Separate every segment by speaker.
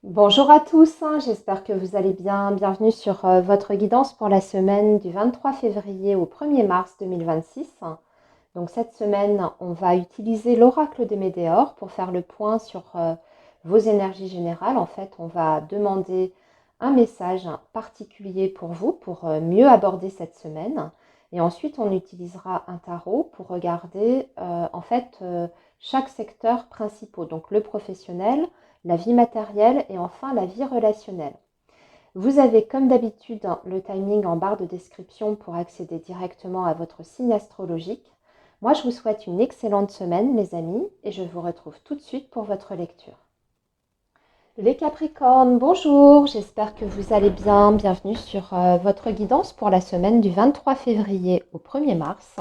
Speaker 1: Bonjour à tous, j'espère que vous allez bien. Bienvenue sur votre guidance pour la semaine du 23 février au 1er mars 2026. Donc cette semaine, on va utiliser l'oracle des Médéors pour faire le point sur vos énergies générales. En fait, on va demander un message particulier pour vous pour mieux aborder cette semaine. Et ensuite, on utilisera un tarot pour regarder chaque secteur principal, donc le professionnel, la vie matérielle et enfin la vie relationnelle. Vous avez comme d'habitude le timing en barre de description pour accéder directement à votre signe astrologique. Moi, je vous souhaite une excellente semaine, mes amis, et je vous retrouve tout de suite pour votre lecture. Les Capricornes, bonjour, j'espère que vous allez bien. Bienvenue sur votre guidance pour la semaine du 23 février au 1er mars.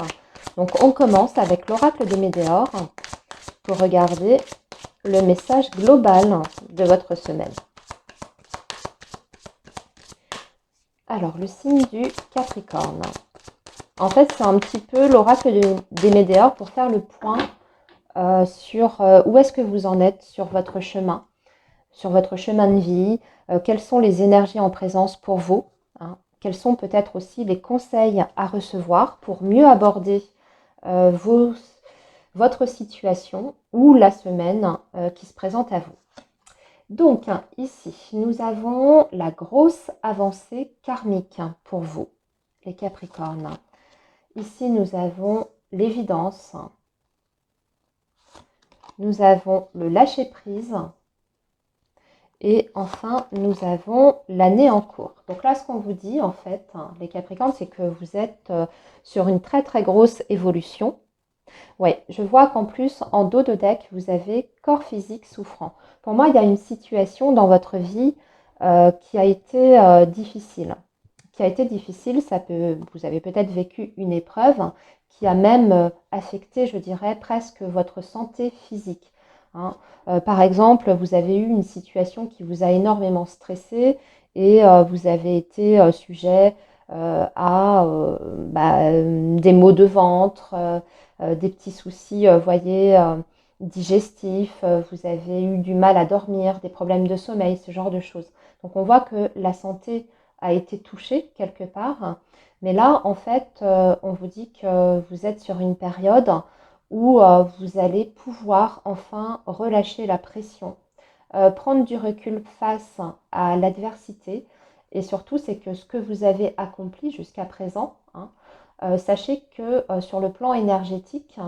Speaker 1: Donc, on commence avec l'oracle des Médéors pour regarder le message global de votre semaine. Alors, le signe du Capricorne. En fait, c'est un petit peu l'oracle des Médéors pour faire le point sur où est-ce que vous en êtes sur votre chemin de vie, quelles sont les énergies en présence pour vous, hein, quels sont peut-être aussi les conseils à recevoir pour mieux aborder votre situation ou la semaine qui se présente à vous. Donc, ici, nous avons la grosse avancée karmique pour vous, les Capricornes. Ici, nous avons l'évidence. Nous avons le lâcher-prise. Et enfin, nous avons l'année en cours. Donc là, ce qu'on vous dit, en fait, les Capricornes, c'est que vous êtes sur une très, très grosse évolution. Oui, je vois qu'en plus, en dos de deck, vous avez corps physique souffrant. Pour moi, il y a une situation dans votre vie qui a été difficile. Vous avez peut-être vécu une épreuve qui a même affecté, je dirais, presque votre santé physique. Hein. Par exemple, vous avez eu une situation qui vous a énormément stressé et vous avez été sujet à des maux de ventre, des petits soucis, voyez, digestifs, vous avez eu du mal à dormir, des problèmes de sommeil, ce genre de choses. Donc on voit que la santé a été touchée quelque part, mais là en fait on vous dit que vous êtes sur une période où vous allez pouvoir enfin relâcher la pression, prendre du recul face à l'adversité et surtout c'est que ce que vous avez accompli jusqu'à présent, hein, sachez que sur le plan énergétique,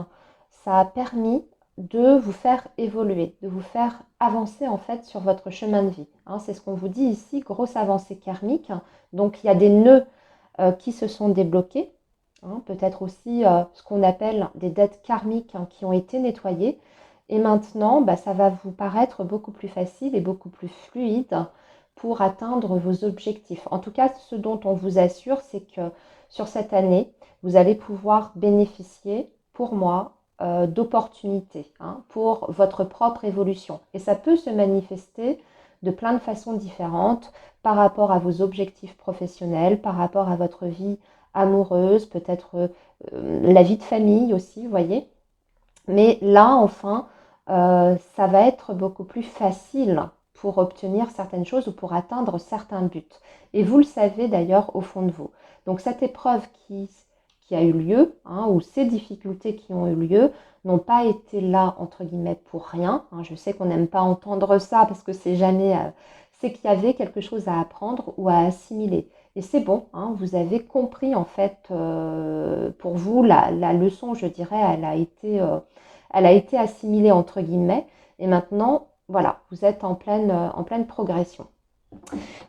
Speaker 1: ça a permis de vous faire évoluer, de vous faire avancer en fait sur votre chemin de vie. Hein, c'est ce qu'on vous dit ici, grosse avancée karmique. Donc il y a des nœuds qui se sont débloqués, hein, peut-être aussi ce qu'on appelle des dettes karmiques qui ont été nettoyées. Et maintenant, ça va vous paraître beaucoup plus facile et beaucoup plus fluide pour atteindre vos objectifs. En tout cas, ce dont on vous assure, c'est que sur cette année, vous allez pouvoir bénéficier, pour moi, d'opportunités pour votre propre évolution. Et ça peut se manifester de plein de façons différentes par rapport à vos objectifs professionnels, par rapport à votre vie amoureuse, peut-être la vie de famille aussi, vous voyez. Mais là, enfin, ça va être beaucoup plus facile pour obtenir certaines choses ou pour atteindre certains buts. Et vous le savez d'ailleurs au fond de vous. Donc cette épreuve qui a eu lieu, hein, ou ces difficultés qui ont eu lieu, n'ont pas été là, entre guillemets, pour rien. Hein. Je sais qu'on n'aime pas entendre ça parce que c'est jamais... c'est qu'il y avait quelque chose à apprendre ou à assimiler. Et c'est bon, hein, vous avez compris en fait, pour vous, la leçon, je dirais, elle a été assimilée entre guillemets. Et maintenant, voilà, vous êtes en pleine progression.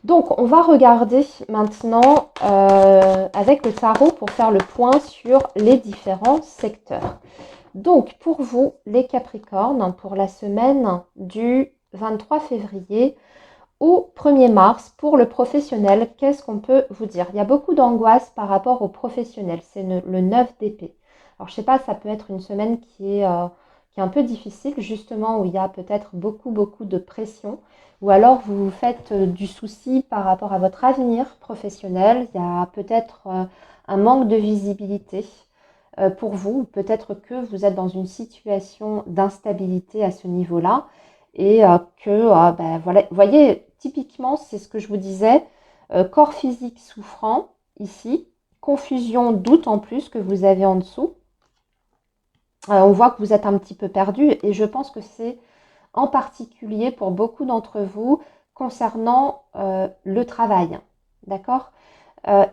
Speaker 1: Donc, on va regarder maintenant avec le tarot pour faire le point sur les différents secteurs. Donc, pour vous, les Capricornes, pour la semaine du 23 février au 1er mars, pour le professionnel, qu'est-ce qu'on peut vous dire? Il y a beaucoup d'angoisse par rapport au professionnel. C'est le 9 d'épée. Alors, je ne sais pas, ça peut être une semaine qui est un peu difficile, justement, où il y a peut-être beaucoup, beaucoup de pression. Ou alors, vous vous faites du souci par rapport à votre avenir professionnel. Il y a peut-être un manque de visibilité pour vous. Peut-être que vous êtes dans une situation d'instabilité à ce niveau-là. et voilà, vous voyez, typiquement, c'est ce que je vous disais, corps physique souffrant ici, confusion, doute en plus que vous avez en dessous. On voit que vous êtes un petit peu perdu et je pense que c'est en particulier pour beaucoup d'entre vous concernant le travail. D'accord?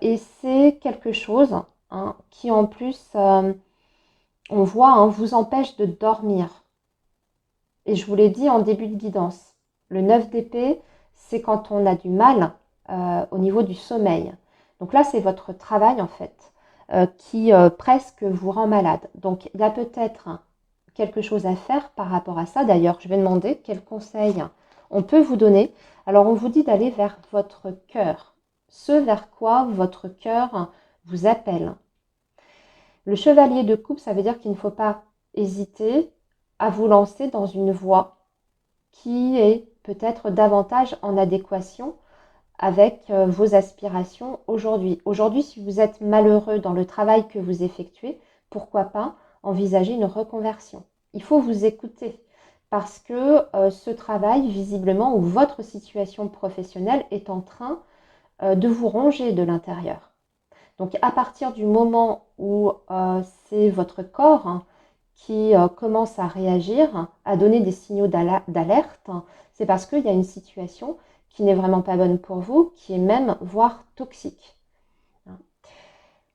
Speaker 1: Et c'est quelque chose qui en plus, on voit, vous empêche de dormir. Et je vous l'ai dit en début de guidance, le 9 d'épée, c'est quand on a du mal au niveau du sommeil. Donc là, c'est votre travail en fait qui presque vous rend malade. Donc il y a peut-être quelque chose à faire par rapport à ça. D'ailleurs, je vais demander quels conseils on peut vous donner. Alors, on vous dit d'aller vers votre cœur, ce vers quoi votre cœur vous appelle. Le chevalier de coupe, ça veut dire qu'il ne faut pas hésiter à vous lancer dans une voie qui est peut-être davantage en adéquation avec vos aspirations aujourd'hui. Aujourd'hui, si vous êtes malheureux dans le travail que vous effectuez, pourquoi pas envisager une reconversion? Il faut vous écouter parce que ce travail, visiblement, ou votre situation professionnelle est en train de vous ronger de l'intérieur. Donc à partir du moment où c'est votre corps qui commence à réagir, à donner des signaux d'alerte, c'est parce qu'il y a une situation qui n'est vraiment pas bonne pour vous, qui est même voire toxique.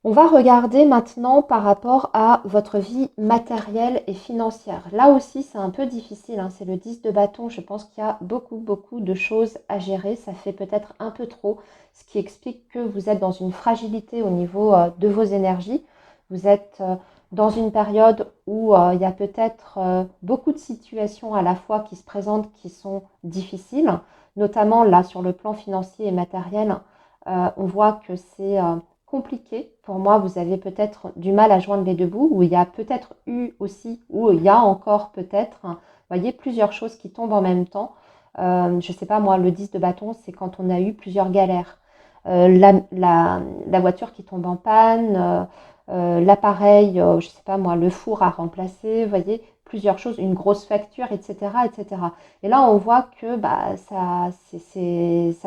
Speaker 1: On va regarder maintenant par rapport à votre vie matérielle et financière. Là aussi, c'est un peu difficile, c'est le 10 de bâton. Je pense qu'il y a beaucoup de choses à gérer. Ça fait peut-être un peu trop, ce qui explique que vous êtes dans une fragilité au niveau de vos énergies. Vous êtes dans une période où il y a peut-être beaucoup de situations à la fois qui se présentent qui sont difficiles, notamment là sur le plan financier et matériel. On voit que c'est compliqué. Pour moi, vous avez peut-être du mal à joindre les deux bouts, ou il y a peut-être eu aussi, ou il y a encore peut-être, vous voyez, plusieurs choses qui tombent en même temps. Je ne sais pas, moi, le 10 de bâton, c'est quand on a eu plusieurs galères. La voiture qui tombe en panne, l'appareil, je ne sais pas moi, le four à remplacer, vous voyez, plusieurs choses, une grosse facture, etc. etc. Et là, on voit que ça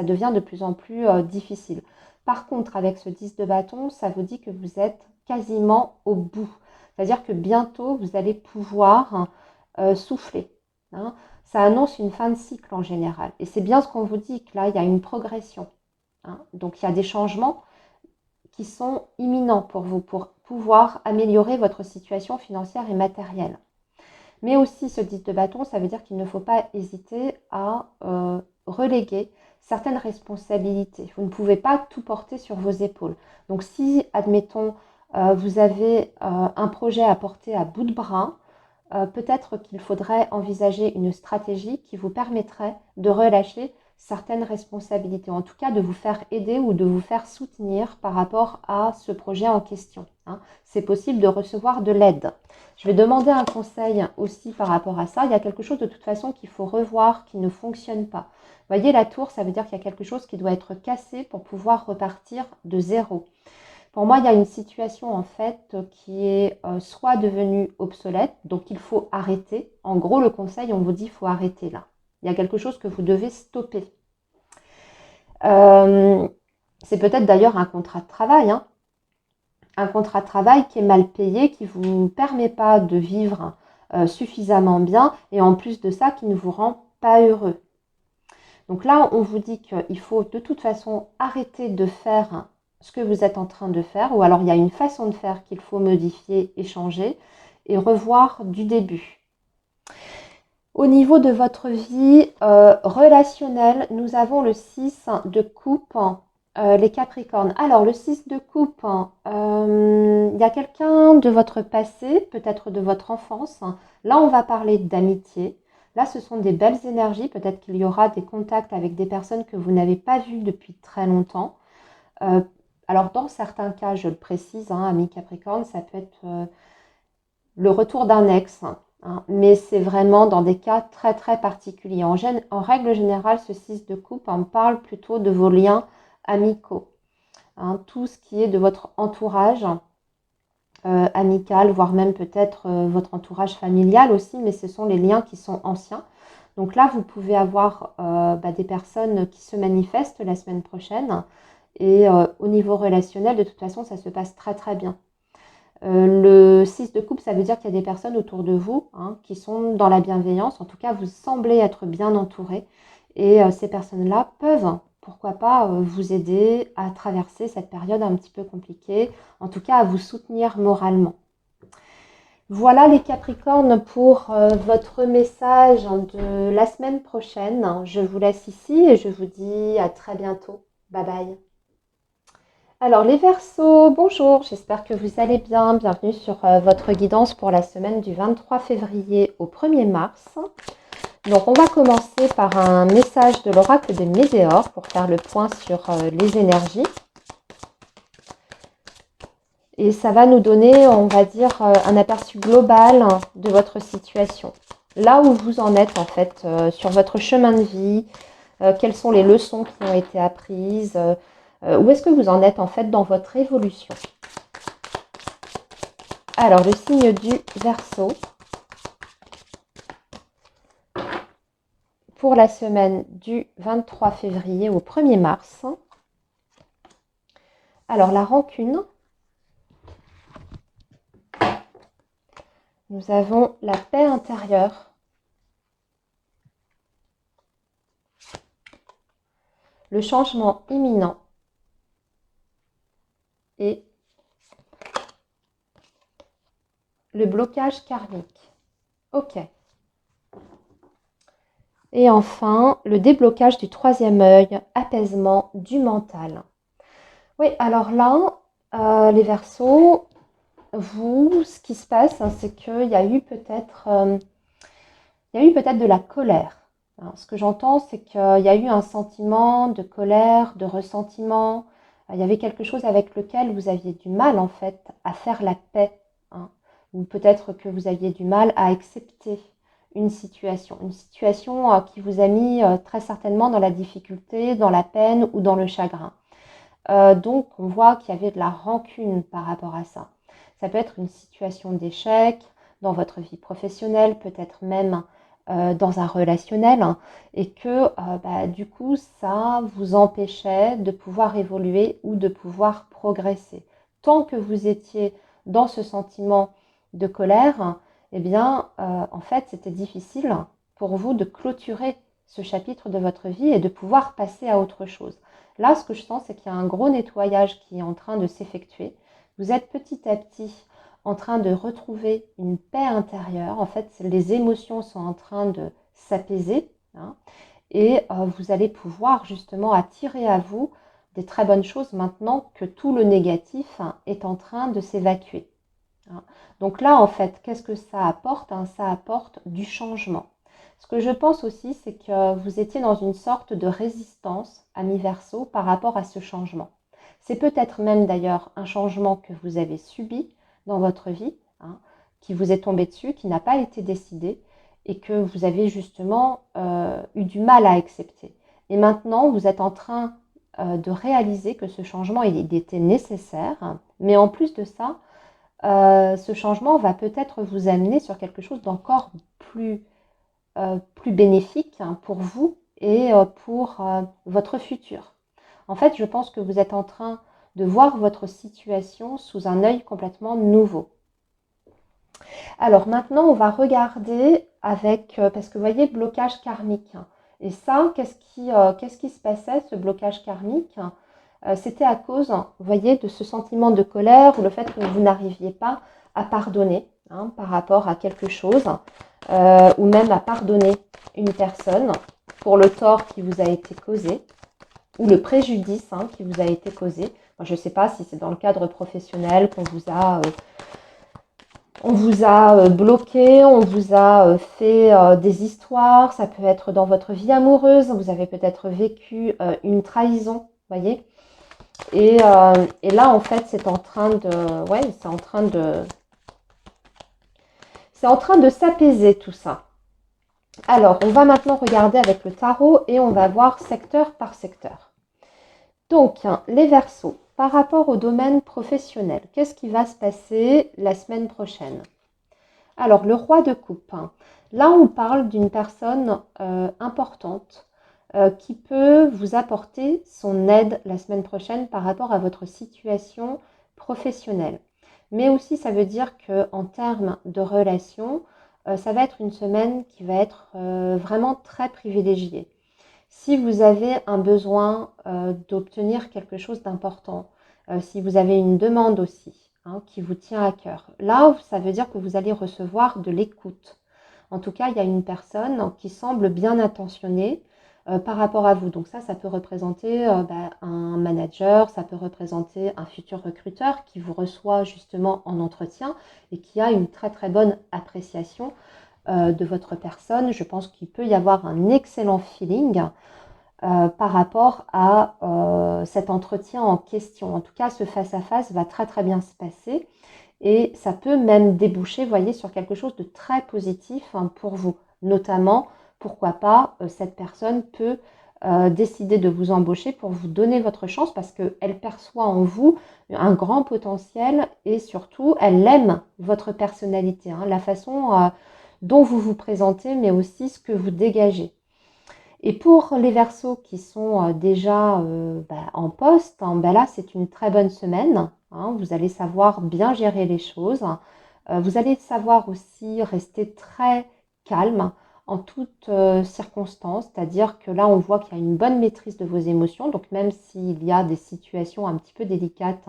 Speaker 1: devient de plus en plus difficile. Par contre, avec ce 10 de bâton, ça vous dit que vous êtes quasiment au bout. C'est-à-dire que bientôt, vous allez pouvoir souffler. Ça annonce une fin de cycle en général. Et c'est bien ce qu'on vous dit, que là, il y a une progression. Donc, il y a des changements qui sont imminents pour vous, pour pouvoir améliorer votre situation financière et matérielle. Mais aussi, ce 10 de bâton, ça veut dire qu'il ne faut pas hésiter à reléguer certaines responsabilités. Vous ne pouvez pas tout porter sur vos épaules. Donc si, admettons, vous avez un projet à porter à bout de bras, peut-être qu'il faudrait envisager une stratégie qui vous permettrait de relâcher certaines responsabilités, en tout cas de vous faire aider ou de vous faire soutenir par rapport à ce projet en question. C'est possible de recevoir de l'aide. Je vais demander un conseil aussi par rapport à ça. Il y a quelque chose de toute façon qu'il faut revoir, qui ne fonctionne pas. Vous voyez, la tour, ça veut dire qu'il y a quelque chose qui doit être cassé pour pouvoir repartir de zéro. Pour moi, il y a une situation en fait qui est soit devenue obsolète, donc il faut arrêter. En gros, le conseil, on vous dit, il faut arrêter là. Il y a quelque chose que vous devez stopper. C'est peut-être d'ailleurs un contrat de travail, un contrat de travail qui est mal payé, qui ne vous permet pas de vivre suffisamment bien et en plus de ça, qui ne vous rend pas heureux. Donc là, on vous dit qu'il faut de toute façon arrêter de faire ce que vous êtes en train de faire, ou alors il y a une façon de faire qu'il faut modifier et changer et revoir du début. Au niveau de votre vie relationnelle, nous avons le 6 de coupe, les Capricornes. Alors, le 6 de coupe, il y a quelqu'un de votre passé, peut-être de votre enfance. Là, on va parler d'amitié. Là, ce sont des belles énergies. Peut-être qu'il y aura des contacts avec des personnes que vous n'avez pas vues depuis très longtemps. Alors, dans certains cas, je le précise, amis Capricorne, ça peut être le retour d'un ex. Mais c'est vraiment dans des cas très très particuliers. En règle générale, ce 6 de coupe, on parle plutôt de vos liens amicaux. Tout ce qui est de votre entourage amical, voire même peut-être votre entourage familial aussi, mais ce sont les liens qui sont anciens. Donc là, vous pouvez avoir des personnes qui se manifestent la semaine prochaine. Et au niveau relationnel, de toute façon, ça se passe très très bien. Le 6 de coupe, ça veut dire qu'il y a des personnes autour de vous qui sont dans la bienveillance. En tout cas, vous semblez être bien entouré. Et ces personnes-là peuvent, pourquoi pas, vous aider à traverser cette période un petit peu compliquée. En tout cas, à vous soutenir moralement. Voilà les Capricornes pour votre message de la semaine prochaine. Je vous laisse ici et je vous dis à très bientôt. Bye bye. Alors les Verseaux, bonjour, j'espère que vous allez bien. Bienvenue sur votre guidance pour la semaine du 23 février au 1er mars. Donc on va commencer par un message de l'oracle de Médéor pour faire le point sur les énergies. Et ça va nous donner, on va dire, un aperçu global de votre situation. Là où vous en êtes en fait sur votre chemin de vie, quelles sont les leçons qui ont été apprises, où est-ce que vous en êtes en fait dans votre évolution. Alors le signe du Verseau pour la semaine du 23 février au 1er mars. Alors la rancune. Nous avons la paix intérieure. Le changement imminent. Et le blocage karmique. Ok. Et enfin, le déblocage du troisième œil, apaisement du mental. Oui, alors là, les Verseaux, vous, ce qui se passe, c'est qu'il y a eu peut-être de la colère. Alors, ce que j'entends, c'est qu'il y a eu un sentiment de colère, de ressentiment. Il y avait quelque chose avec lequel vous aviez du mal, en fait, à faire la paix. Ou peut-être que vous aviez du mal à accepter une situation qui vous a mis très certainement dans la difficulté, dans la peine ou dans le chagrin. Donc, on voit qu'il y avait de la rancune par rapport à ça. Ça peut être une situation d'échec dans votre vie professionnelle, peut-être même dans un relationnel, et que du coup, ça vous empêchait de pouvoir évoluer ou de pouvoir progresser. Tant que vous étiez dans ce sentiment de colère, eh bien, en fait, c'était difficile pour vous de clôturer ce chapitre de votre vie et de pouvoir passer à autre chose. Là, ce que je sens, c'est qu'il y a un gros nettoyage qui est en train de s'effectuer. Vous êtes petit à petit en train de retrouver une paix intérieure. En fait, les émotions sont en train de s'apaiser et vous allez pouvoir justement attirer à vous des très bonnes choses maintenant que tout le négatif est en train de s'évacuer. Donc là, en fait, qu'est-ce que ça apporte? Ça apporte du changement. Ce que je pense aussi, c'est que vous étiez dans une sorte de résistance à mi-verso par rapport à ce changement. C'est peut-être même d'ailleurs un changement que vous avez subi dans votre vie, qui vous est tombé dessus, qui n'a pas été décidé et que vous avez justement eu du mal à accepter. Et maintenant, vous êtes en train de réaliser que ce changement, il était nécessaire, mais en plus de ça, ce changement va peut-être vous amener sur quelque chose d'encore plus bénéfique pour vous et pour votre futur. En fait, je pense que vous êtes en train de voir votre situation sous un œil complètement nouveau. Alors maintenant, on va regarder avec, parce que vous voyez, blocage karmique. Et ça, qu'est-ce qui se passait, ce blocage karmique? C'était à cause, vous voyez, de ce sentiment de colère ou le fait que vous n'arriviez pas à pardonner par rapport à quelque chose ou même à pardonner une personne pour le tort qui vous a été causé ou le préjudice qui vous a été causé. Moi, je ne sais pas si c'est dans le cadre professionnel qu'on vous a... on vous a bloqué, on vous a fait des histoires, ça peut être dans votre vie amoureuse, vous avez peut-être vécu une trahison, voyez. Et là, en fait, c'est en train de... Ouais, c'est en train de s'apaiser tout ça. Alors, on va maintenant regarder avec le tarot et on va voir secteur par secteur. Donc, les Verseaux, par rapport au domaine professionnel, qu'est-ce qui va se passer la semaine prochaine? Alors, le roi de coupe. Là, on parle d'une personne importante qui peut vous apporter son aide la semaine prochaine par rapport à votre situation professionnelle. Mais aussi, ça veut dire qu'en termes de relation, ça va être une semaine qui va être vraiment très privilégiée. Si vous avez un besoin d'obtenir quelque chose d'important, si vous avez une demande aussi qui vous tient à cœur, là, ça veut dire que vous allez recevoir de l'écoute. En tout cas, il y a une personne qui semble bien intentionnée par rapport à vous. Donc ça peut représenter un manager, ça peut représenter un futur recruteur qui vous reçoit justement en entretien et qui a une très très bonne appréciation de votre personne. Je pense qu'il peut y avoir un excellent feeling par rapport à cet entretien en question. En tout cas, ce face-à-face va très très bien se passer et ça peut même déboucher, vous voyez, sur quelque chose de très positif pour vous. Notamment, pourquoi pas, cette personne peut décider de vous embaucher pour vous donner votre chance parce qu'elle perçoit en vous un grand potentiel et surtout, elle aime votre personnalité, la façon dont vous vous présentez, mais aussi ce que vous dégagez. Et pour les Verseaux qui sont déjà en poste, là c'est une très bonne semaine. Vous allez savoir bien gérer les choses. Vous allez savoir aussi rester très calme en toutes circonstances. C'est-à-dire que là on voit qu'il y a une bonne maîtrise de vos émotions. Donc même s'il y a des situations un petit peu délicates,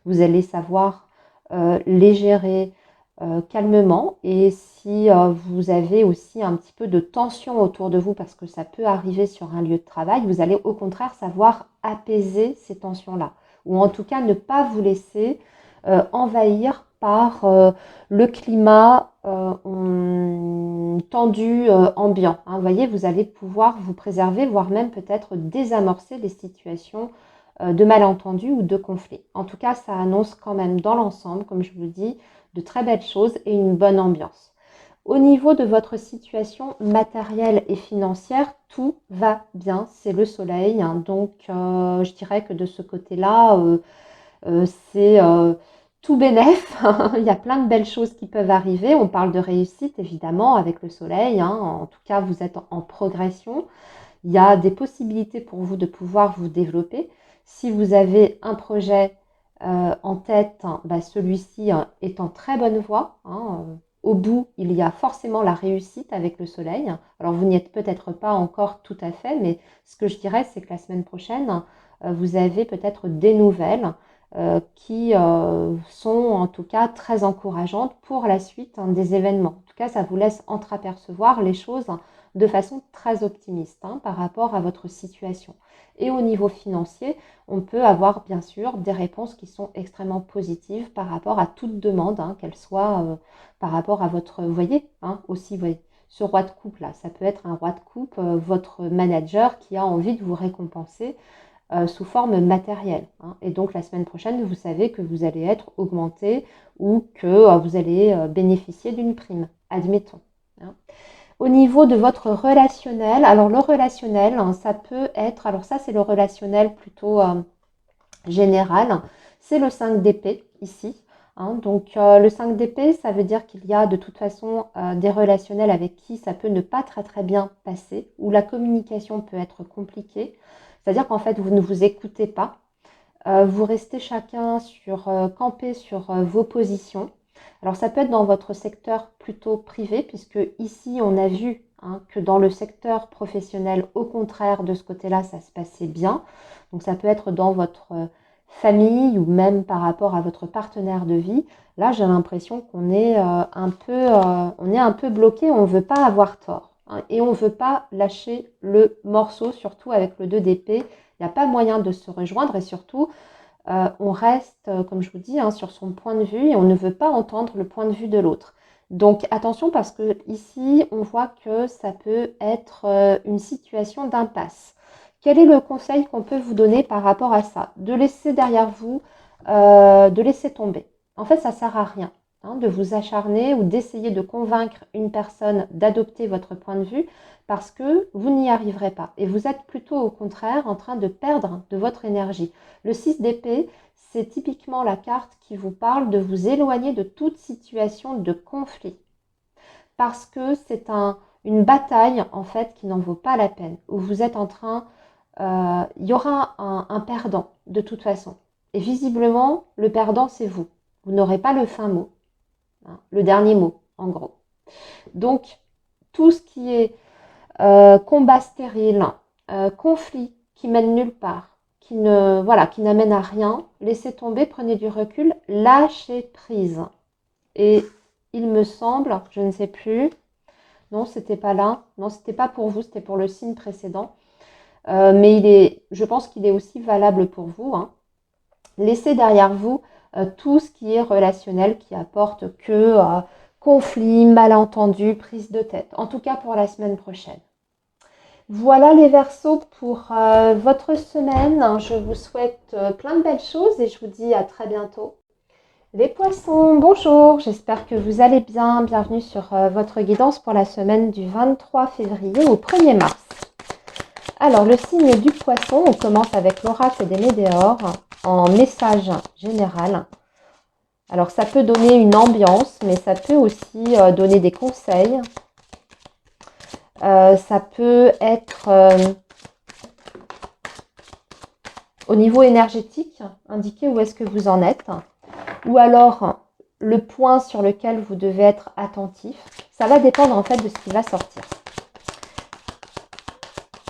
Speaker 1: vous allez savoir les gérer calmement. Et si vous avez aussi un petit peu de tension autour de vous, parce que ça peut arriver sur un lieu de travail, vous allez au contraire savoir apaiser ces tensions-là. Ou en tout cas ne pas vous laisser envahir par le climat tendu ambiant. Vous voyez, vous allez pouvoir vous préserver, voire même peut-être désamorcer les situations de malentendus ou de conflits. En tout cas, ça annonce quand même dans l'ensemble, comme je vous dis, de très belles choses et une bonne ambiance. Au niveau de votre situation matérielle et financière, tout va bien, c'est le soleil. Donc, je dirais que de ce côté-là, c'est tout bénef. Il y a plein de belles choses qui peuvent arriver. On parle de réussite, évidemment, avec le soleil. En tout cas, vous êtes en progression. Il y a des possibilités pour vous de pouvoir vous développer. Si vous avez un projet en tête, celui-ci est en très bonne voie. Au bout, il y a forcément la réussite avec le soleil. Alors, vous n'y êtes peut-être pas encore tout à fait, mais ce que je dirais, c'est que la semaine prochaine, vous avez peut-être des nouvelles qui sont en tout cas très encourageantes pour la suite des événements. En tout cas, ça vous laisse entreapercevoir les choses de façon très optimiste par rapport à votre situation. Et au niveau financier, on peut avoir bien sûr des réponses qui sont extrêmement positives par rapport à toute demande, qu'elle soit par rapport à votre, vous voyez, aussi, vous voyez, ce roi de coupe là, ça peut être un roi de coupe, votre manager qui a envie de vous récompenser sous forme matérielle. Et donc la semaine prochaine, vous savez que vous allez être augmenté ou que vous allez bénéficier d'une prime, admettons. Au niveau de votre relationnel, alors le relationnel, ça peut être, alors ça c'est le relationnel plutôt général, c'est le 5 d'épée ici. Donc le 5 d'épée, ça veut dire qu'il y a de toute façon des relationnels avec qui ça peut ne pas très très bien passer, où la communication peut être compliquée. C'est-à-dire qu'en fait, vous ne vous écoutez pas, vous restez chacun campé sur vos positions. Alors ça peut être dans votre secteur plutôt privé, puisque ici on a vu que dans le secteur professionnel, au contraire de ce côté-là, ça se passait bien. Donc ça peut être dans votre famille ou même par rapport à votre partenaire de vie. Là, j'ai l'impression qu'on est un peu bloqué, on ne veut pas avoir tort. Et on ne veut pas lâcher le morceau, surtout avec le 2 d'épée. Il n'y a pas moyen de se rejoindre et surtout, on reste, comme je vous dis, sur son point de vue et on ne veut pas entendre le point de vue de l'autre. Donc attention parce que ici, on voit que ça peut être une situation d'impasse. Quel est le conseil qu'on peut vous donner par rapport à ça? De laisser derrière vous, de laisser tomber. En fait, ça ne sert à rien de vous acharner ou d'essayer de convaincre une personne d'adopter votre point de vue parce que vous n'y arriverez pas. Et vous êtes plutôt au contraire en train de perdre de votre énergie. Le 6 d'épée, c'est typiquement la carte qui vous parle de vous éloigner de toute situation de conflit. parce que c'est une bataille en fait qui n'en vaut pas la peine, où vous êtes en train, il y aura un perdant de toute façon. Et visiblement, le perdant, c'est vous. Vous n'aurez pas le fin mot, hein, le dernier mot, en gros. Donc, tout ce qui est combat stérile, conflit qui mène nulle part, qui n'amène à rien, laissez tomber, prenez du recul, lâchez prise. Et il me semble, je ne sais plus, non, c'était pas là, non, c'était pas pour vous, c'était pour le signe précédent, mais je pense qu'il est aussi valable pour vous, hein. Laissez derrière vous tout ce qui est relationnel, qui apporte que conflit, malentendu, prise de tête, en tout cas pour la semaine prochaine. Voilà les Verseaux pour votre semaine. Je vous souhaite plein de belles choses et je vous dis à très bientôt. Les Poissons, bonjour, j'espère que vous allez bien. Bienvenue sur votre guidance pour la semaine du 23 février au 1er mars. Alors, le signe du Poisson, on commence avec l'oracle des Médéors en message général. Alors, ça peut donner une ambiance, mais ça peut aussi donner des conseils. Ça peut être au niveau énergétique, indiquer où est-ce que vous en êtes, ou alors le point sur lequel vous devez être attentif. Ça va dépendre en fait de ce qui va sortir.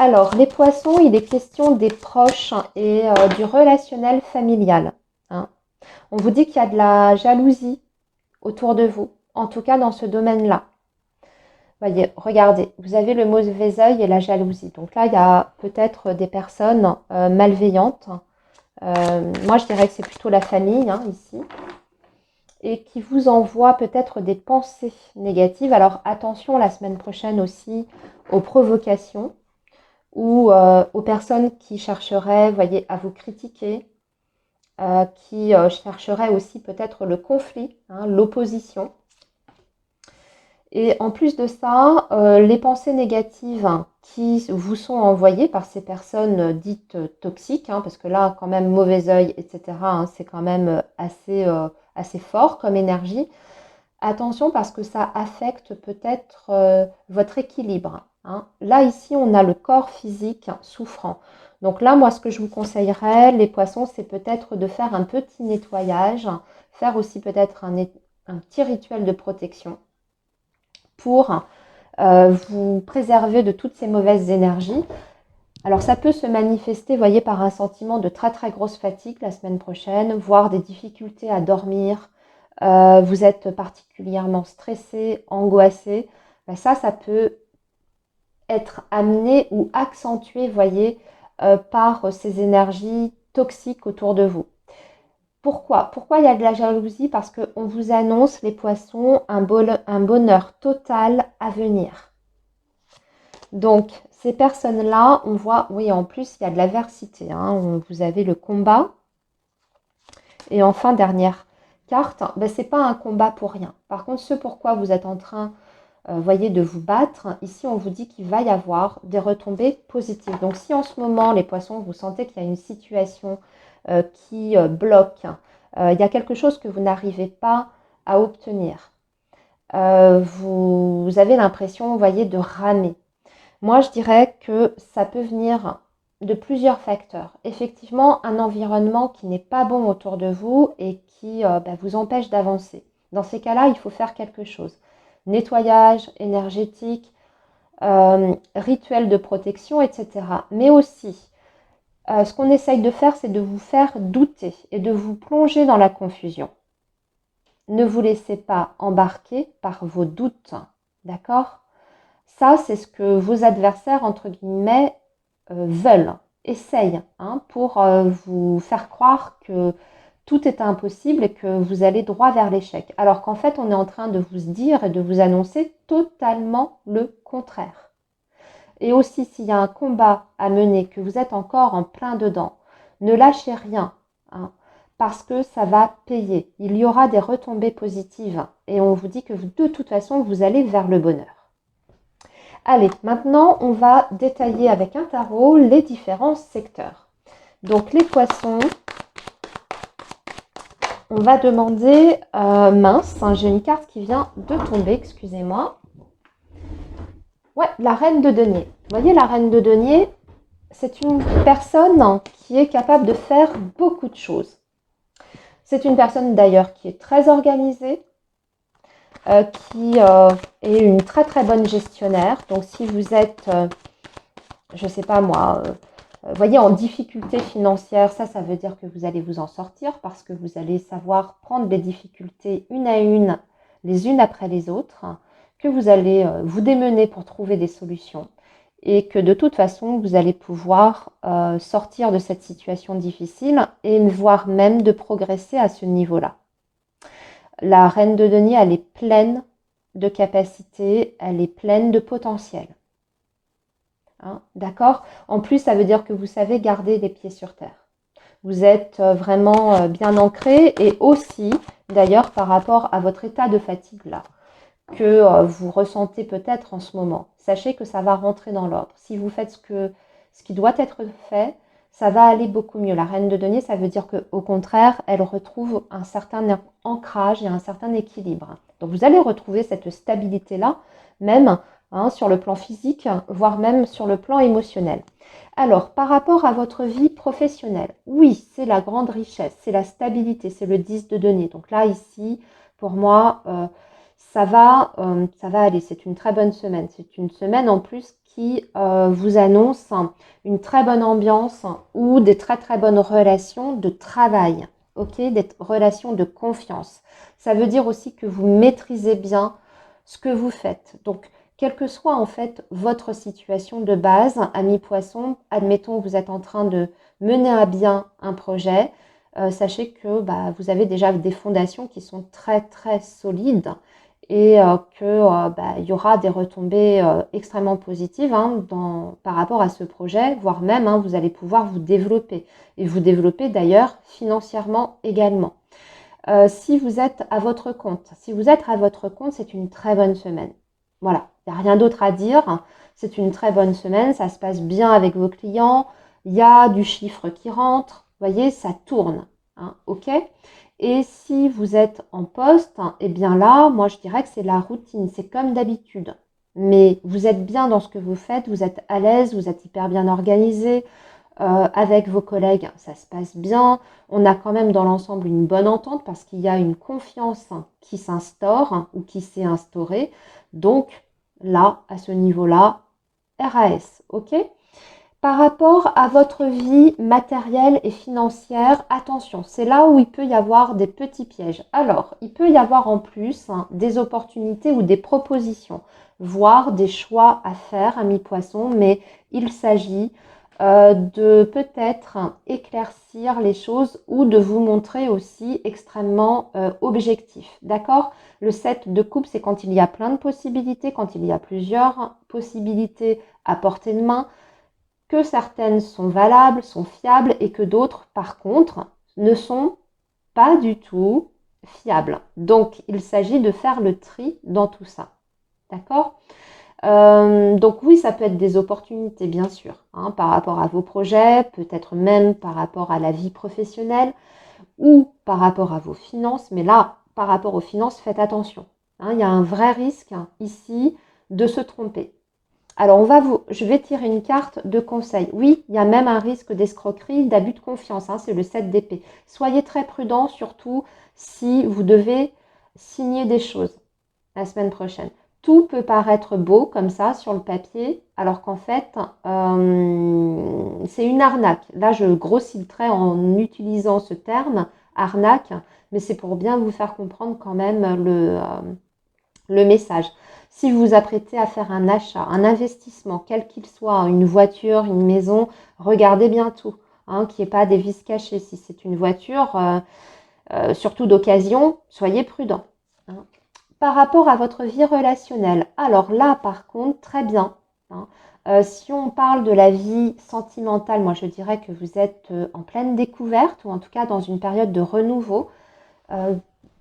Speaker 1: Alors, les Poissons, il est question des proches et du relationnel familial, hein. On vous dit qu'il y a de la jalousie autour de vous, en tout cas dans ce domaine-là. Voyez, regardez, vous avez le mauvais œil et la jalousie. Donc là, il y a peut-être des personnes malveillantes. Moi, je dirais que c'est plutôt la famille, hein, ici. Et qui vous envoient peut-être des pensées négatives. Alors, attention la semaine prochaine aussi aux provocations ou aux personnes qui chercheraient, voyez, à vous critiquer, qui chercheraient aussi peut-être le conflit, hein, l'opposition. Et en plus de ça, les pensées négatives qui vous sont envoyées par ces personnes dites toxiques, hein, parce que là, quand même, mauvais œil, etc., hein, c'est quand même assez fort comme énergie. Attention parce que ça affecte peut-être votre équilibre, hein. Là, ici, on a le corps physique souffrant. Donc là, moi, ce que je vous conseillerais, les Poissons, c'est peut-être de faire un petit nettoyage, faire aussi peut-être un petit rituel de protection pour vous préserver de toutes ces mauvaises énergies. Alors ça peut se manifester, voyez, par un sentiment de très très grosse fatigue la semaine prochaine, voire des difficultés à dormir. Vous êtes particulièrement stressé, angoissé. Ben ça peut être amené ou accentué, voyez, par ces énergies toxiques autour de vous. Pourquoi il y a de la jalousie? Parce qu'on vous annonce, les Poissons, un bonheur total à venir. Donc, ces personnes-là, on voit, oui, en plus, il y a de l'adversité, hein. Vous avez le combat. Et enfin, dernière carte, ben, ce n'est pas un combat pour rien. Par contre, ce pourquoi vous êtes en train, voyez, de vous battre, ici, on vous dit qu'il va y avoir des retombées positives. Donc, si en ce moment, les Poissons, vous sentez qu'il y a une situation qui bloque, il y a quelque chose que vous n'arrivez pas à obtenir, vous avez l'impression, vous voyez, de ramer. Moi, je dirais que ça peut venir de plusieurs facteurs. Effectivement, un environnement qui n'est pas bon autour de vous et qui vous empêche d'avancer. Dans ces cas-là, il faut faire quelque chose. Nettoyage énergétique, rituel de protection, etc. Mais aussi, ce qu'on essaye de faire, c'est de vous faire douter et de vous plonger dans la confusion. Ne vous laissez pas embarquer par vos doutes, d'accord ? Ça, c'est ce que vos adversaires, entre guillemets, veulent, essayent, hein, pour vous faire croire que tout est impossible et que vous allez droit vers l'échec. Alors qu'en fait, on est en train de vous dire et de vous annoncer totalement le contraire. Et aussi, s'il y a un combat à mener, que vous êtes encore en plein dedans, ne lâchez rien, hein, parce que ça va payer. Il y aura des retombées positives et on vous dit que de toute façon, vous allez vers le bonheur. Allez, maintenant, on va détailler avec un tarot les différents secteurs. Donc, les Poissons, on va demander, mince, hein, j'ai une carte qui vient de tomber, excusez-moi. Ouais, la reine de denier. Vous voyez, la reine de denier, c'est une personne qui est capable de faire beaucoup de choses. C'est une personne d'ailleurs qui est très organisée, qui est une très très bonne gestionnaire. Donc si vous êtes, je ne sais pas moi, voyez, en difficulté financière, ça veut dire que vous allez vous en sortir parce que vous allez savoir prendre les difficultés une à une, les unes après les autres, que vous allez vous démener pour trouver des solutions et que de toute façon, vous allez pouvoir sortir de cette situation difficile et voire même de progresser à ce niveau-là. La reine de denier, elle est pleine de capacités, elle est pleine de potentiel. Hein, d'accord? En plus, ça veut dire que vous savez garder les pieds sur terre. Vous êtes vraiment bien ancré et aussi, d'ailleurs, par rapport à votre état de fatigue là, que vous ressentez peut-être en ce moment. Sachez que ça va rentrer dans l'ordre. Si vous faites ce qui doit être fait, ça va aller beaucoup mieux. La reine de denier, ça veut dire qu'au contraire, elle retrouve un certain ancrage et un certain équilibre. Donc vous allez retrouver cette stabilité-là, même sur le plan physique, voire même sur le plan émotionnel. Alors, par rapport à votre vie professionnelle, oui, c'est la grande richesse, c'est la stabilité, c'est le 10 de denier. Donc là, ici, pour moi, ça va aller. C'est une très bonne semaine. C'est une semaine en plus qui vous annonce une très bonne ambiance ou des très très bonnes relations de travail, ok, des relations de confiance. Ça veut dire aussi que vous maîtrisez bien ce que vous faites. Donc, quelle que soit en fait votre situation de base, ami poisson, admettons que vous êtes en train de mener à bien un projet, sachez que vous avez déjà des fondations qui sont très très solides et qu'il y aura des retombées extrêmement positives par rapport à ce projet, voire même vous allez pouvoir vous développer et vous développer d'ailleurs financièrement également. Si vous êtes à votre compte, c'est une très bonne semaine. Voilà, il n'y a rien d'autre à dire. C'est une très bonne semaine, ça se passe bien avec vos clients, il y a du chiffre qui rentre, vous voyez, ça tourne. Ok. Et si vous êtes en poste, eh bien là, moi je dirais que c'est la routine, c'est comme d'habitude. Mais vous êtes bien dans ce que vous faites, vous êtes à l'aise, vous êtes hyper bien organisé, avec vos collègues, ça se passe bien. On a quand même dans l'ensemble une bonne entente parce qu'il y a une confiance qui s'instaure ou qui s'est instaurée. Donc là, à ce niveau-là, RAS, ok? Par rapport à votre vie matérielle et financière, attention, c'est là où il peut y avoir des petits pièges. Alors, il peut y avoir en plus des opportunités ou des propositions, voire des choix à faire, ami poisson, mais il s'agit de peut-être éclaircir les choses ou de vous montrer aussi extrêmement objectif. D'accord? Le 7 de coupe, c'est quand il y a plein de possibilités, quand il y a plusieurs possibilités à portée de main, que certaines sont valables, sont fiables et que d'autres, par contre, ne sont pas du tout fiables. Donc, il s'agit de faire le tri dans tout ça. D'accord? Donc oui, ça peut être des opportunités, bien sûr, par rapport à vos projets, peut-être même par rapport à la vie professionnelle ou par rapport à vos finances. Mais là, par rapport aux finances, faites attention. Il y a un vrai risque ici de se tromper. Alors, je vais tirer une carte de conseil. Oui, il y a même un risque d'escroquerie, d'abus de confiance. C'est le 7 d'épée. Soyez très prudent, surtout si vous devez signer des choses la semaine prochaine. Tout peut paraître beau comme ça sur le papier, alors qu'en fait, c'est une arnaque. Là, je grossis le trait en utilisant ce terme, arnaque, mais c'est pour bien vous faire comprendre quand même le message. Si vous vous apprêtez à faire un achat, un investissement, quel qu'il soit, une voiture, une maison, regardez bien tout, qu'il n'y ait pas des vices cachés. Si c'est une voiture, surtout d'occasion, soyez prudent. Par rapport à votre vie relationnelle, alors là, par contre, très bien. Si on parle de la vie sentimentale, moi je dirais que vous êtes en pleine découverte ou en tout cas dans une période de renouveau.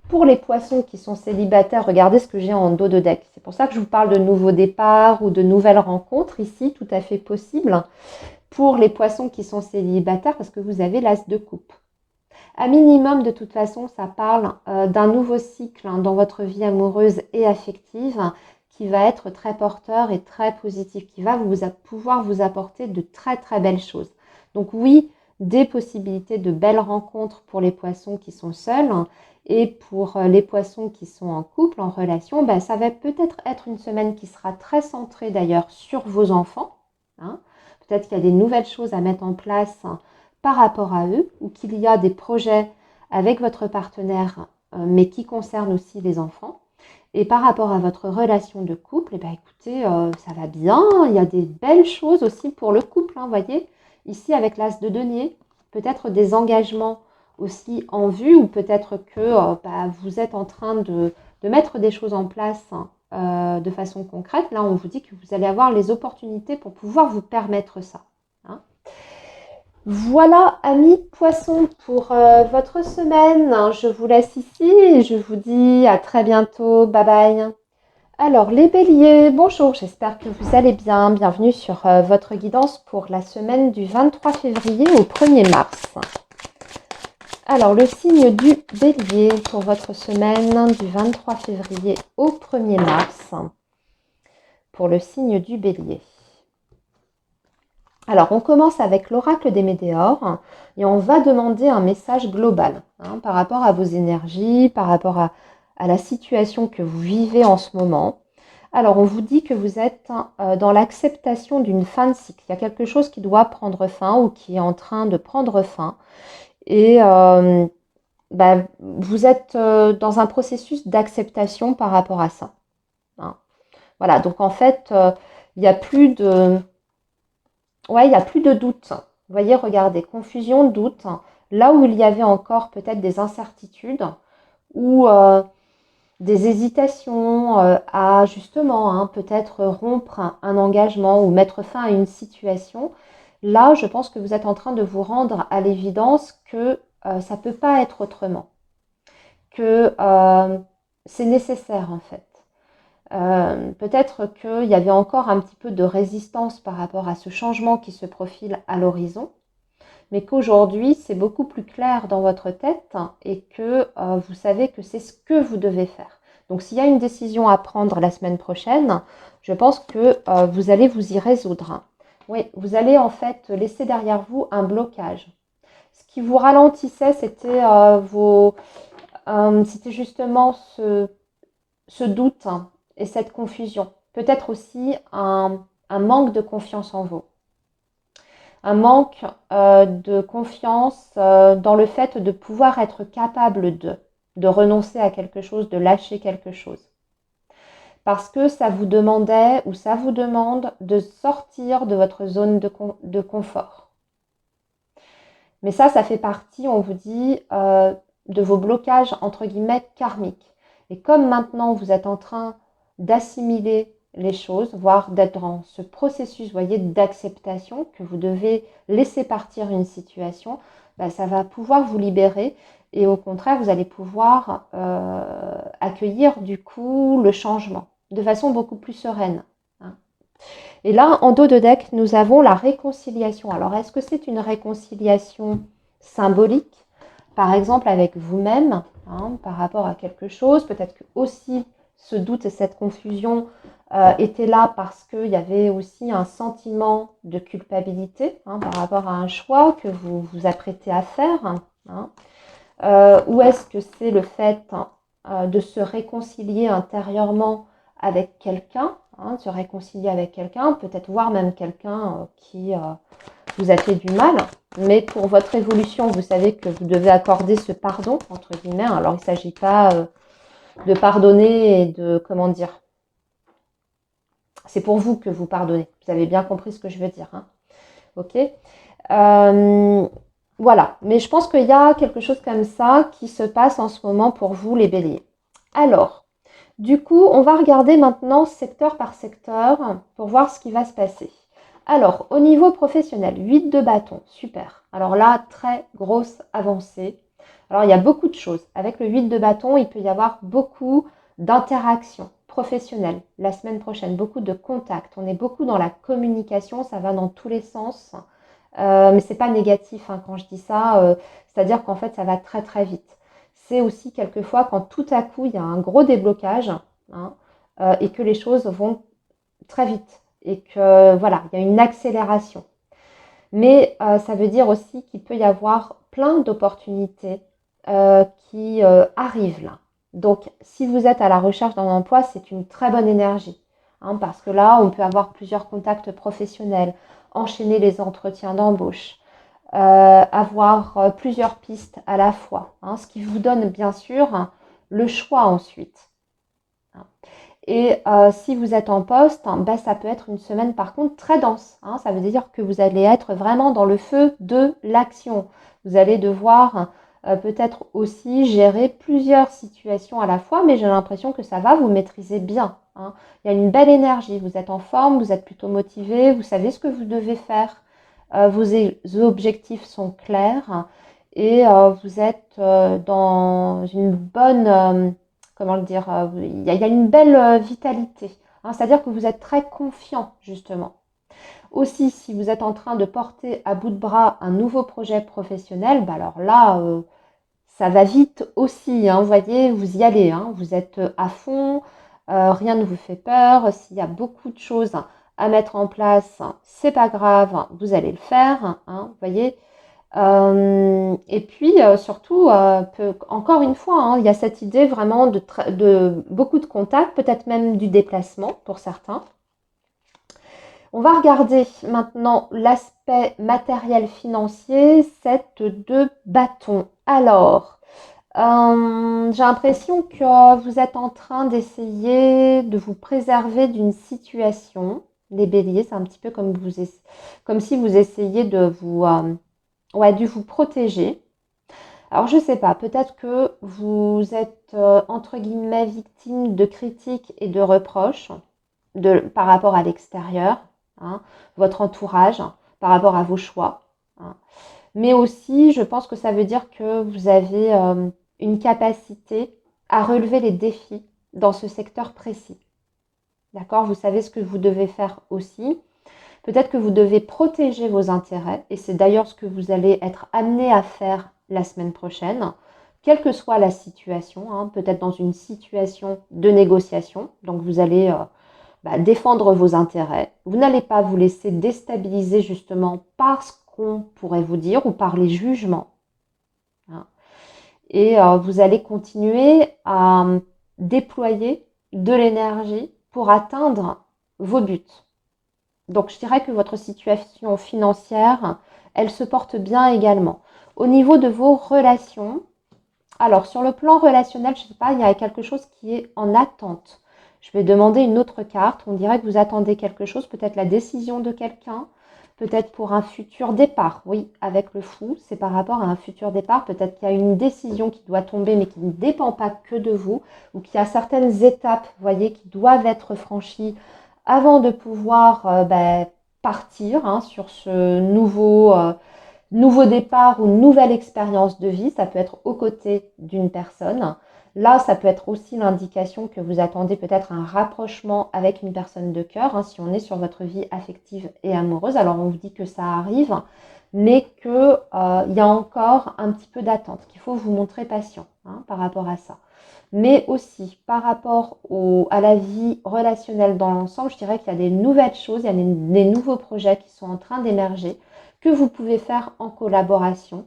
Speaker 1: Pour les poissons qui sont célibataires, regardez ce que j'ai en dos de deck. C'est pour ça que je vous parle de nouveaux départs ou de nouvelles rencontres ici, tout à fait possible. Pour les poissons qui sont célibataires, parce que vous avez l'as de coupe. À minimum, de toute façon, ça parle d'un nouveau cycle dans votre vie amoureuse et affective qui va être très porteur et très positif, qui va pouvoir vous apporter de très très belles choses. Donc oui, des possibilités de belles rencontres pour les poissons qui sont seuls, et pour les poissons qui sont en couple, en relation, ben, ça va peut-être être une semaine qui sera très centrée d'ailleurs sur vos enfants. Hein. Peut-être qu'il y a des nouvelles choses à mettre en place par rapport à eux, ou qu'il y a des projets avec votre partenaire, mais qui concernent aussi les enfants. Et par rapport à votre relation de couple, eh ben, écoutez, ça va bien, il y a des belles choses aussi pour le couple, hein, voyez. Ici, avec l'as de denier, peut-être des engagements aussi en vue, ou peut-être que bah, vous êtes en train de mettre des choses en place de façon concrète. Là, on vous dit que vous allez avoir les opportunités pour pouvoir vous permettre ça. Hein. Voilà, amis poissons, pour votre semaine. Je vous laisse ici et je vous dis à très bientôt. Bye bye. Alors, les béliers, bonjour, j'espère que vous allez bien. Bienvenue sur votre guidance pour la semaine du 23 février au 1er mars. Alors, le signe du bélier pour votre semaine du 23 février au 1er mars. Pour le signe du bélier. Alors, on commence avec l'oracle des météores et on va demander un message global par rapport à vos énergies, par rapport à la situation que vous vivez en ce moment. Alors, on vous dit que vous êtes dans l'acceptation d'une fin de cycle. Il y a quelque chose qui doit prendre fin ou qui est en train de prendre fin. Et vous êtes dans un processus d'acceptation par rapport à ça. Hein. Voilà, donc en fait, il n'y a plus de... Ouais, il n'y a plus de doute. Vous voyez, regardez, confusion, doute. Là où il y avait encore peut-être des incertitudes ou des hésitations à justement peut-être rompre un engagement ou mettre fin à une situation, là, je pense que vous êtes en train de vous rendre à l'évidence que ça ne peut pas être autrement, que c'est nécessaire en fait. Peut-être qu'il y avait encore un petit peu de résistance par rapport à ce changement qui se profile à l'horizon, mais qu'aujourd'hui c'est beaucoup plus clair dans votre tête et que vous savez que c'est ce que vous devez faire. Donc s'il y a une décision à prendre la semaine prochaine, je pense que vous allez vous y résoudre. Oui, vous allez en fait laisser derrière vous un blocage. Ce qui vous ralentissait, c'était c'était justement ce doute et cette confusion. Peut-être aussi un manque de confiance en vous. Un manque de confiance dans le fait de pouvoir être capable de renoncer à quelque chose, de lâcher quelque chose. Parce que ça vous demandait ou ça vous demande de sortir de votre zone de confort. Mais ça fait partie, on vous dit, de vos blocages, entre guillemets, karmiques. Et comme maintenant, vous êtes en train d'assimiler les choses, voire d'être dans ce processus, voyez, d'acceptation, que vous devez laisser partir une situation, ça va pouvoir vous libérer. Et au contraire, vous allez pouvoir accueillir du coup le changement de façon beaucoup plus sereine. Et là, en dos de deck, nous avons la réconciliation. Alors, est-ce que c'est une réconciliation symbolique, par exemple avec vous-même, par rapport à quelque chose? Peut-être que aussi ce doute et cette confusion étaient là parce qu'il y avait aussi un sentiment de culpabilité par rapport à un choix que vous vous apprêtez à faire. Ou est-ce que c'est le fait de se réconcilier intérieurement avec quelqu'un, de se réconcilier avec quelqu'un, peut-être voir même quelqu'un qui vous a fait du mal, mais pour votre évolution, vous savez que vous devez accorder ce pardon, entre guillemets. Alors, il ne s'agit pas de pardonner et de, comment dire, c'est pour vous que vous pardonnez. Vous avez bien compris ce que je veux dire. Ok. Voilà, mais je pense qu'il y a quelque chose comme ça qui se passe en ce moment pour vous, les béliers. Alors, du coup, on va regarder maintenant secteur par secteur pour voir ce qui va se passer. Alors, au niveau professionnel, 8 de bâton, super. Alors là, très grosse avancée. Alors, il y a beaucoup de choses. Avec le 8 de bâton, il peut y avoir beaucoup d'interactions professionnelles la semaine prochaine, beaucoup de contacts. On est beaucoup dans la communication, ça va dans tous les sens. Mais c'est pas négatif quand je dis ça, c'est-à-dire qu'en fait ça va très très vite. C'est aussi quelquefois quand tout à coup il y a un gros déblocage, et que les choses vont très vite et que voilà, il y a une accélération. Mais ça veut dire aussi qu'il peut y avoir plein d'opportunités qui arrivent là. Donc, si vous êtes à la recherche d'un emploi, c'est une très bonne énergie. Hein, parce que là, on peut avoir plusieurs contacts professionnels, enchaîner les entretiens d'embauche, avoir plusieurs pistes à la fois. Hein, ce qui vous donne bien sûr le choix ensuite. Et si vous êtes en poste, ben, ça peut être une semaine par contre très dense. Hein. Ça veut dire que vous allez être vraiment dans le feu de l'action. Vous allez devoir peut-être aussi gérer plusieurs situations à la fois, mais j'ai l'impression que ça va, vous maîtrisez bien. Hein. Il y a une belle énergie, vous êtes en forme, vous êtes plutôt motivé, vous savez ce que vous devez faire, vos objectifs sont clairs et vous êtes dans une bonne comment le dire, il y a une belle vitalité. Hein, c'est-à-dire que vous êtes très confiant, justement. Aussi, si vous êtes en train de porter à bout de bras un nouveau projet professionnel, bah alors là, ça va vite aussi. Hein, vous voyez, vous y allez. Hein, vous êtes à fond, rien ne vous fait peur. S'il y a beaucoup de choses à mettre en place, c'est pas grave, vous allez le faire. Hein, vous voyez, et puis surtout, encore une fois, hein, il y a cette idée vraiment de beaucoup de contacts, peut-être même du déplacement pour certains. On va regarder maintenant l'aspect matériel financier, cette deux bâtons. Alors, j'ai l'impression que vous êtes en train d'essayer de vous préserver d'une situation. Les béliers, c'est un petit peu comme si vous essayiez de vous protéger. Alors je sais pas, peut-être que vous êtes entre guillemets victime de critiques et de reproches par rapport à l'extérieur, hein, votre entourage, par rapport à vos choix. Hein. Mais aussi, je pense que ça veut dire que vous avez une capacité à relever les défis dans ce secteur précis. D'accord? Vous savez ce que vous devez faire aussi. Peut-être que vous devez protéger vos intérêts, et c'est d'ailleurs ce que vous allez être amené à faire la semaine prochaine, quelle que soit la situation, hein, peut-être dans une situation de négociation, donc vous allez défendre vos intérêts. Vous n'allez pas vous laisser déstabiliser justement par ce qu'on pourrait vous dire ou par les jugements. Hein. Et vous allez continuer à déployer de l'énergie pour atteindre vos buts. Donc, je dirais que votre situation financière, elle se porte bien également. Au niveau de vos relations, alors sur le plan relationnel, je ne sais pas, il y a quelque chose qui est en attente. Je vais demander une autre carte. On dirait que vous attendez quelque chose, peut-être la décision de quelqu'un, peut-être pour un futur départ. Oui, avec le fou, c'est par rapport à un futur départ. Peut-être qu'il y a une décision qui doit tomber, mais qui ne dépend pas que de vous, ou qu'il y a certaines étapes, vous voyez, qui doivent être franchies avant de pouvoir partir hein, sur ce nouveau départ ou nouvelle expérience de vie. Ça peut être aux côtés d'une personne. Là, ça peut être aussi l'indication que vous attendez peut-être un rapprochement avec une personne de cœur, hein, si on est sur votre vie affective et amoureuse. Alors, on vous dit que ça arrive, mais qu'il y a encore un petit peu d'attente, qu'il faut vous montrer patient hein, par rapport à ça. Mais aussi par rapport à la vie relationnelle dans l'ensemble, je dirais qu'il y a des nouvelles choses, il y a des nouveaux projets qui sont en train d'émerger, que vous pouvez faire en collaboration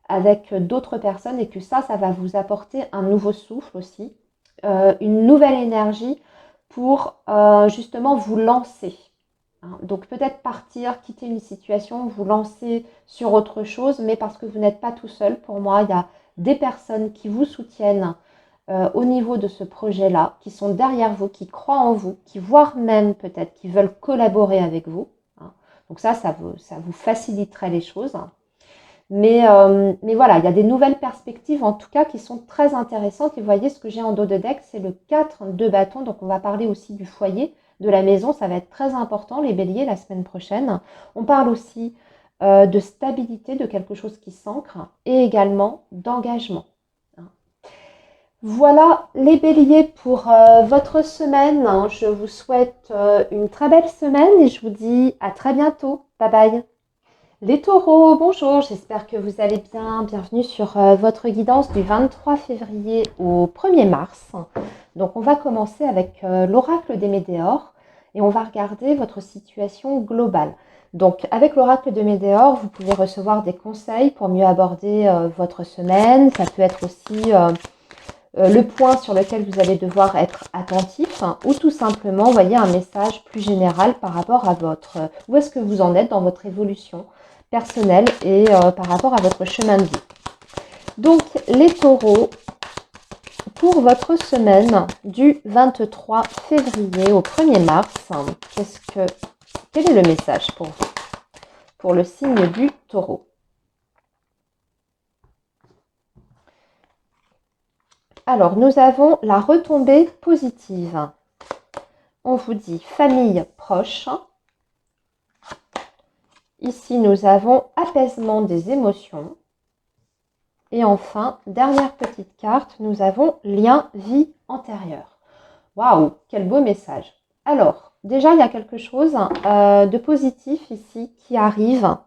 Speaker 1: avec d'autres personnes et que ça va vous apporter un nouveau souffle aussi, une nouvelle énergie pour justement vous lancer. Hein. Donc peut-être partir, quitter une situation, vous lancer sur autre chose, mais parce que vous n'êtes pas tout seul. Pour moi, il y a des personnes qui vous soutiennent au niveau de ce projet-là, qui sont derrière vous, qui croient en vous, qui voire même peut-être qui veulent collaborer avec vous. Hein. Donc ça vous faciliterait les choses. Mais voilà, il y a des nouvelles perspectives en tout cas qui sont très intéressantes. Et vous voyez, ce que j'ai en dos de deck, c'est le 4 de bâton. Donc on va parler aussi du foyer, de la maison. Ça va être très important, les béliers, la semaine prochaine. On parle aussi de stabilité, de quelque chose qui s'ancre et également d'engagement. Voilà les béliers pour votre semaine. Je vous souhaite une très belle semaine et je vous dis à très bientôt. Bye bye. Les taureaux, bonjour, j'espère que vous allez bien. Bienvenue sur votre guidance du 23 février au 1er mars. Donc on va commencer avec l'oracle des Médéors et on va regarder votre situation globale. Donc avec l'oracle de Médéors, vous pouvez recevoir des conseils pour mieux aborder votre semaine. Ça peut être aussi le point sur lequel vous allez devoir être attentif ou tout simplement envoyer un message plus général par rapport à où est-ce que vous en êtes dans votre évolution personnelle et par rapport à votre chemin de vie. Donc les taureaux, pour votre semaine du 23 février au 1er mars, quel est le message pour vous, pour le signe du taureau? Alors, nous avons la retombée positive. On vous dit famille proche. Ici, nous avons apaisement des émotions. Et enfin, dernière petite carte, nous avons lien vie antérieure. Waouh, quel beau message. Alors, déjà, il y a quelque chose de positif ici qui arrive.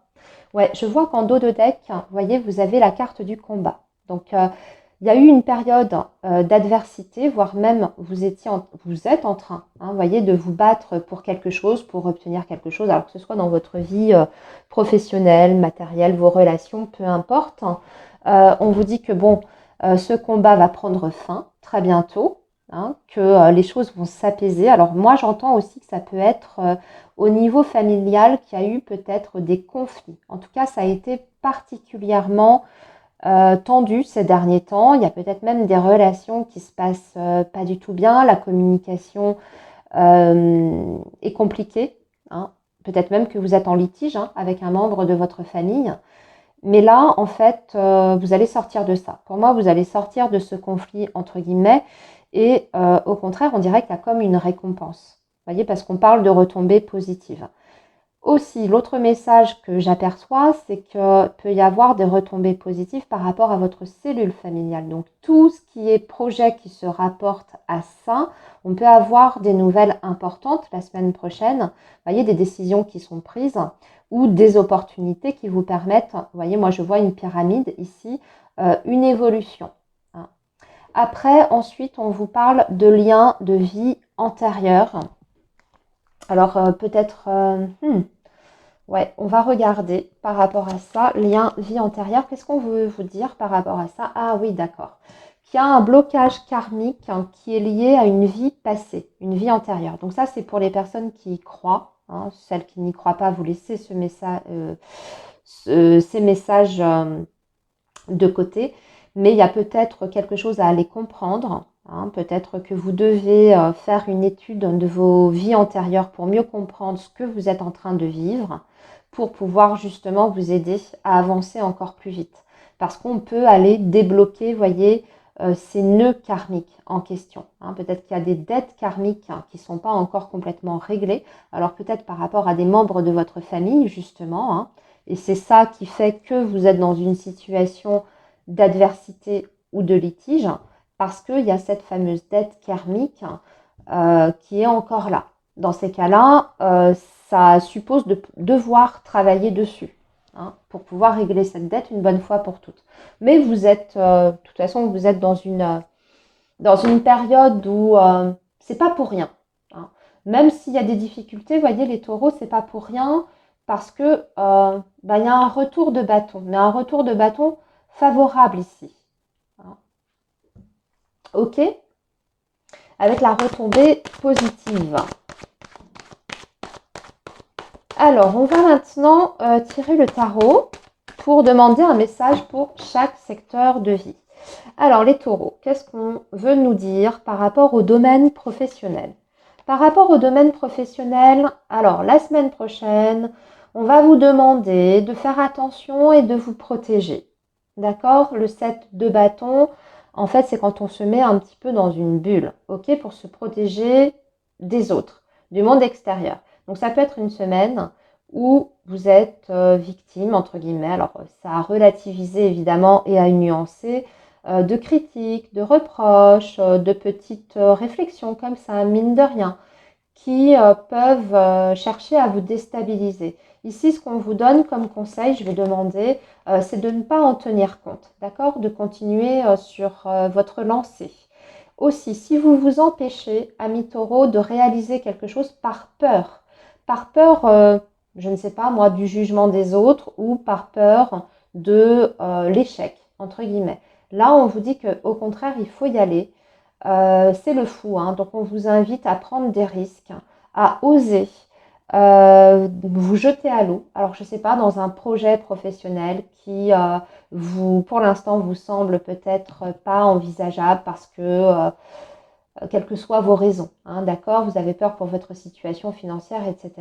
Speaker 1: Ouais, je vois qu'en dos de deck, vous voyez, vous avez la carte du combat. Donc, il y a eu une période d'adversité, voire même vous êtes en train, vous voyez, de vous battre pour quelque chose, pour obtenir quelque chose, alors que ce soit dans votre vie professionnelle, matérielle, vos relations, peu importe. On vous dit que bon, ce combat va prendre fin très bientôt, que les choses vont s'apaiser. Alors moi, j'entends aussi que ça peut être au niveau familial qu'il y a eu peut-être des conflits. En tout cas, ça a été particulièrement tendu ces derniers temps. Il y a peut-être même des relations qui se passent pas du tout bien. La communication est compliquée. Peut-être même que vous êtes en litige avec un membre de votre famille. Mais là, en fait, vous allez sortir de ça. Pour moi, vous allez sortir de ce conflit, entre guillemets, et au contraire, on dirait qu'il y a comme une récompense. Vous voyez, parce qu'on parle de retombées positives. Aussi, l'autre message que j'aperçois, c'est qu'il peut y avoir des retombées positives par rapport à votre cellule familiale. Donc, tout ce qui est projet qui se rapporte à ça, on peut avoir des nouvelles importantes la semaine prochaine. Vous voyez, des décisions qui sont prises ou des opportunités qui vous permettent, vous voyez, moi je vois une pyramide ici, une évolution. Après, ensuite, on vous parle de liens de vie antérieurs. Alors, peut-être... ouais, on va regarder par rapport à ça, lien vie antérieure. Qu'est-ce qu'on veut vous dire par rapport à ça? Ah oui, d'accord. Qu'il y a un blocage karmique qui est lié à une vie passée, une vie antérieure. Donc ça, c'est pour les personnes qui y croient. Celles qui n'y croient pas, vous laissez ces messages de côté. Mais il y a peut-être quelque chose à aller comprendre. Peut-être que vous devez faire une étude de vos vies antérieures pour mieux comprendre ce que vous êtes en train de vivre, pour pouvoir justement vous aider à avancer encore plus vite. Parce qu'on peut aller débloquer, voyez, ces nœuds karmiques en question. Peut-être qu'il y a des dettes karmiques qui ne sont pas encore complètement réglées. Alors peut-être par rapport à des membres de votre famille, justement. Et c'est ça qui fait que vous êtes dans une situation d'adversité ou de litige, parce qu'il y a cette fameuse dette karmique qui est encore là. Dans ces cas-là, ça suppose de devoir travailler dessus pour pouvoir régler cette dette une bonne fois pour toutes. Mais vous êtes, de toute façon, vous êtes dans une période où c'est pas pour rien. Même s'il y a des difficultés, voyez, les taureaux, c'est pas pour rien, parce que y a un retour de bâton, mais un retour de bâton favorable ici. Ok, avec la retombée positive. Alors, on va maintenant tirer le tarot pour demander un message pour chaque secteur de vie. Alors, les taureaux, qu'est-ce qu'on veut nous dire par rapport au domaine professionnel? Par rapport au domaine professionnel, alors la semaine prochaine, on va vous demander de faire attention et de vous protéger. D'accord? Le 7 de bâton, en fait, c'est quand on se met un petit peu dans une bulle, ok, pour se protéger des autres, du monde extérieur. Donc, ça peut être une semaine où vous êtes victime, entre guillemets, alors ça a relativisé évidemment et à nuancer, de critiques, de reproches, de petites réflexions comme ça, mine de rien, qui peuvent chercher à vous déstabiliser. Ici, ce qu'on vous donne comme conseil, je vais demander, c'est de ne pas en tenir compte, d'accord? De continuer sur votre lancée. Aussi, si vous vous empêchez, ami Taureau, de réaliser quelque chose par peur, je ne sais pas moi, du jugement des autres ou par peur de l'échec, entre guillemets. Là, on vous dit qu'au contraire, il faut y aller. C'est le fou, hein. Donc on vous invite à prendre des risques, à oser, vous jeter à l'eau. Alors je ne sais pas, dans un projet professionnel qui pour l'instant, vous semble peut-être pas envisageable parce que quelles que soient vos raisons, hein, d'accord, vous avez peur pour votre situation financière, etc.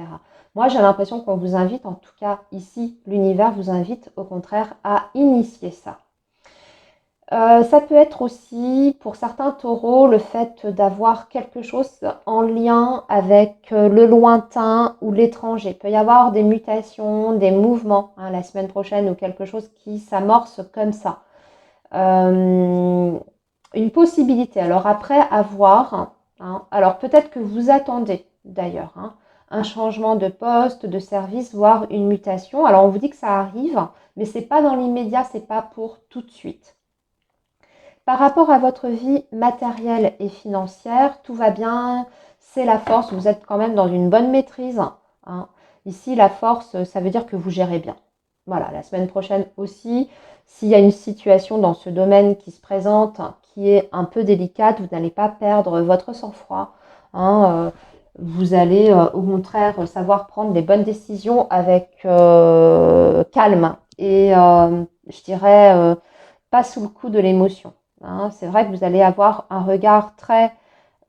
Speaker 1: Moi, j'ai l'impression qu'on vous invite, en tout cas ici, l'univers vous invite au contraire à initier ça. Ça peut être aussi, pour certains taureaux, le fait d'avoir quelque chose en lien avec le lointain ou l'étranger. Il peut y avoir des mutations, des mouvements, hein, la semaine prochaine ou quelque chose qui s'amorce comme ça. Une possibilité. Alors après, à voir. Hein. Alors peut-être que vous attendez d'ailleurs hein, un changement de poste, de service, voire une mutation. Alors on vous dit que ça arrive, mais c'est pas dans l'immédiat, c'est pas pour tout de suite. Par rapport à votre vie matérielle et financière, tout va bien, c'est la force, vous êtes quand même dans une bonne maîtrise. Hein. Ici, la force, ça veut dire que vous gérez bien. Voilà, la semaine prochaine aussi, s'il y a une situation dans ce domaine qui se présente, qui est un peu délicate, vous n'allez pas perdre votre sang-froid. Hein, vous allez au contraire savoir prendre les bonnes décisions avec calme et je dirais pas sous le coup de l'émotion. Hein. C'est vrai que vous allez avoir un regard très,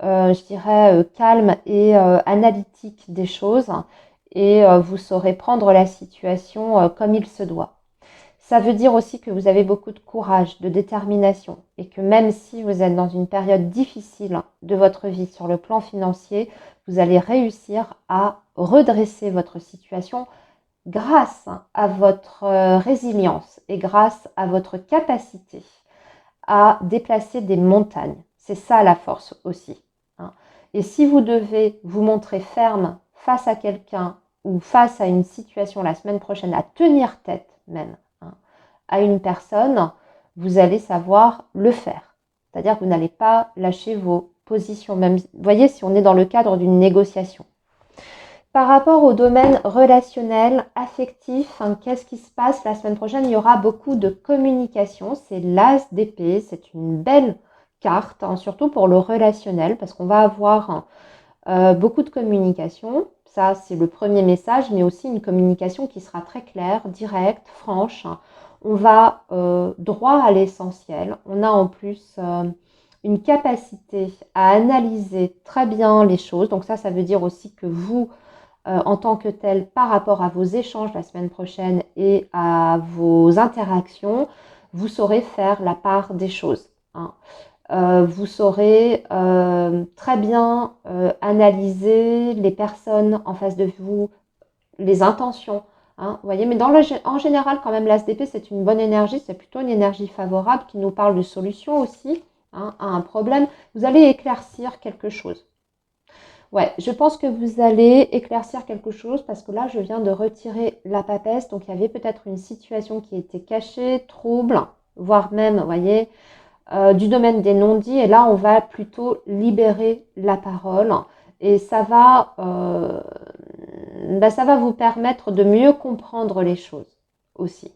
Speaker 1: je dirais, calme et analytique des choses et vous saurez prendre la situation comme il se doit. Ça veut dire aussi que vous avez beaucoup de courage, de détermination et que même si vous êtes dans une période difficile de votre vie sur le plan financier, vous allez réussir à redresser votre situation grâce à votre résilience et grâce à votre capacité à déplacer des montagnes. C'est ça la force aussi. Hein. Et si vous devez vous montrer ferme face à quelqu'un ou face à une situation la semaine prochaine, à tenir tête même hein, à une personne, vous allez savoir le faire. C'est-à-dire que vous n'allez pas lâcher vos positions. Même, vous voyez, si on est dans le cadre d'une négociation. Par rapport au domaine relationnel, affectif, hein, qu'est-ce qui se passe la semaine prochaine? Il y aura beaucoup de communication. C'est l'as d'épée, c'est une belle carte, hein, surtout pour le relationnel, parce qu'on va avoir beaucoup de communication. Ça, c'est le premier message, mais aussi une communication qui sera très claire, directe, franche. On va droit à l'essentiel. On a en plus une capacité à analyser très bien les choses. Donc ça veut dire aussi que vous, en tant que tel par rapport à vos échanges la semaine prochaine et à vos interactions, vous saurez faire la part des choses. Hein. Vous saurez très bien analyser les personnes en face de vous, les intentions. Hein, vous voyez, mais en général, quand même, l'ASDP, c'est une bonne énergie, c'est plutôt une énergie favorable qui nous parle de solutions aussi hein, à un problème. Vous allez éclaircir quelque chose. Ouais, je pense que vous allez éclaircir quelque chose parce que là, je viens de retirer la papesse. Donc, il y avait peut-être une situation qui était cachée, trouble, voire même, vous voyez, du domaine des non-dits. Et là, on va plutôt libérer la parole. Et ça va vous permettre de mieux comprendre les choses aussi.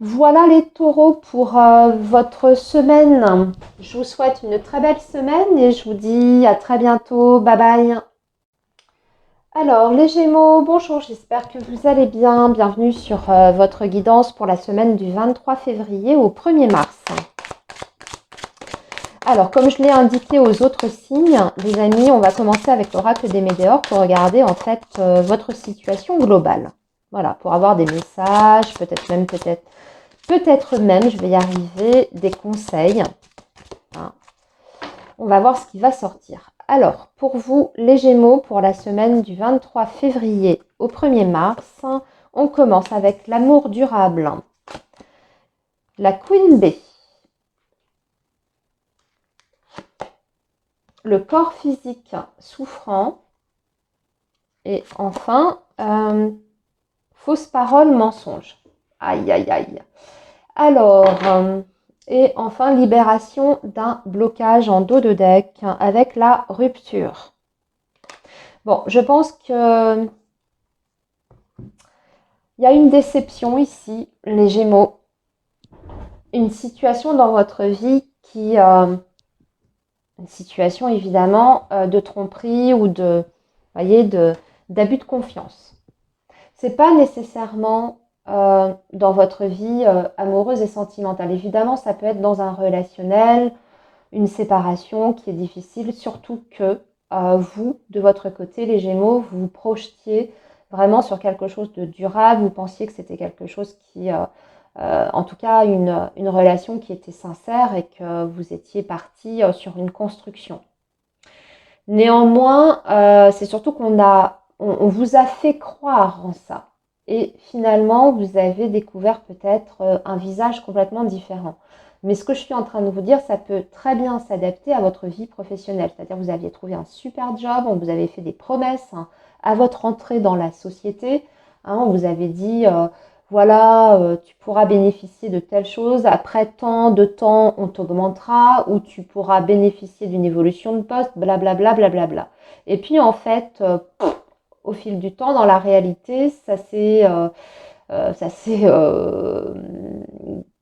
Speaker 1: Voilà les taureaux pour votre semaine. Je vous souhaite une très belle semaine et je vous dis à très bientôt. Bye bye. Alors les Gémeaux, bonjour, j'espère que vous allez bien. Bienvenue sur votre guidance pour la semaine du 23 février au 1er mars. Alors comme je l'ai indiqué aux autres signes, les amis, on va commencer avec l'oracle des météores pour regarder en fait votre situation globale. Voilà, pour avoir des messages, peut-être même, je vais y arriver, des conseils. Hein. On va voir ce qui va sortir. Alors, pour vous, les Gémeaux, pour la semaine du 23 février au 1er mars, on commence avec l'amour durable. La Queen Bee. Le corps physique souffrant. Et enfin, fausse parole, mensonge. Aïe, aïe, aïe. Alors, et enfin, libération d'un blocage en dos de deck avec la rupture. Bon, je pense que il y a une déception ici, les Gémeaux. Une situation dans votre vie qui, une situation évidemment de tromperie ou de, voyez, d'abus de confiance. C'est pas nécessairement dans votre vie amoureuse et sentimentale. Évidemment, ça peut être dans un relationnel, une séparation qui est difficile, surtout que vous, de votre côté, les Gémeaux, vous vous projetiez vraiment sur quelque chose de durable, vous pensiez que c'était quelque chose qui, en tout cas, une relation qui était sincère et que vous étiez parti sur une construction. Néanmoins, c'est surtout on vous a fait croire en ça. Et finalement, vous avez découvert peut-être un visage complètement différent. Mais ce que je suis en train de vous dire, ça peut très bien s'adapter à votre vie professionnelle. C'est-à-dire que vous aviez trouvé un super job, on vous avait fait des promesses hein, à votre entrée dans la société. Hein, on vous avait dit, voilà, tu pourras bénéficier de telle chose, après tant de temps, on t'augmentera, ou tu pourras bénéficier d'une évolution de poste, blablabla, blablabla. Et puis en fait, au fil du temps, dans la réalité, ça s'est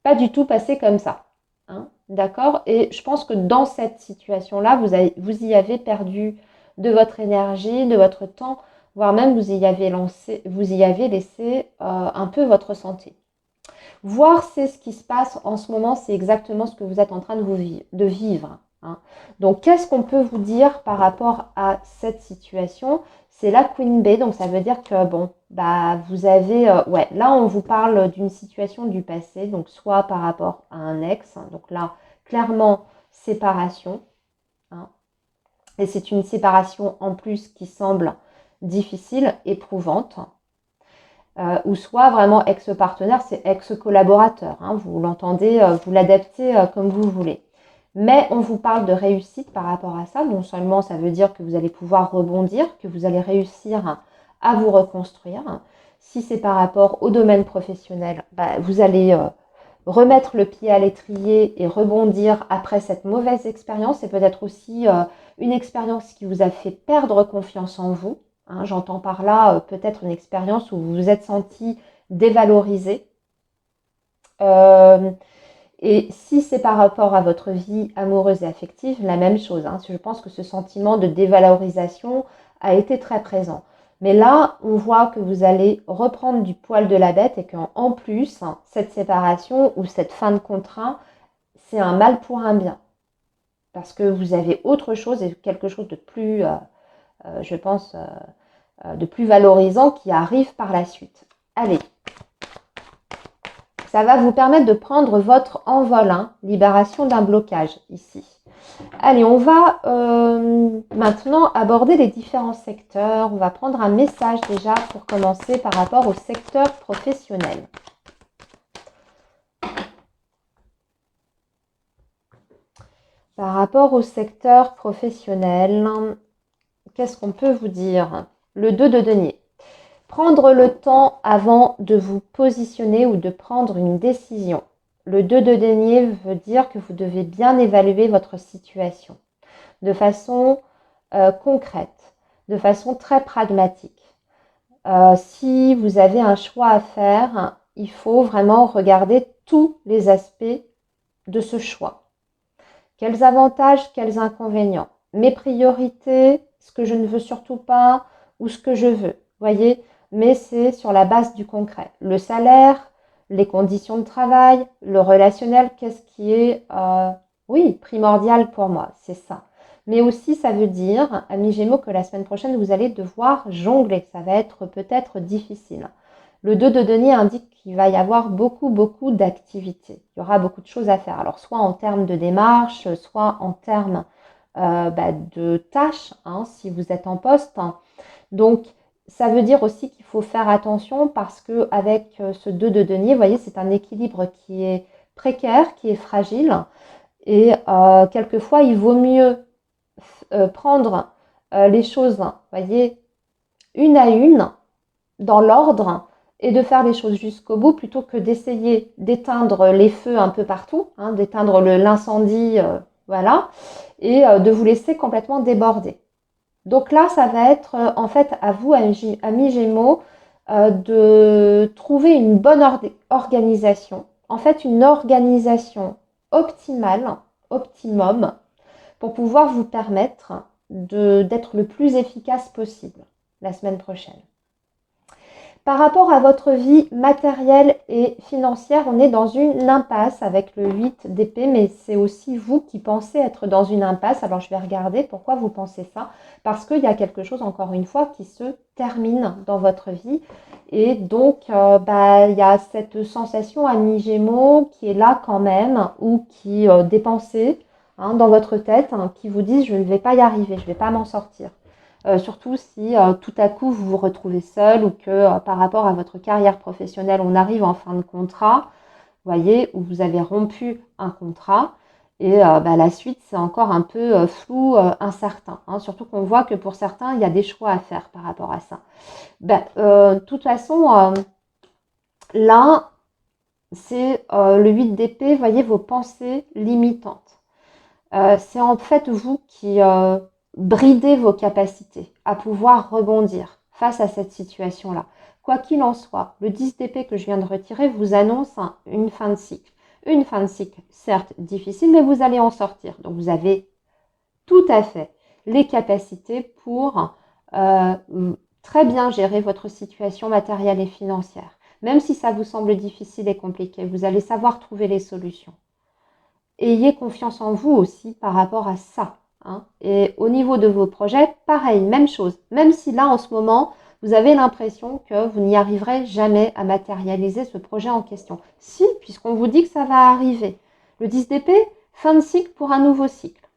Speaker 1: pas du tout passé comme ça. Hein, d'accord. Et je pense que dans cette situation-là, vous y avez perdu de votre énergie, de votre temps, voire même vous y avez laissé un peu votre santé. Voir c'est ce qui se passe en ce moment, c'est exactement ce que vous êtes en train de vivre. Hein. Donc, qu'est-ce qu'on peut vous dire par rapport à cette situation? C'est la Queen Bee, donc ça veut dire que, bon, bah, vous avez... ouais, là, on vous parle d'une situation du passé, donc soit par rapport à un ex, hein, donc là, clairement, séparation. Hein, et c'est une séparation en plus qui semble difficile, éprouvante. Ou soit vraiment ex-partenaire, c'est ex-collaborateur. Hein, vous l'entendez, vous l'adaptez comme vous voulez. Mais on vous parle de réussite par rapport à ça. Non seulement ça veut dire que vous allez pouvoir rebondir, que vous allez réussir à vous reconstruire. Si c'est par rapport au domaine professionnel, bah, vous allez remettre le pied à l'étrier et rebondir après cette mauvaise expérience. Et peut-être aussi une expérience qui vous a fait perdre confiance en vous. Hein, j'entends par là peut-être une expérience où vous vous êtes senti dévalorisé. Euh, et si c'est par rapport à votre vie amoureuse et affective, la même chose. Hein. Je pense que ce sentiment de dévalorisation a été très présent. Mais là, on voit que vous allez reprendre du poil de la bête et qu'en plus, hein, cette séparation ou cette fin de contrat, c'est un mal pour un bien. Parce que vous avez autre chose et quelque chose de plus, je pense, de plus valorisant qui arrive par la suite. Allez, ça va vous permettre de prendre votre envol, hein, libération d'un blocage ici. Allez, on va maintenant aborder les différents secteurs. On va prendre un message déjà pour commencer par rapport au secteur professionnel. Par rapport au secteur professionnel, qu'est-ce qu'on peut vous dire? Le 2 de denier. Prendre le temps avant de vous positionner ou de prendre une décision. Le 2 de denier veut dire que vous devez bien évaluer votre situation de façon concrète, de façon très pragmatique. Si vous avez un choix à faire, il faut vraiment regarder tous les aspects de ce choix. Quels avantages, quels inconvénients? Mes priorités, ce que je ne veux surtout pas ou ce que je veux. Voyez, mais c'est sur la base du concret. Le salaire, les conditions de travail, le relationnel, qu'est-ce qui est, oui, primordial pour moi, c'est ça. Mais aussi, ça veut dire, amis Gémeaux, que la semaine prochaine, vous allez devoir jongler. Ça va être peut-être difficile. Le 2 de denier indique qu'il va y avoir beaucoup d'activités. Il y aura beaucoup de choses à faire. Alors, soit en termes de démarche, soit en termes de tâches, hein, si vous êtes en poste. Donc, ça veut dire aussi qu'il faut faire attention parce qu'avec ce 2 de denier, vous voyez, c'est un équilibre qui est précaire, qui est fragile. Et quelquefois, il vaut mieux prendre les choses, voyez, une à une, dans l'ordre, et de faire les choses jusqu'au bout plutôt que d'essayer d'éteindre les feux un peu partout, hein, d'éteindre l'incendie, voilà, et de vous laisser complètement déborder. Donc là, ça va être en fait à vous, amis Gémeaux, de trouver une bonne organisation, en fait une organisation optimale, optimum, pour pouvoir vous permettre d'être le plus efficace possible la semaine prochaine. Par rapport à votre vie matérielle et financière, on est dans une impasse avec le 8 d'épée, mais c'est aussi vous qui pensez être dans une impasse. Alors je vais regarder pourquoi vous pensez ça. Parce qu'il y a quelque chose, encore une fois, qui se termine dans votre vie. Et donc, il y a cette sensation, ami Gémeaux, qui est là quand même, ou qui dépensez dans votre tête, qui vous disent je ne vais pas y arriver, je ne vais pas m'en sortir. Surtout si tout à coup vous vous retrouvez seul ou que par rapport à votre carrière professionnelle, on arrive en fin de contrat, vous voyez, où vous avez rompu un contrat et la suite c'est encore un peu flou, incertain. Hein, surtout qu'on voit que pour certains, il y a des choix à faire par rapport à ça. De toute façon, là, c'est le 8 d'épée, voyez vos pensées limitantes. C'est en fait vous qui bridez vos capacités à pouvoir rebondir face à cette situation-là. Quoi qu'il en soit, le 10 d'épée que je viens de retirer vous annonce une fin de cycle. Une fin de cycle, certes difficile, mais vous allez en sortir. Donc vous avez tout à fait les capacités pour euh, très bien gérer votre situation matérielle et financière. Même si ça vous semble difficile et compliqué, vous allez savoir trouver les solutions. Ayez confiance en vous aussi par rapport à ça. Hein. Et au niveau de vos projets, pareil, même chose. Même si là, en ce moment, vous avez l'impression que vous n'y arriverez jamais à matérialiser ce projet en question. Si, puisqu'on vous dit que ça va arriver. Le 10 d'épée, fin de cycle pour un nouveau cycle.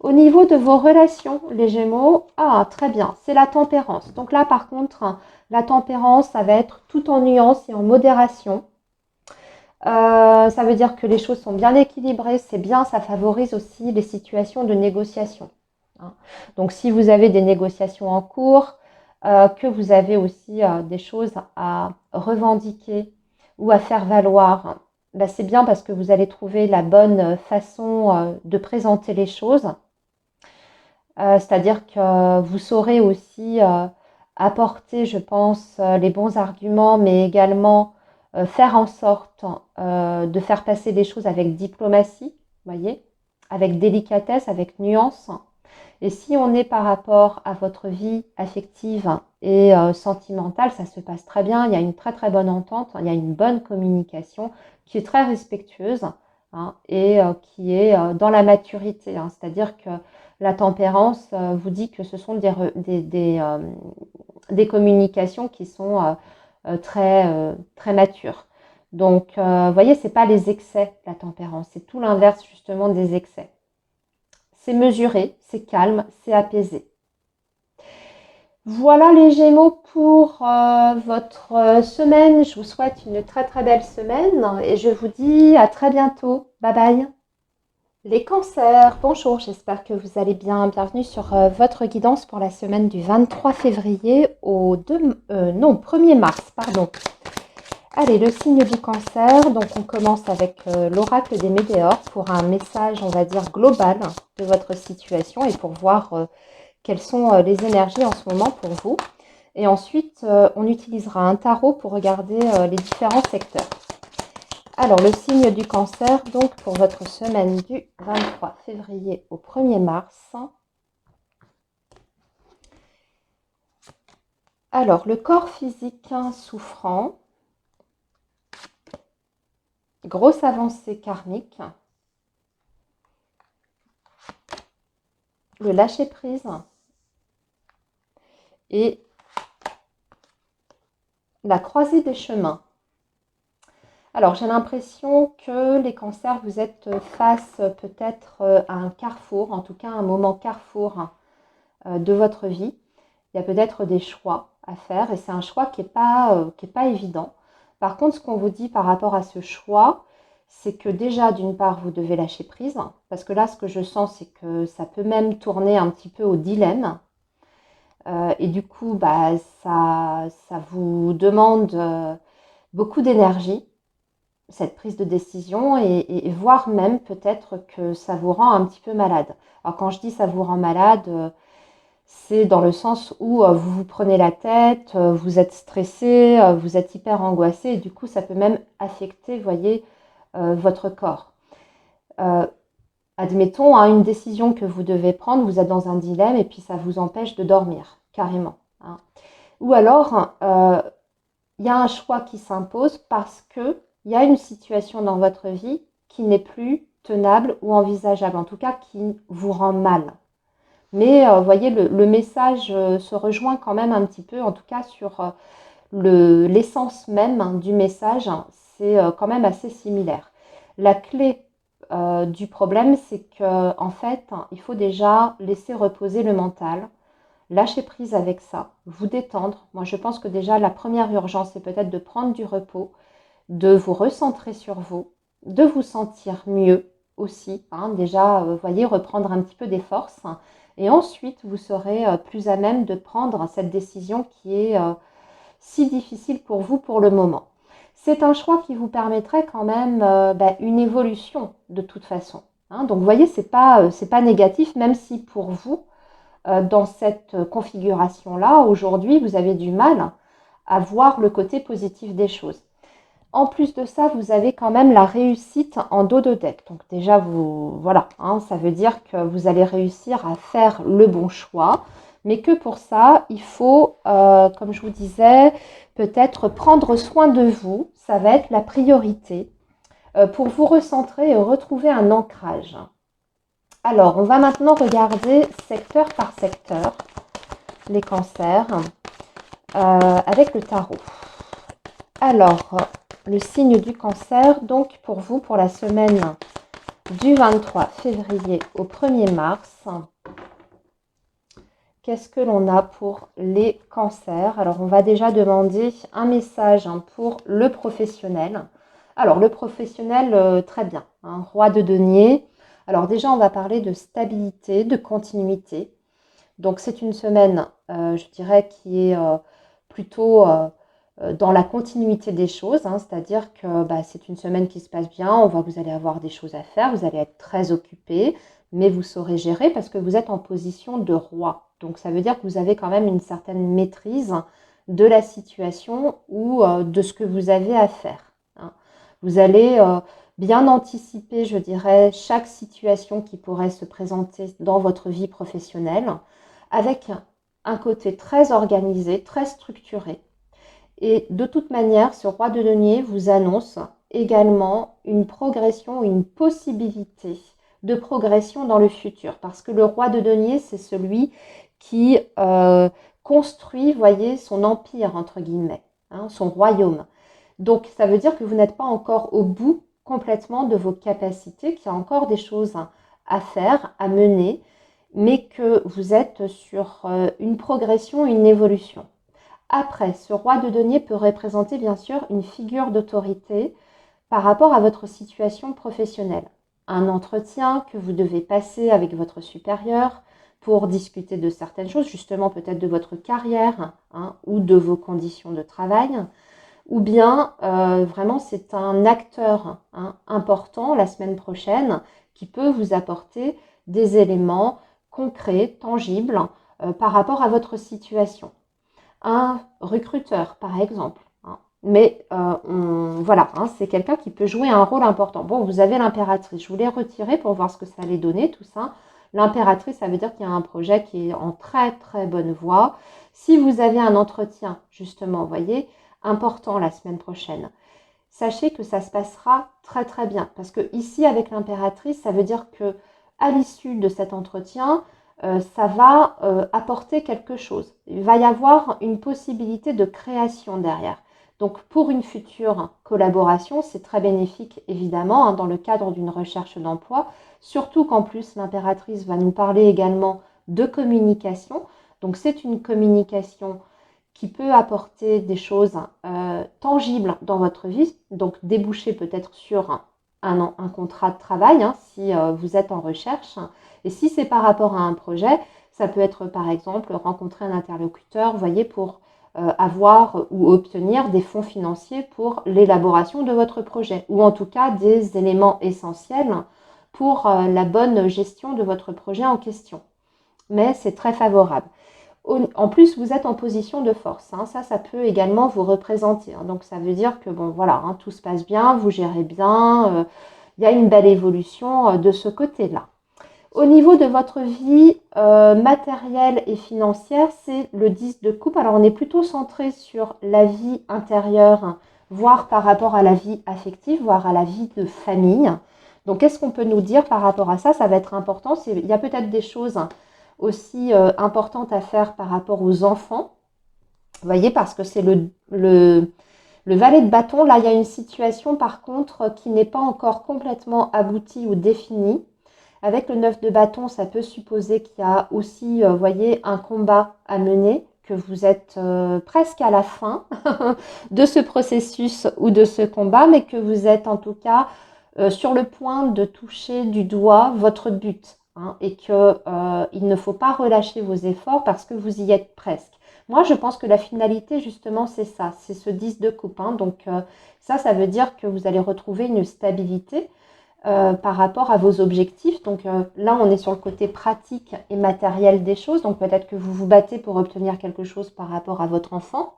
Speaker 1: Au niveau de vos relations, les Gémeaux, très bien, c'est la tempérance. Donc là, par contre, la tempérance, ça va être tout en nuance et en modération. Ça veut dire que les choses sont bien équilibrées, c'est bien, ça favorise aussi les situations de négociation. Hein. Donc si vous avez des négociations en cours, que vous avez aussi des choses à revendiquer ou à faire valoir, c'est bien parce que vous allez trouver la bonne façon de présenter les choses. C'est-à-dire que vous saurez aussi apporter, je pense, les bons arguments, mais également faire en sorte de faire passer les choses avec diplomatie, voyez, avec délicatesse, avec nuance. Et si on est par rapport à votre vie affective et sentimentale, ça se passe très bien, il y a une très très bonne entente, il y a une bonne communication qui est très respectueuse et qui est dans la maturité. C'est-à-dire que la tempérance vous dit que ce sont des communications qui sont très matures. Donc, vous voyez, ce n'est pas les excès, la tempérance, c'est tout l'inverse justement des excès. C'est mesuré, c'est calme, c'est apaisé. Voilà les Gémeaux pour votre semaine. Je vous souhaite une très très belle semaine et je vous dis à très bientôt. Bye bye. Les cancers, bonjour, j'espère que vous allez bien. Bienvenue sur votre guidance pour la semaine du 23 février au 1er mars, pardon. Allez, le signe du cancer, donc on commence avec l'oracle des météores pour un message, on va dire, global de votre situation et pour voir quelles sont les énergies en ce moment pour vous. Et ensuite, on utilisera un tarot pour regarder les différents secteurs. Alors, le signe du cancer, donc pour votre semaine du 23 février au 1er mars. Alors, le corps physique souffrant, grosse avancée karmique, le lâcher-prise et la croisée des chemins. Alors, j'ai l'impression que les cancers, vous êtes face peut-être à un carrefour, en tout cas un moment carrefour de votre vie. Il y a peut-être des choix à faire et c'est un choix qui n'est pas évident. Par contre, ce qu'on vous dit par rapport à ce choix, c'est que déjà, d'une part, vous devez lâcher prise, parce que là, ce que je sens, c'est que ça peut même tourner un petit peu au dilemme. Et du coup, bah, ça vous demande beaucoup d'énergie, cette prise de décision, et voire même peut-être que ça vous rend un petit peu malade. Alors quand je dis ça vous rend malade, c'est dans le sens où vous vous prenez la tête, vous êtes stressé, vous êtes hyper angoissé, et du coup ça peut même affecter, vous voyez, votre corps. Euh, Admettons, hein, une décision que vous devez prendre, vous êtes dans un dilemme et puis ça vous empêche de dormir, carrément, hein. Ou alors, il y a un choix qui s'impose parce qu'il y a une situation dans votre vie qui n'est plus tenable ou envisageable, en tout cas qui vous rend mal. Mais vous voyez, le message se rejoint quand même un petit peu, en tout cas sur l'essence même, hein, du message, hein, c'est quand même assez similaire. La clé du problème, c'est que en fait, hein, il faut déjà laisser reposer le mental, lâcher prise avec ça, vous détendre. Moi, je pense que déjà, la première urgence, c'est peut-être de prendre du repos, de vous recentrer sur vous, de vous sentir mieux aussi, hein. Déjà, vous voyez, reprendre un petit peu des forces. Et ensuite, vous serez plus à même de prendre cette décision qui est si difficile pour vous pour le moment. C'est un choix qui vous permettrait quand même une évolution de toute façon, hein. Donc vous voyez, c'est pas négatif, même si pour vous, dans cette configuration-là, aujourd'hui, vous avez du mal à voir le côté positif des choses. En plus de ça, vous avez quand même la réussite en dos de deck. Donc déjà, voilà, hein, ça veut dire que vous allez réussir à faire le bon choix. Mais que pour ça, il faut, comme je vous disais, peut-être prendre soin de vous. Ça va être la priorité pour vous recentrer et retrouver un ancrage. Alors, on va maintenant regarder secteur par secteur les cancers avec le tarot. Alors, le signe du cancer, donc pour vous, pour la semaine du 23 février au 1er mars, qu'est-ce que l'on a pour les cancers? Alors, on va déjà demander un message pour le professionnel. Alors, le professionnel, très bien, hein, roi de denier. Alors déjà, on va parler de stabilité, de continuité. Donc, c'est une semaine, je dirais, qui est plutôt dans la continuité des choses, hein, c'est-à-dire que c'est une semaine qui se passe bien, on voit que vous allez avoir des choses à faire, vous allez être très occupé, mais vous saurez gérer parce que vous êtes en position de roi. Donc ça veut dire que vous avez quand même une certaine maîtrise de la situation ou de ce que vous avez à faire, hein. Vous allez bien anticiper, je dirais, chaque situation qui pourrait se présenter dans votre vie professionnelle avec un côté très organisé, très structuré. Et de toute manière, ce roi de denier vous annonce également une progression, une possibilité de progression dans le futur. Parce que le roi de denier, c'est celui qui construit, voyez, son empire, entre guillemets, hein, son royaume. Donc, ça veut dire que vous n'êtes pas encore au bout complètement de vos capacités, qu'il y a encore des choses à faire, à mener, mais que vous êtes sur une progression, une évolution. Après, ce roi de denier peut représenter bien sûr une figure d'autorité par rapport à votre situation professionnelle. Un entretien que vous devez passer avec votre supérieur pour discuter de certaines choses, justement peut-être de votre carrière, hein, ou de vos conditions de travail. Ou bien vraiment c'est un acteur, hein, important la semaine prochaine qui peut vous apporter des éléments concrets, tangibles par rapport à votre situation. Un recruteur, par exemple, hein. Mais voilà, hein, c'est quelqu'un qui peut jouer un rôle important. Bon, vous avez l'impératrice. Je voulais retirer pour voir ce que ça allait donner, tout ça. L'impératrice, ça veut dire qu'il y a un projet qui est en très très bonne voie. Si vous avez un entretien, justement, vous voyez, important la semaine prochaine, sachez que ça se passera très très bien. Parce que ici, avec l'impératrice, ça veut dire que à l'issue de cet entretien, ça va apporter quelque chose. Il va y avoir une possibilité de création derrière. Donc pour une future collaboration, c'est très bénéfique évidemment, hein, dans le cadre d'une recherche d'emploi, surtout qu'en plus l'impératrice va nous parler également de communication. Donc c'est une communication qui peut apporter des choses tangibles dans votre vie, donc déboucher peut-être sur un contrat de travail, hein, si vous êtes en recherche. Et si c'est par rapport à un projet, Ça peut être par exemple rencontrer un interlocuteur, vous voyez, pour avoir ou obtenir des fonds financiers pour l'élaboration de votre projet, ou en tout cas des éléments essentiels pour la bonne gestion de votre projet en question. Mais c'est très favorable. En plus, vous êtes en position de force, hein. Ça peut également vous représenter, hein. Donc ça veut dire que bon, voilà, hein, tout se passe bien, vous gérez bien, il y a une belle évolution de ce côté-là. Au niveau de votre vie matérielle et financière, c'est le 10 de coupe. Alors on est plutôt centré sur la vie intérieure, hein, voire par rapport à la vie affective, voire à la vie de famille. Donc qu'est-ce qu'on peut nous dire par rapport à ça? Ça va être important. Il y a peut-être des choses aussi importantes à faire par rapport aux enfants. Vous voyez, parce que c'est le valet de bâton. Là, il y a une situation par contre qui n'est pas encore complètement aboutie ou définie. Avec le 9 de bâton, ça peut supposer qu'il y a aussi, vous voyez, un combat à mener, que vous êtes presque à la fin de ce processus ou de ce combat, mais que vous êtes en tout cas sur le point de toucher du doigt votre but, hein, et qu'il ne faut pas relâcher vos efforts parce que vous y êtes presque. Moi, je pense que la finalité, justement, c'est ça, c'est ce 10 de coupe, hein. Donc ça veut dire que vous allez retrouver une stabilité par rapport à vos objectifs. Donc là, on est sur le côté pratique et matériel des choses. Donc peut-être que vous vous battez pour obtenir quelque chose par rapport à votre enfant.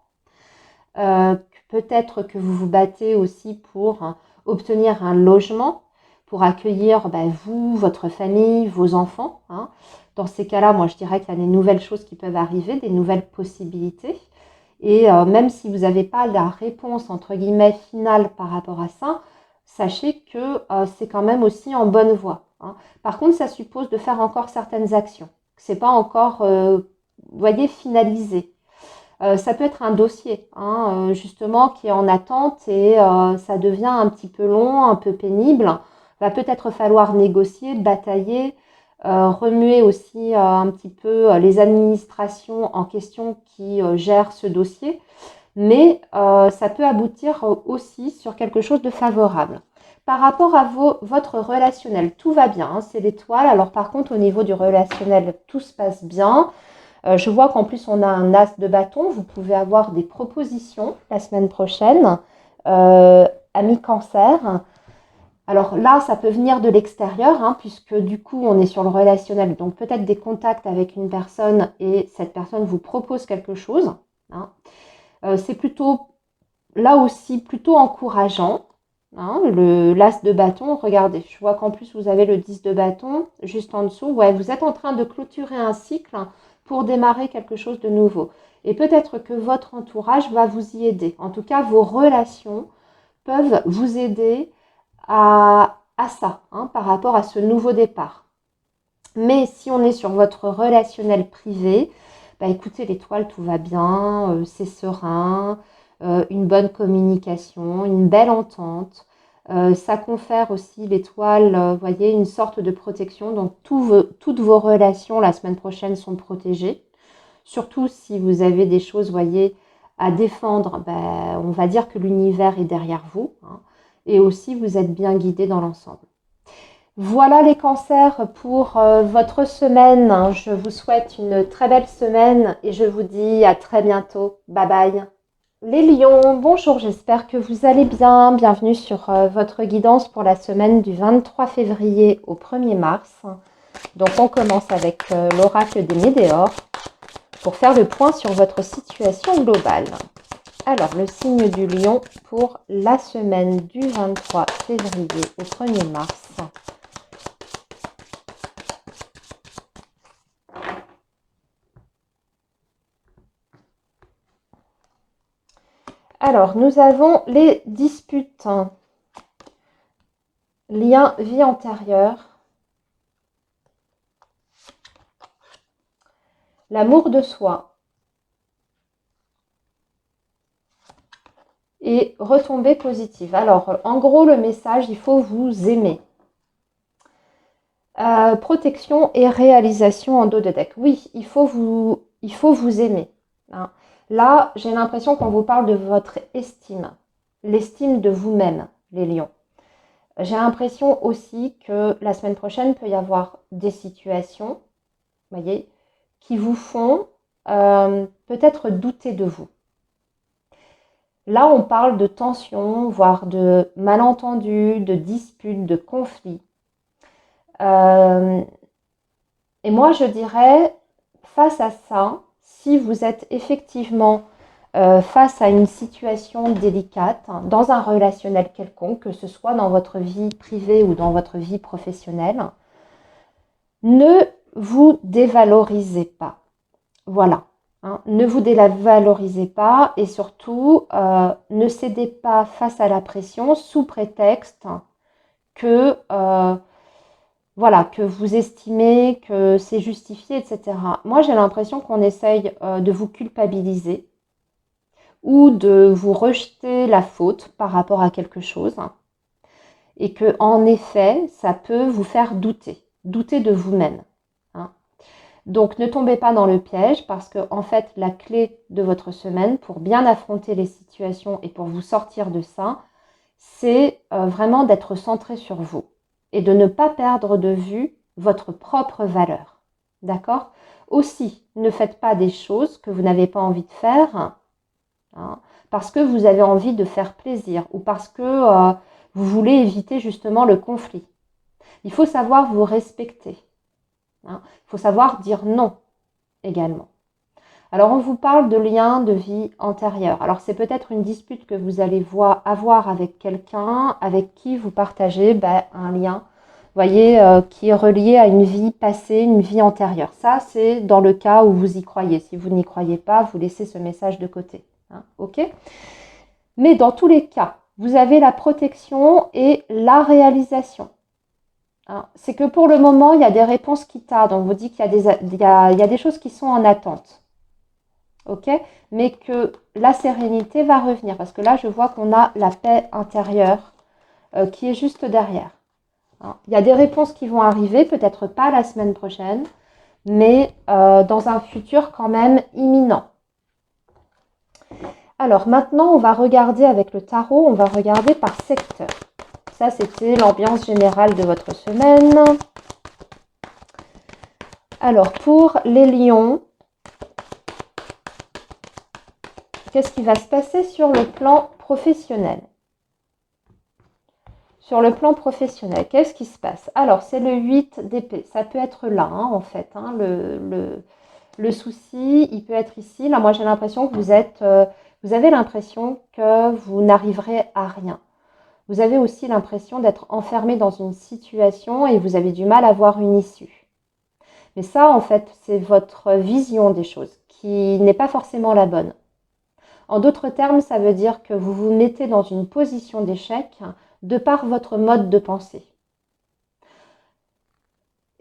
Speaker 1: Peut-être que vous vous battez aussi pour obtenir un logement, pour accueillir vous, votre famille, vos enfants, hein. Dans ces cas-là, moi je dirais qu'il y a des nouvelles choses qui peuvent arriver, des nouvelles possibilités. Et même si vous n'avez pas la réponse, entre guillemets, finale par rapport à ça, sachez que c'est quand même aussi en bonne voie, hein. Par contre, ça suppose de faire encore certaines actions. Ce n'est pas encore, vous voyez, finalisé. Ça peut être un dossier, hein, justement, qui est en attente et ça devient un petit peu long, un peu pénible. Va peut-être falloir négocier, batailler, remuer aussi un petit peu les administrations en question qui gèrent ce dossier. Mais ça peut aboutir aussi sur quelque chose de favorable. Par rapport à votre relationnel, tout va bien, hein, c'est l'étoile. Alors par contre, au niveau du relationnel, tout se passe bien. Je vois qu'en plus, on a un as de bâton. Vous pouvez avoir des propositions la semaine prochaine. Amis cancer. Alors là, ça peut venir de l'extérieur, hein, puisque du coup, on est sur le relationnel. Donc peut-être des contacts avec une personne et cette personne vous propose quelque chose, hein. C'est plutôt, là aussi, plutôt encourageant, hein, l'as de bâton. Regardez, je vois qu'en plus, vous avez le 10 de bâton juste en dessous. Ouais, vous êtes en train de clôturer un cycle pour démarrer quelque chose de nouveau. Et peut-être que votre entourage va vous y aider. En tout cas, vos relations peuvent vous aider à ça, hein, par rapport à ce nouveau départ. Mais si on est sur votre relationnel privé, écoutez, l'étoile, tout va bien, c'est serein, une bonne communication, une belle entente. Ça confère aussi l'étoile, vous voyez, une sorte de protection. Donc toutes vos relations la semaine prochaine sont protégées. Surtout si vous avez des choses, vous voyez, à défendre, on va dire que l'univers est derrière vous, hein, et aussi vous êtes bien guidé dans l'ensemble. Voilà les cancers pour votre semaine. Je vous souhaite une très belle semaine et je vous dis à très bientôt. Bye bye. Les lions, bonjour, j'espère que vous allez bien. Bienvenue sur votre guidance pour la semaine du 23 février au 1er mars. Donc on commence avec l'oracle des météores pour faire le point sur votre situation globale. Alors, le signe du lion pour la semaine du 23 février au 1er mars. Alors, nous avons les disputes, lien vie antérieure, l'amour de soi et retombées positives. Alors, en gros, le message, il faut vous aimer. Protection et réalisation en dos de deck. Oui, il faut vous aimer, hein. Là, j'ai l'impression qu'on vous parle de votre estime, l'estime de vous-même, les lions. J'ai l'impression aussi que la semaine prochaine peut y avoir des situations, voyez, qui vous font peut-être douter de vous. Là, on parle de tension, voire de malentendus, de disputes, de conflits. Et moi, je dirais, face à ça, si vous êtes effectivement face à une situation délicate, hein, dans un relationnel quelconque, que ce soit dans votre vie privée ou dans votre vie professionnelle, ne vous dévalorisez pas. Voilà. Hein, ne vous dévalorisez pas et surtout, ne cédez pas face à la pression sous prétexte que, voilà, que vous estimez que c'est justifié, etc. Moi, j'ai l'impression qu'on essaye de vous culpabiliser ou de vous rejeter la faute par rapport à quelque chose et que, en effet, ça peut vous faire douter de vous-même. Hein. Donc, ne tombez pas dans le piège parce que, en fait, la clé de votre semaine pour bien affronter les situations et pour vous sortir de ça, c'est vraiment d'être centré sur vous et de ne pas perdre de vue votre propre valeur. D'accord ? Aussi, ne faites pas des choses que vous n'avez pas envie de faire hein, parce que vous avez envie de faire plaisir ou parce que vous voulez éviter justement le conflit. Il faut savoir vous respecter. Hein. Il faut savoir dire non également. Alors, on vous parle de liens de vie antérieurs. Alors, c'est peut-être une dispute que vous allez avoir avec quelqu'un avec qui vous partagez un lien, voyez, qui est relié à une vie passée, une vie antérieure. Ça, c'est dans le cas où vous y croyez. Si vous n'y croyez pas, vous laissez ce message de côté. Hein, ok ? Mais dans tous les cas, vous avez la protection et la réalisation. Hein, c'est que pour le moment, il y a des réponses qui tardent. On vous dit qu'il y a des choses qui sont en attente. Ok, mais que la sérénité va revenir parce que là je vois qu'on a la paix intérieure qui est juste derrière. Hein. Il y a des réponses qui vont arriver, peut-être pas la semaine prochaine, mais dans un futur quand même imminent. Alors maintenant on va regarder avec le tarot, on va regarder par secteur. Ça c'était l'ambiance générale de votre semaine. Alors pour les lions, qu'est-ce qui va se passer sur le plan professionnel ? Sur le plan professionnel, qu'est-ce qui se passe? Alors, c'est le 8 d'épée. Ça peut être là, hein, en fait. Hein, le souci, il peut être ici. Là, moi, j'ai l'impression que vous avez l'impression que vous n'arriverez à rien. Vous avez aussi l'impression d'être enfermé dans une situation et vous avez du mal à voir une issue. Mais ça, en fait, c'est votre vision des choses qui n'est pas forcément la bonne. En d'autres termes, ça veut dire que vous vous mettez dans une position d'échec de par votre mode de pensée.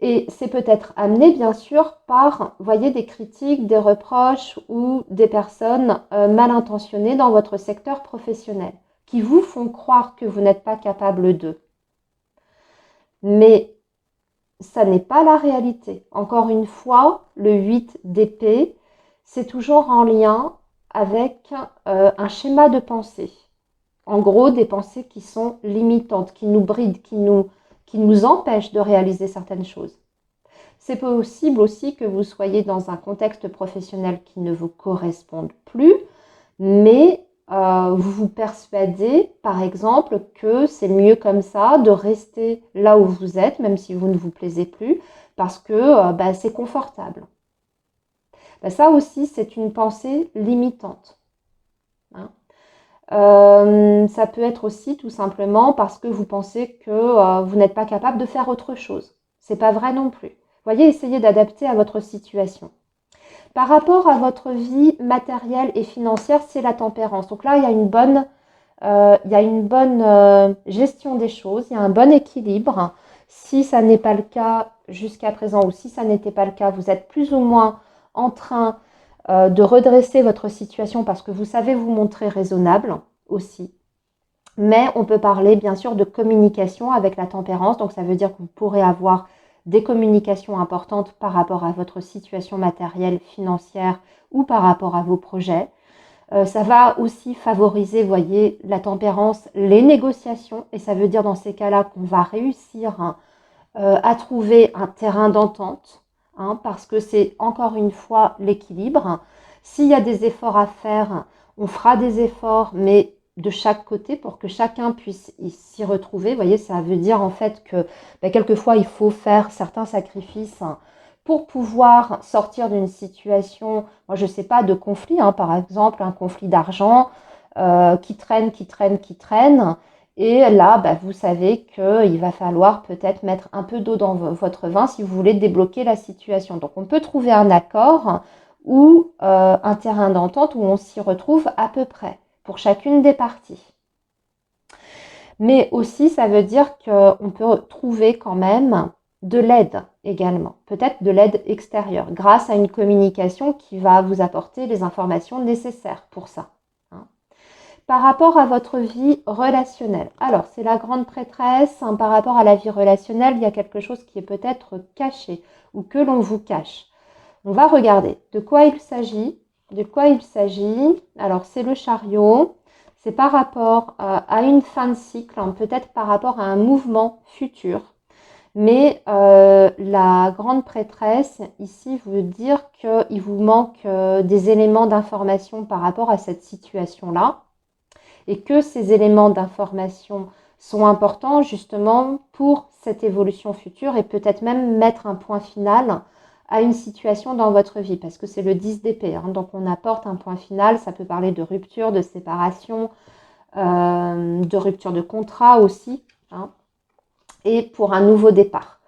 Speaker 1: Et c'est peut-être amené, bien sûr, par, voyez, des critiques, des reproches ou des personnes mal intentionnées dans votre secteur professionnel qui vous font croire que vous n'êtes pas capable d'eux. Mais ça n'est pas la réalité. Encore une fois, le 8 d'épée, c'est toujours en lien avec un schéma de pensée. En gros, des pensées qui sont limitantes, qui nous brident, qui nous empêchent de réaliser certaines choses. C'est possible aussi que vous soyez dans un contexte professionnel qui ne vous corresponde plus, mais vous vous persuadez, par exemple, que c'est mieux comme ça, de rester là où vous êtes, même si vous ne vous plaisez plus, parce que c'est confortable. Ça aussi, c'est une pensée limitante. Hein. Ça peut être aussi tout simplement parce que vous pensez que vous n'êtes pas capable de faire autre chose. C'est pas vrai non plus. Voyez, essayez d'adapter à votre situation. Par rapport à votre vie matérielle et financière, c'est la tempérance. Donc là, il y a une bonne gestion des choses, il y a un bon équilibre. Si ça n'est pas le cas jusqu'à présent ou si ça n'était pas le cas, vous êtes plus ou moins en train de redresser votre situation parce que vous savez vous montrer raisonnable aussi. Mais on peut parler bien sûr de communication avec la tempérance, donc ça veut dire que vous pourrez avoir des communications importantes par rapport à votre situation matérielle, financière ou par rapport à vos projets. Ça va aussi favoriser, voyez, la tempérance, les négociations, et ça veut dire dans ces cas-là qu'on va réussir à trouver un terrain d'entente hein, parce que c'est encore une fois l'équilibre. S'il y a des efforts à faire, on fera des efforts, mais de chaque côté pour que chacun puisse s'y retrouver. Vous voyez, ça veut dire en fait que quelquefois il faut faire certains sacrifices pour pouvoir sortir d'une situation, moi je ne sais pas, de conflit, hein, par exemple un conflit d'argent qui traîne, qui traîne, qui traîne. Et là, vous savez qu'il va falloir peut-être mettre un peu d'eau dans votre vin si vous voulez débloquer la situation. Donc on peut trouver un accord ou un terrain d'entente où on s'y retrouve à peu près pour chacune des parties. Mais aussi, ça veut dire qu'on peut trouver quand même de l'aide également, peut-être de l'aide extérieure, grâce à une communication qui va vous apporter les informations nécessaires pour ça. Par rapport à votre vie relationnelle. Alors, c'est la grande prêtresse. Par rapport à la vie relationnelle, il y a quelque chose qui est peut-être caché ou que l'on vous cache. On va regarder de quoi il s'agit. De quoi il s'agit. Alors, c'est le chariot. C'est par rapport à une fin de cycle, peut-être par rapport à un mouvement futur. Mais la grande prêtresse, ici, veut dire qu'il vous manque des éléments d'information par rapport à cette situation-là. Et que ces éléments d'information sont importants justement pour cette évolution future et peut-être même mettre un point final à une situation dans votre vie, parce que c'est le 10 d'épée, hein, donc on apporte un point final, ça peut parler de rupture, de séparation, de rupture de contrat aussi, hein, et pour un nouveau départ.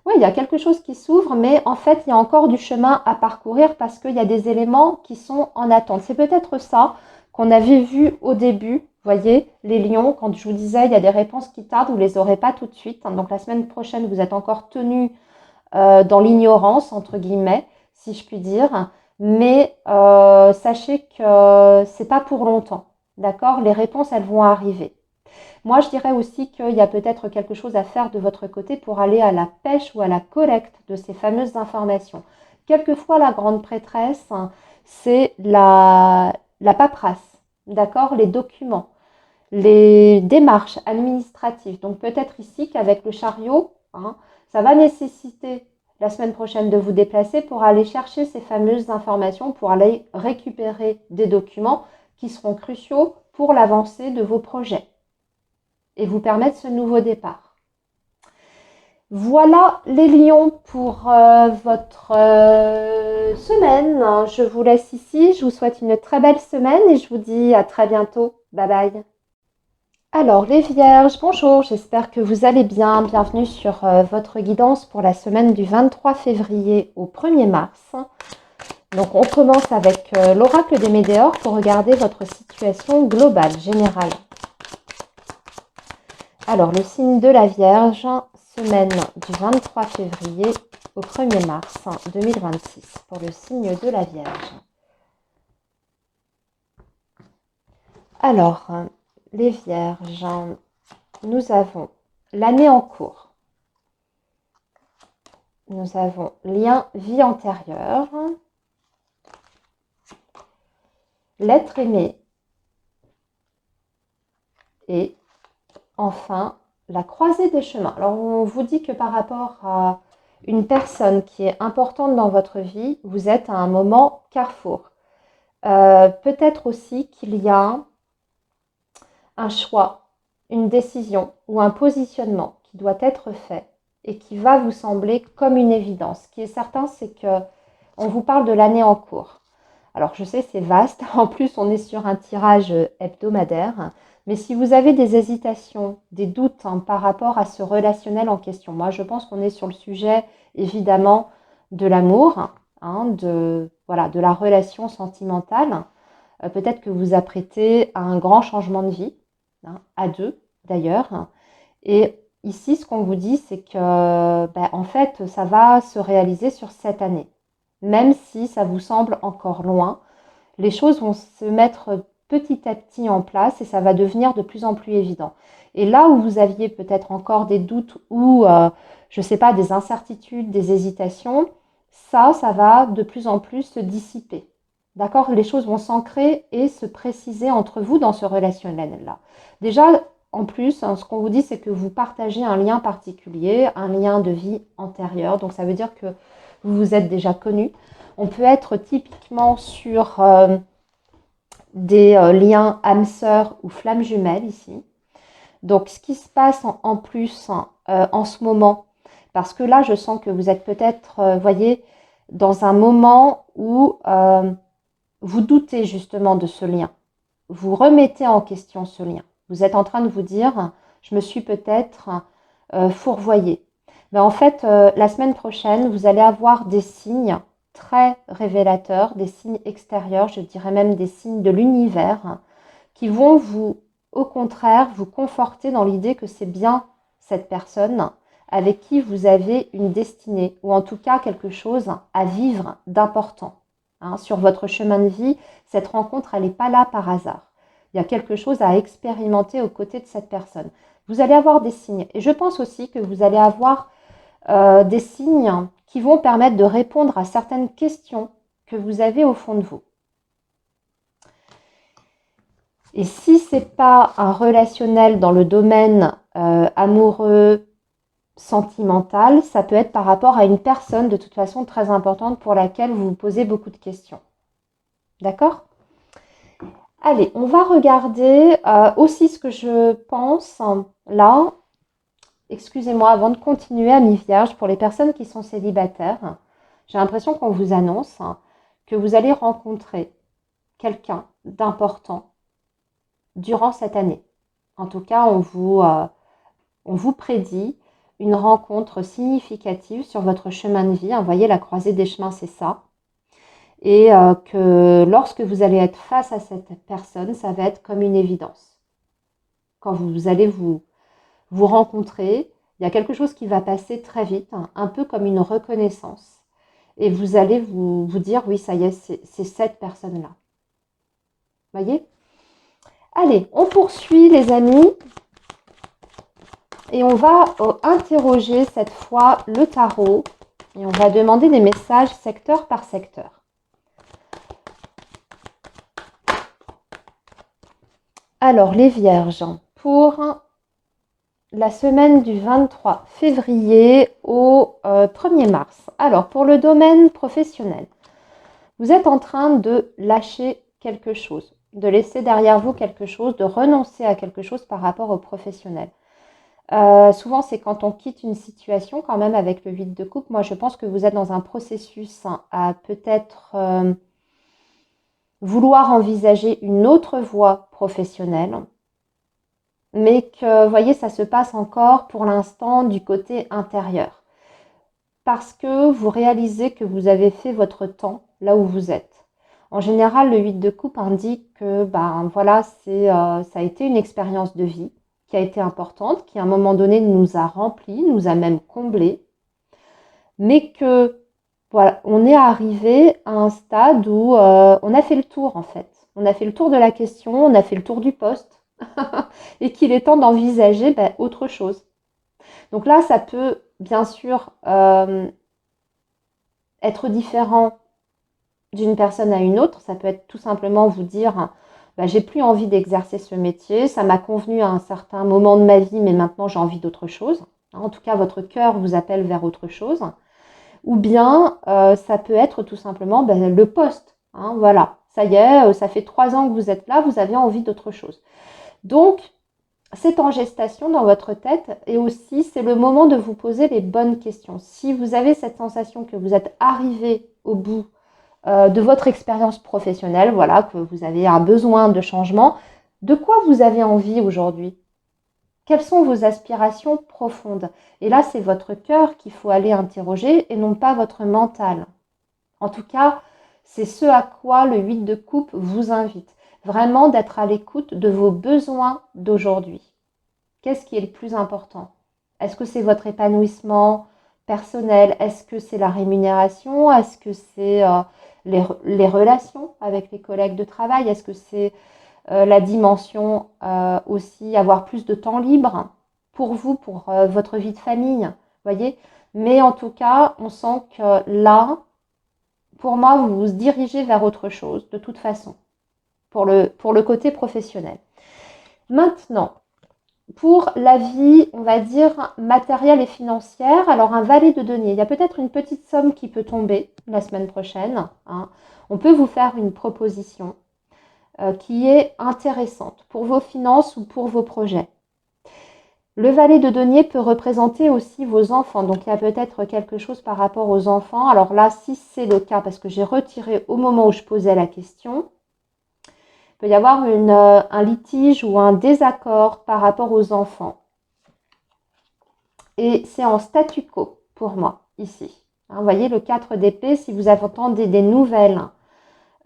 Speaker 1: Oui, il y a quelque chose qui s'ouvre, mais en fait, il y a encore du chemin à parcourir parce qu'il y a des éléments qui sont en attente. C'est peut-être ça qu'on avait vu au début. Vous voyez, les lions, quand je vous disais, il y a des réponses qui tardent, vous ne les aurez pas tout de suite. Donc la semaine prochaine, vous êtes encore tenus dans l'ignorance, entre guillemets, si je puis dire. Mais sachez que c'est pas pour longtemps. D'accord? Les réponses, elles vont arriver. Moi, je dirais aussi qu'il y a peut-être quelque chose à faire de votre côté pour aller à la pêche ou à la collecte de ces fameuses informations. Quelquefois, la grande prêtresse, c'est la paperasse, d'accord, les documents, les démarches administratives. Donc peut-être ici qu'avec le chariot, hein, ça va nécessiter la semaine prochaine de vous déplacer pour aller chercher ces fameuses informations, pour aller récupérer des documents qui seront cruciaux pour l'avancée de vos projets et vous permettre ce nouveau départ. Voilà les lions pour votre semaine. Je vous laisse ici. Je vous souhaite une très belle semaine et je vous dis à très bientôt. Bye bye. Alors les vierges, bonjour, j'espère que vous allez bien. Bienvenue sur votre guidance pour la semaine du 23 février au 1er mars. Donc on commence avec l'oracle des météores pour regarder votre situation globale, générale. Alors, le signe de la Vierge, semaine du 23 février au 1er mars 2026, pour le signe de la Vierge. Alors, les Vierges, nous avons l'année en cours. Nous avons lien vie antérieure, l'être aimé et enfin, la croisée des chemins. Alors, on vous dit que par rapport à une personne qui est importante dans votre vie, vous êtes à un moment carrefour. Peut-être aussi qu'il y a un choix, une décision ou un positionnement qui doit être fait et qui va vous sembler comme une évidence. Ce qui est certain, c'est que on vous parle de l'année en cours. Alors, je sais, c'est vaste. En plus, on est sur un tirage hebdomadaire. Mais si vous avez des hésitations, des doutes par rapport à ce relationnel en question, moi je pense qu'on est sur le sujet évidemment de l'amour, de la relation sentimentale. Peut-être que vous apprêtez à un grand changement de vie, à deux d'ailleurs. Et ici, ce qu'on vous dit, c'est que en fait, ça va se réaliser sur cette année. Même si ça vous semble encore loin, les choses vont se mettre petit à petit en place et ça va devenir de plus en plus évident. Et là où vous aviez peut-être encore des doutes ou, je ne sais pas, des incertitudes, des hésitations, ça va de plus en plus se dissiper. D'accord? Les choses vont s'ancrer et se préciser entre vous dans ce relationnel-là. Déjà, en plus, ce qu'on vous dit, c'est que vous partagez un lien particulier, un lien de vie antérieur. Donc, ça veut dire que vous vous êtes déjà connu. On peut être typiquement sur des liens âme-sœur ou flamme jumelle ici. Donc, ce qui se passe en plus en ce moment, parce que là, je sens que vous êtes peut-être, voyez, dans un moment où vous doutez justement de ce lien. Vous remettez en question ce lien. Vous êtes en train de vous dire, je me suis peut-être fourvoyée. Mais en fait, la semaine prochaine, vous allez avoir des signes très révélateurs, des signes extérieurs, je dirais même des signes de l'univers, qui vont vous, au contraire, vous conforter dans l'idée que c'est bien cette personne avec qui vous avez une destinée, ou en tout cas quelque chose à vivre d'important. Sur votre chemin de vie, cette rencontre, elle n'est pas là par hasard. Il y a quelque chose à expérimenter aux côtés de cette personne. Vous allez avoir des signes. Et je pense aussi que vous allez avoir des signes qui vont permettre de répondre à certaines questions que vous avez au fond de vous. Et si ce n'est pas un relationnel dans le domaine amoureux, sentimental, ça peut être par rapport à une personne de toute façon très importante pour laquelle vous vous posez beaucoup de questions. D'accord ? Allez, on va regarder aussi ce que je pense là. Excusez-moi, avant de continuer, amis vierges, pour les personnes qui sont célibataires, j'ai l'impression qu'on vous annonce que vous allez rencontrer quelqu'un d'important durant cette année. En tout cas, on vous prédit une rencontre significative sur votre chemin de vie. Vous voyez, la croisée des chemins, c'est ça. Et que lorsque vous allez être face à cette personne, ça va être comme une évidence. Quand vous allez vous rencontrer, il y a quelque chose qui va passer très vite, un peu comme une reconnaissance. Et vous allez vous dire, oui, ça y est, c'est cette personne-là. Voyez ? Allez, on poursuit les amis. Et on va interroger cette fois le tarot. Et on va demander des messages secteur par secteur. Alors, les vierges, pour la semaine du 23 février au 1er mars. Alors, pour le domaine professionnel, vous êtes en train de lâcher quelque chose, de laisser derrière vous quelque chose, de renoncer à quelque chose par rapport au professionnel. Souvent, c'est quand on quitte une situation, quand même, avec le 8 de coupe. Moi, je pense que vous êtes dans un processus à peut-être vouloir envisager une autre voie professionnelle, mais que, vous voyez, ça se passe encore pour l'instant du côté intérieur. Parce que vous réalisez que vous avez fait votre temps là où vous êtes. En général, le 8 de coupe indique que voilà, ça a été une expérience de vie qui a été importante, qui à un moment donné nous a remplis, nous a même comblés, mais que voilà, on est arrivé à un stade où on a fait le tour en fait. On a fait le tour de la question, on a fait le tour du poste, et qu'il est temps d'envisager autre chose. Donc là, ça peut bien sûr être différent d'une personne à une autre. Ça peut être tout simplement vous dire j'ai plus envie d'exercer ce métier, ça m'a convenu à un certain moment de ma vie, mais maintenant j'ai envie d'autre chose. En tout cas, votre cœur vous appelle vers autre chose. Ou bien, ça peut être tout simplement le poste. Voilà, ça y est, ça fait 3 ans que vous êtes là, vous avez envie d'autre chose. Donc, c'est en gestation dans votre tête et aussi, c'est le moment de vous poser les bonnes questions. Si vous avez cette sensation que vous êtes arrivé au bout de votre expérience professionnelle, voilà, que vous avez un besoin de changement, de quoi vous avez envie aujourd'hui ? Quelles sont vos aspirations profondes ? Et là, c'est votre cœur qu'il faut aller interroger et non pas votre mental. En tout cas, c'est ce à quoi le 8 de coupe vous invite. Vraiment d'être à l'écoute de vos besoins d'aujourd'hui. Qu'est-ce qui est le plus important ? Est-ce que c'est votre épanouissement personnel ? Est-ce que c'est la rémunération ? Est-ce que c'est les relations avec les collègues de travail ? Est-ce que c'est la dimension aussi, avoir plus de temps libre pour vous, pour votre vie de famille, voyez. Mais en tout cas, on sent que là, pour moi, vous vous dirigez vers autre chose, de toute façon, pour le côté professionnel. Maintenant, Pour la vie, on va dire, matérielle et financière, alors un valet de denier, il y a peut-être une petite somme qui peut tomber la semaine prochaine. Hein. On peut vous faire une proposition qui est intéressante pour vos finances ou pour vos projets. Le valet de denier peut représenter aussi vos enfants, donc il y a peut-être quelque chose par rapport aux enfants. Alors là, si c'est le cas, parce que j'ai retiré au moment où je posais la question, il peut y avoir un litige ou un désaccord par rapport aux enfants. Et c'est en statu quo pour moi, ici. Hein, vous voyez, le 4 d'épée, si vous attendez des nouvelles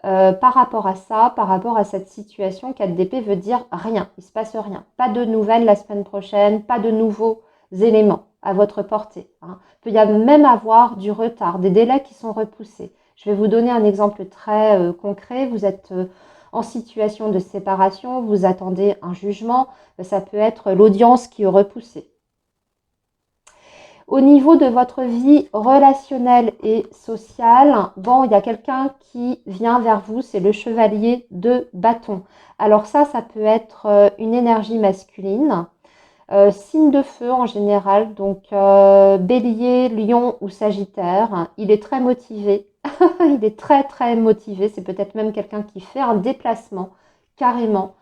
Speaker 1: par rapport à ça, par rapport à cette situation, 4 d'épée veut dire rien, il ne se passe rien. Pas de nouvelles la semaine prochaine, pas de nouveaux éléments à votre portée. Hein. Il peut y même avoir du retard, des délais qui sont repoussés. Je vais vous donner un exemple très concret. Vous êtes en situation de séparation, vous attendez un jugement, ça peut être l'audience qui est repoussée. Au niveau de votre vie relationnelle et sociale, bon, il y a quelqu'un qui vient vers vous, c'est le chevalier de bâton. Alors ça peut être une énergie masculine, signe de feu en général, donc bélier, lion ou sagittaire. Il est très motivé, il est très motivé, c'est peut-être même quelqu'un qui fait un déplacement carrément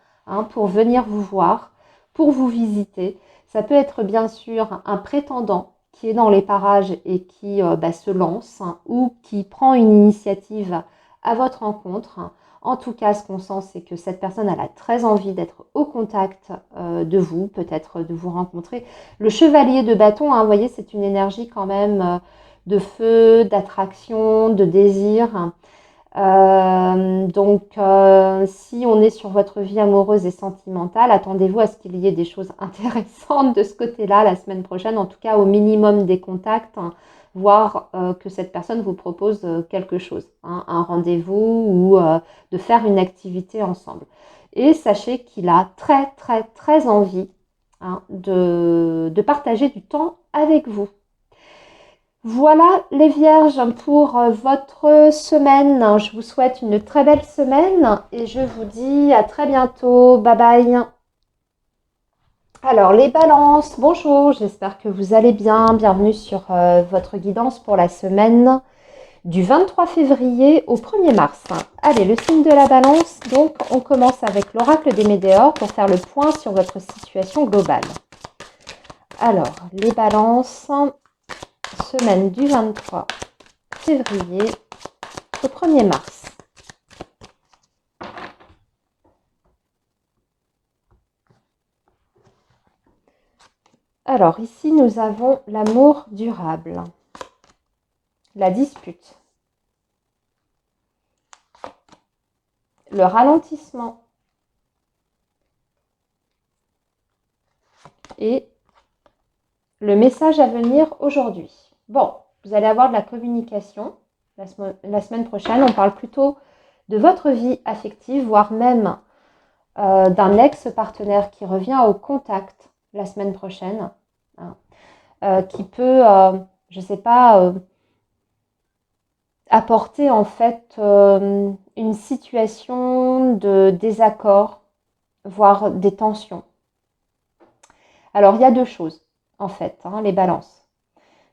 Speaker 1: pour venir vous voir, pour vous visiter. Ça peut être bien sûr un prétendant qui est dans les parages et qui se lance ou qui prend une initiative à votre rencontre. En tout cas, ce qu'on sent, c'est que cette personne elle a très envie d'être au contact de vous, peut-être de vous rencontrer. Le chevalier de bâton, vous voyez, c'est une énergie quand même de feu, d'attraction, de désir. Donc, si on est sur votre vie amoureuse et sentimentale, attendez-vous à ce qu'il y ait des choses intéressantes de ce côté-là la semaine prochaine, en tout cas au minimum des contacts, voire que cette personne vous propose quelque chose, un rendez-vous ou de faire une activité ensemble. Et sachez qu'il a très envie de partager du temps avec vous. Voilà les vierges pour votre semaine. Je vous souhaite une très belle semaine et je vous dis à très bientôt. Bye bye. Alors les balances, bonjour, j'espère que vous allez bien. Bienvenue sur votre guidance pour la semaine du 23 février au 1er mars. Allez, le signe de la balance, donc on commence avec l'oracle des météores pour faire le point sur votre situation globale. Alors, les balances, semaine du 23 février au 1er mars. Alors ici, nous avons l'amour durable, la dispute, le ralentissement et le message à venir aujourd'hui. Bon, vous allez avoir de la communication la semaine prochaine. On parle plutôt de votre vie affective, voire même d'un ex-partenaire qui revient au contact la semaine prochaine, qui peut, je ne sais pas, apporter en fait une situation de désaccord, voire des tensions. Alors, il y a deux choses, en fait, les balances.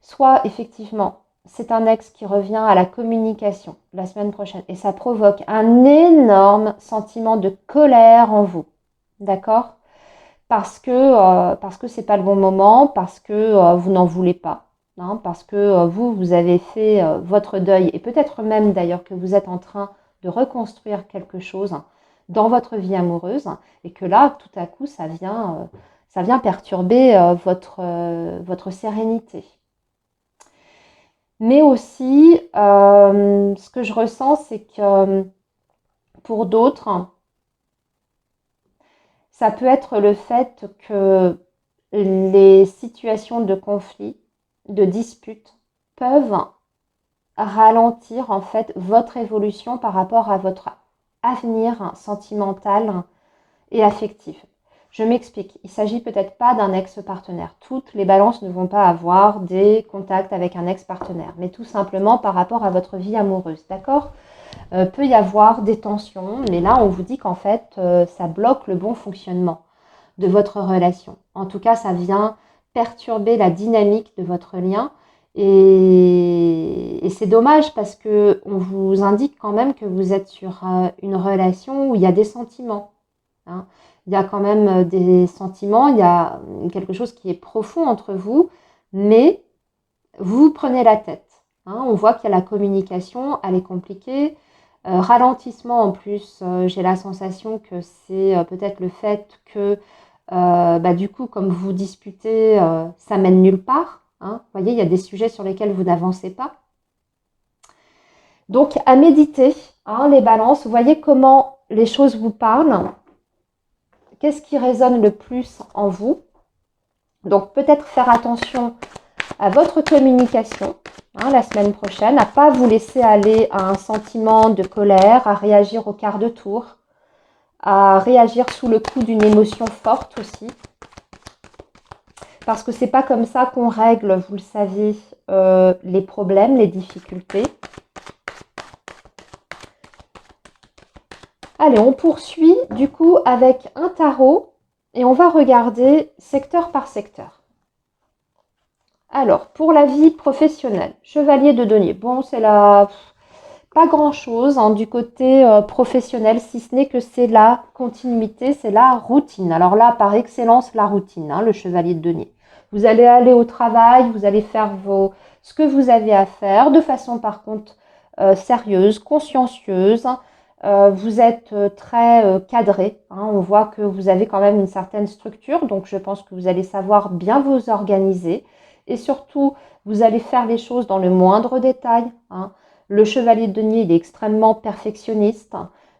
Speaker 1: Soit, effectivement, c'est un ex qui revient à la communication la semaine prochaine et ça provoque un énorme sentiment de colère en vous. D'accord ? Parce que c'est pas le bon moment, parce que vous n'en voulez pas, parce que vous avez fait votre deuil et peut-être même d'ailleurs que vous êtes en train de reconstruire quelque chose dans votre vie amoureuse et que là, tout à coup, ça vient perturber votre sérénité. Mais aussi, ce que je ressens, c'est que pour d'autres, ça peut être le fait que les situations de conflit, de dispute, peuvent ralentir en fait votre évolution par rapport à votre avenir sentimental et affectif. Je m'explique, il ne s'agit peut-être pas d'un ex-partenaire. Toutes les balances ne vont pas avoir des contacts avec un ex-partenaire, mais tout simplement par rapport à votre vie amoureuse, d'accord ? Peut y avoir des tensions, mais là on vous dit qu'en fait ça bloque le bon fonctionnement. de votre relation. En tout cas, ça vient perturber la dynamique de votre lien. Et c'est dommage parce que on vous indique quand même que vous êtes sur une relation où il y a des sentiments. Hein. Il y a quand même des sentiments, il y a quelque chose qui est profond entre vous, mais vous prenez la tête. Hein. On voit qu'il y a la communication, elle est compliquée. Ralentissement en plus, j'ai la sensation que c'est peut-être le fait que du coup, comme vous disputez, ça mène nulle part. Hein. Vous voyez, il y a des sujets sur lesquels vous n'avancez pas. Donc, à méditer, hein, les balances, vous voyez comment les choses vous parlent. Qu'est-ce qui résonne le plus en vous? Donc, peut-être faire attention à votre communication la semaine prochaine, à ne pas vous laisser aller à un sentiment de colère, à réagir au quart de tour, à réagir sous le coup d'une émotion forte aussi. Parce que c'est pas comme ça qu'on règle, vous le savez, les problèmes, les difficultés. Allez, on poursuit du coup avec un tarot et on va regarder secteur par secteur. Alors, pour la vie professionnelle, chevalier de denier. Bon, c'est la... pas grand-chose du côté professionnel, si ce n'est que c'est la continuité, c'est la routine. Alors là, par excellence, la routine, le chevalier de denier. Vous allez aller au travail, vous allez faire ce que vous avez à faire de façon par contre sérieuse, consciencieuse. Vous êtes très cadré. On voit que vous avez quand même une certaine structure, donc je pense que vous allez savoir bien vous organiser. Et surtout, vous allez faire les choses dans le moindre détail. Le chevalier de denier, il est extrêmement perfectionniste.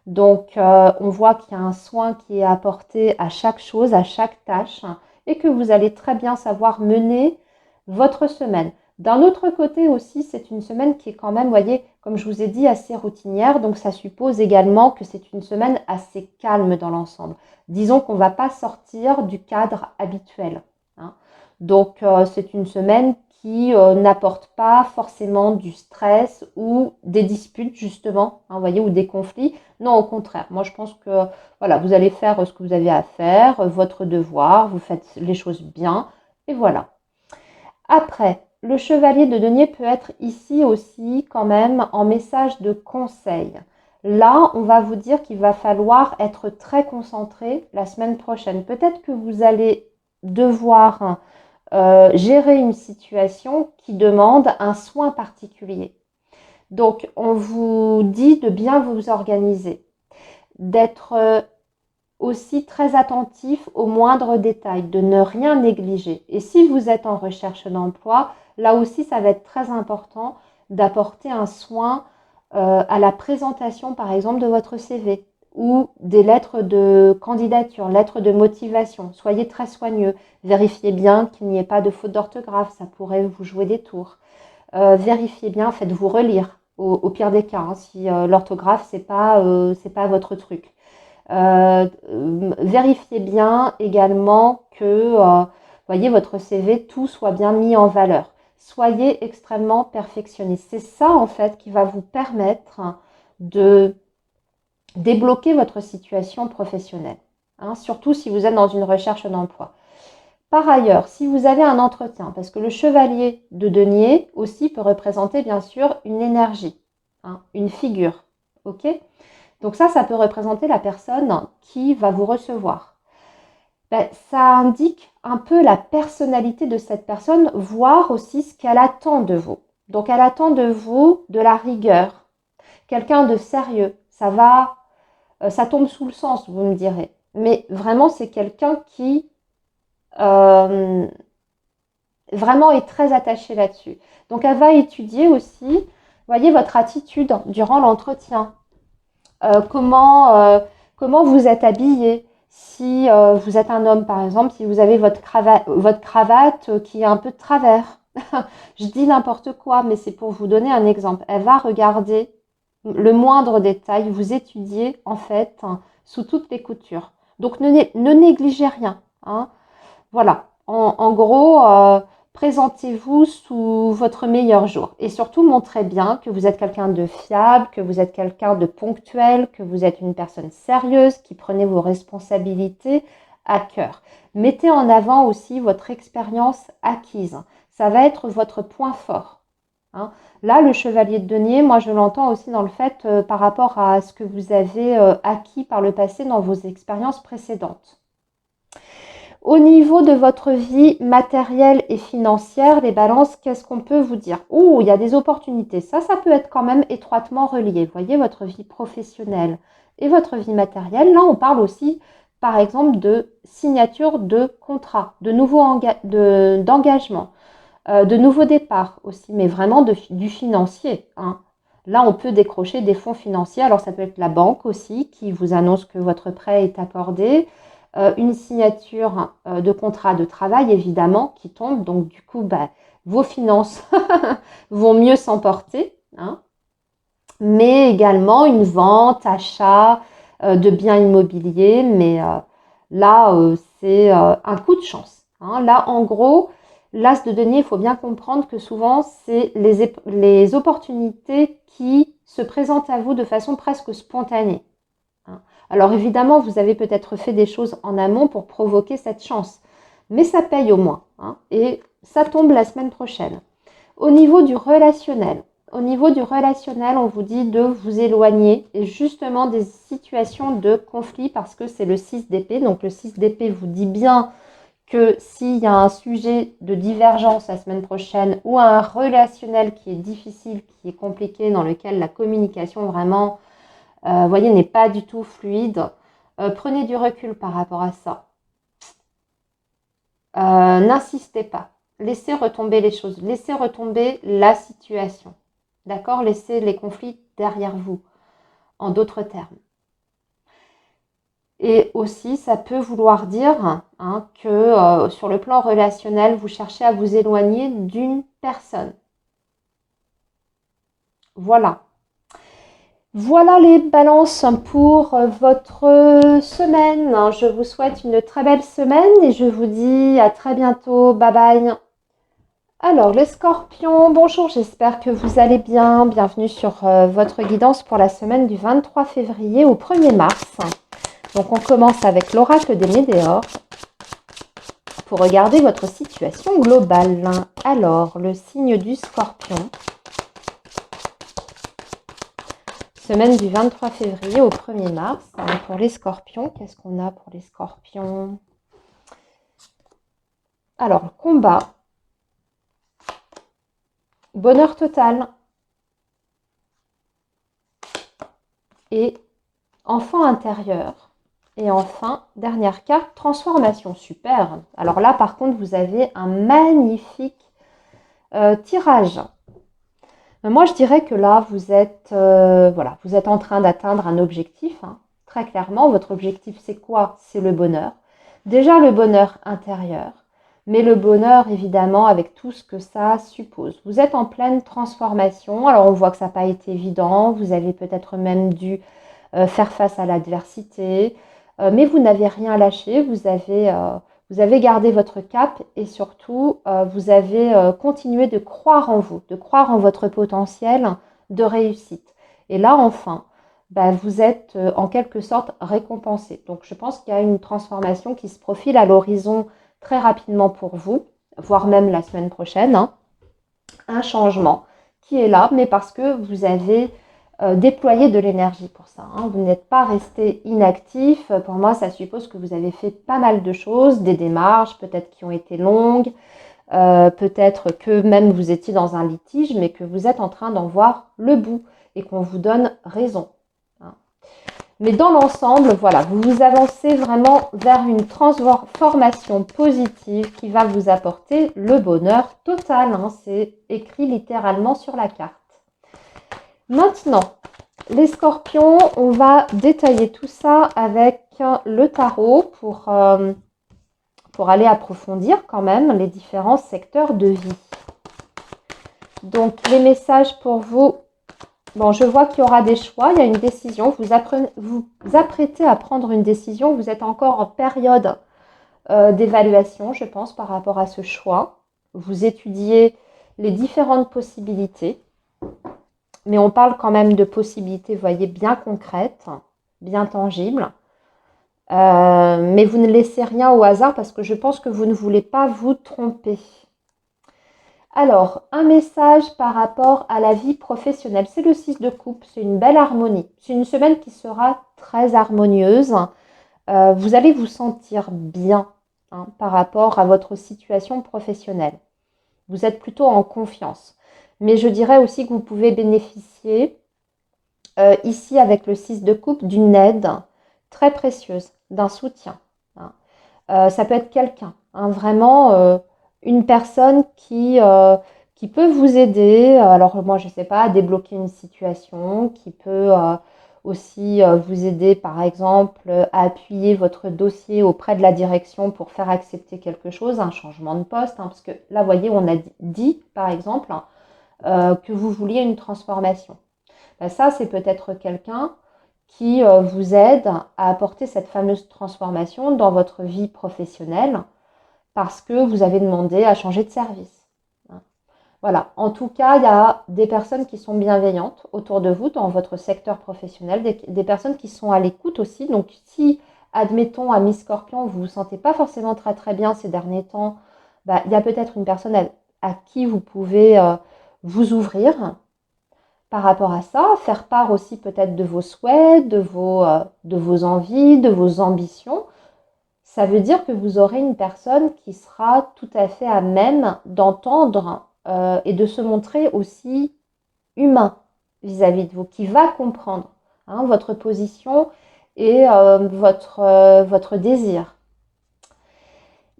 Speaker 1: Donc, on voit qu'il y a un soin qui est apporté à chaque chose, à chaque tâche, et que vous allez très bien savoir mener votre semaine. D'un autre côté aussi, c'est une semaine qui est quand même, vous voyez, comme je vous ai dit, assez routinière. Donc, ça suppose également que c'est une semaine assez calme dans l'ensemble. Disons qu'on ne va pas sortir du cadre habituel. Donc, c'est une semaine qui n'apporte pas forcément du stress ou des disputes justement, vous voyez, ou des conflits. Non, au contraire. Moi, je pense que voilà, vous allez faire ce que vous avez à faire, votre devoir, vous faites les choses bien, et voilà. Après, le chevalier de denier peut être ici aussi quand même en message de conseil. Là, on va vous dire qu'il va falloir être très concentré la semaine prochaine. Peut-être que vous allez devoir gérer une situation qui demande un soin particulier. Donc, on vous dit de bien vous organiser, d'être aussi très attentif aux moindres détails, de ne rien négliger. Et si vous êtes en recherche d'emploi, là aussi, ça va être très important d'apporter un soin à la présentation, par exemple, de votre CV ou des lettres de candidature, lettres de motivation. Soyez très soigneux. Vérifiez bien qu'il n'y ait pas de faute d'orthographe, ça pourrait vous jouer des tours. Vérifiez bien, faites-vous relire au pire des cas, si l'orthographe, c'est pas votre truc. Vérifiez bien également que voyez, votre CV, tout soit bien mis en valeur. Soyez extrêmement perfectionniste. C'est ça en fait qui va vous permettre de débloquer votre situation professionnelle, surtout si vous êtes dans une recherche d'emploi. Par ailleurs, si vous avez un entretien, parce que le chevalier de denier aussi peut représenter bien sûr une énergie, une figure, ok ? Donc ça peut représenter la personne qui va vous recevoir. Ça indique un peu la personnalité de cette personne, voire aussi ce qu'elle attend de vous. Donc elle attend de vous de la rigueur, quelqu'un de sérieux. Ça tombe sous le sens, vous me direz. Mais vraiment, c'est quelqu'un qui vraiment est très attaché là-dessus. Donc elle va étudier aussi, voyez, votre attitude durant l'entretien. Comment vous êtes habillé. Si vous êtes un homme, par exemple, si vous avez votre cravate qui est un peu de travers. Je dis n'importe quoi, mais c'est pour vous donner un exemple. Elle va regarder le moindre détail, vous étudiez en fait sous toutes les coutures. Donc ne négligez rien. Voilà. En gros, présentez-vous sous votre meilleur jour. Et surtout, montrez bien que vous êtes quelqu'un de fiable, que vous êtes quelqu'un de ponctuel, que vous êtes une personne sérieuse, qui prenez vos responsabilités à cœur. Mettez en avant aussi votre expérience acquise. Ça va être votre point fort. Hein. Là, le chevalier de denier, moi je l'entends aussi dans le fait par rapport à ce que vous avez acquis par le passé dans vos expériences précédentes. Au niveau de votre vie matérielle et financière, les balances, qu'est-ce qu'on peut vous dire? Ouh, il y a des opportunités. Ça peut être quand même étroitement relié. Vous voyez, votre vie professionnelle et votre vie matérielle. Là, on parle aussi, par exemple, de signature de contrat, de nouveaux d'engagement, de nouveaux départs aussi, mais vraiment du financier. Hein. Là, on peut décrocher des fonds financiers. Alors, ça peut être la banque aussi qui vous annonce que votre prêt est accordé. Une signature de contrat de travail, évidemment, qui tombe. Donc, du coup, vos finances vont mieux s'emporter. Hein. Mais également une vente, achat de biens immobiliers. Mais là, c'est un coup de chance. Hein. Là, en gros, l'as de denier, il faut bien comprendre que souvent, c'est les opportunités qui se présentent à vous de façon presque spontanée. Alors évidemment, vous avez peut-être fait des choses en amont pour provoquer cette chance, mais ça paye au moins. Hein, et ça tombe la semaine prochaine. Au niveau du relationnel, on vous dit de vous éloigner et justement des situations de conflit parce que c'est le 6 d'épée. Donc le 6 d'épée vous dit bien que s'il y a un sujet de divergence la semaine prochaine ou un relationnel qui est difficile, qui est compliqué, dans lequel la communication vraiment voyez, n'est pas du tout fluide. Prenez du recul par rapport à ça. N'insistez pas. Laissez retomber les choses. Laissez retomber la situation. D'accord? Laissez les conflits derrière vous, en d'autres termes. Et aussi, ça peut vouloir dire que sur le plan relationnel, vous cherchez à vous éloigner d'une personne. Voilà. Voilà les balances pour votre semaine. Je vous souhaite une très belle semaine et je vous dis à très bientôt. Bye bye. Alors les scorpions, bonjour, j'espère que vous allez bien. Bienvenue sur votre guidance pour la semaine du 23 février au 1er mars. Donc on commence avec l'oracle des Médéors pour regarder votre situation globale. Alors, le signe du scorpion. Semaine du 23 février au 1er mars. Alors pour les scorpions, qu'est-ce qu'on a pour les scorpions? Alors, combat, bonheur total et enfant intérieur. Et enfin, dernière carte, transformation. Super. Alors là, par contre, vous avez un magnifique tirage. Moi, je dirais que là, vous êtes en train d'atteindre un objectif. Hein. Très clairement, votre objectif, c'est quoi? C'est le bonheur. Déjà, le bonheur intérieur, mais le bonheur, évidemment, avec tout ce que ça suppose. Vous êtes en pleine transformation. Alors, on voit que ça n'a pas été évident. Vous avez peut-être même dû faire face à l'adversité, mais vous n'avez rien lâché. Vous avez gardé votre cap et surtout, vous avez continué de croire en vous, de croire en votre potentiel de réussite. Et là, enfin, vous êtes en quelque sorte récompensé. Donc, je pense qu'il y a une transformation qui se profile à l'horizon très rapidement pour vous, voire même la semaine prochaine. Hein. Un changement qui est là, mais parce que vous avez déployé de l'énergie pour ça. Hein. Vous n'êtes pas resté inactif. Pour moi, ça suppose que vous avez fait pas mal de choses, des démarches peut-être qui ont été longues, peut-être que même vous étiez dans un litige, mais que vous êtes en train d'en voir le bout et qu'on vous donne raison. Hein. Mais dans l'ensemble, voilà, vous vous avancez vraiment vers une transformation positive qui va vous apporter le bonheur total. Hein. C'est écrit littéralement sur la carte. Maintenant, les scorpions, on va détailler tout ça avec le tarot pour aller approfondir quand même les différents secteurs de vie. Donc, les messages pour vous. Bon, je vois qu'il y aura des choix, il y a une décision. Vous apprêtez à prendre une décision. Vous êtes encore en période d'évaluation, je pense, par rapport à ce choix. Vous étudiez les différentes possibilités. Mais on parle quand même de possibilités, vous voyez, bien concrètes, bien tangibles. Mais vous ne laissez rien au hasard parce que je pense que vous ne voulez pas vous tromper. Alors, un message par rapport à la vie professionnelle. C'est le 6 de coupe, c'est une belle harmonie. C'est une semaine qui sera très harmonieuse. Vous allez vous sentir bien par rapport à votre situation professionnelle. Vous êtes plutôt en confiance. Mais je dirais aussi que vous pouvez bénéficier, ici avec le 6 de coupe, d'une aide très précieuse, d'un soutien. Ça peut être quelqu'un, vraiment une personne qui peut vous aider. Alors moi, je ne sais pas, à débloquer une situation, qui peut aussi vous aider, par exemple, à appuyer votre dossier auprès de la direction pour faire accepter quelque chose, un changement de poste. Parce que là, vous voyez, on a dit, par exemple, que vous vouliez une transformation. Ça, c'est peut-être quelqu'un qui vous aide à apporter cette fameuse transformation dans votre vie professionnelle parce que vous avez demandé à changer de service. Voilà. En tout cas, il y a des personnes qui sont bienveillantes autour de vous dans votre secteur professionnel, des personnes qui sont à l'écoute aussi. Donc, si, admettons, ami Scorpion, vous ne vous sentez pas forcément très très bien ces derniers temps, il y a peut-être une personne à qui vous pouvez vous ouvrir par rapport à ça, faire part aussi peut-être de vos souhaits, de vos envies, de vos ambitions. Ça veut dire que vous aurez une personne qui sera tout à fait à même d'entendre et de se montrer aussi humain vis-à-vis de vous, qui va comprendre votre position et votre désir.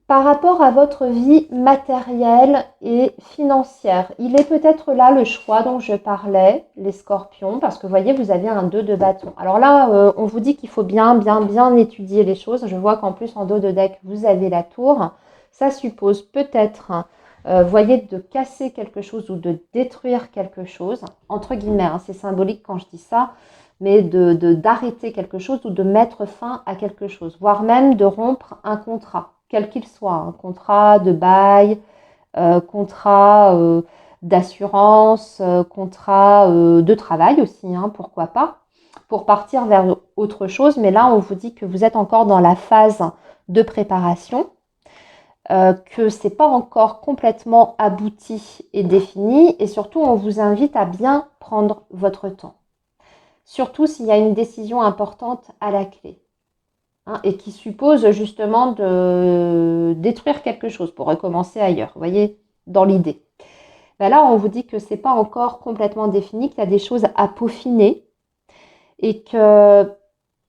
Speaker 1: Par rapport à votre vie matérielle et financière, il est peut-être là le choix dont je parlais, les scorpions, parce que vous voyez, vous avez un 2 de bâton. Alors là, on vous dit qu'il faut bien étudier les choses. Je vois qu'en plus, en dos de deck, vous avez la tour. Ça suppose peut-être, voyez, de casser quelque chose ou de détruire quelque chose, entre guillemets, c'est symbolique quand je dis ça, mais d'arrêter quelque chose ou de mettre fin à quelque chose, voire même de rompre un contrat, quel qu'il soit, un contrat de bail, contrat d'assurance, contrat de travail aussi, pourquoi pas, pour partir vers autre chose. Mais là, on vous dit que vous êtes encore dans la phase de préparation, que ce n'est pas encore complètement abouti et défini, et surtout, on vous invite à bien prendre votre temps. Surtout s'il y a une décision importante à la clé. Et qui suppose justement de détruire quelque chose pour recommencer ailleurs, vous voyez, dans l'idée. Là, on vous dit que ce n'est pas encore complètement défini, qu'il y a des choses à peaufiner et que,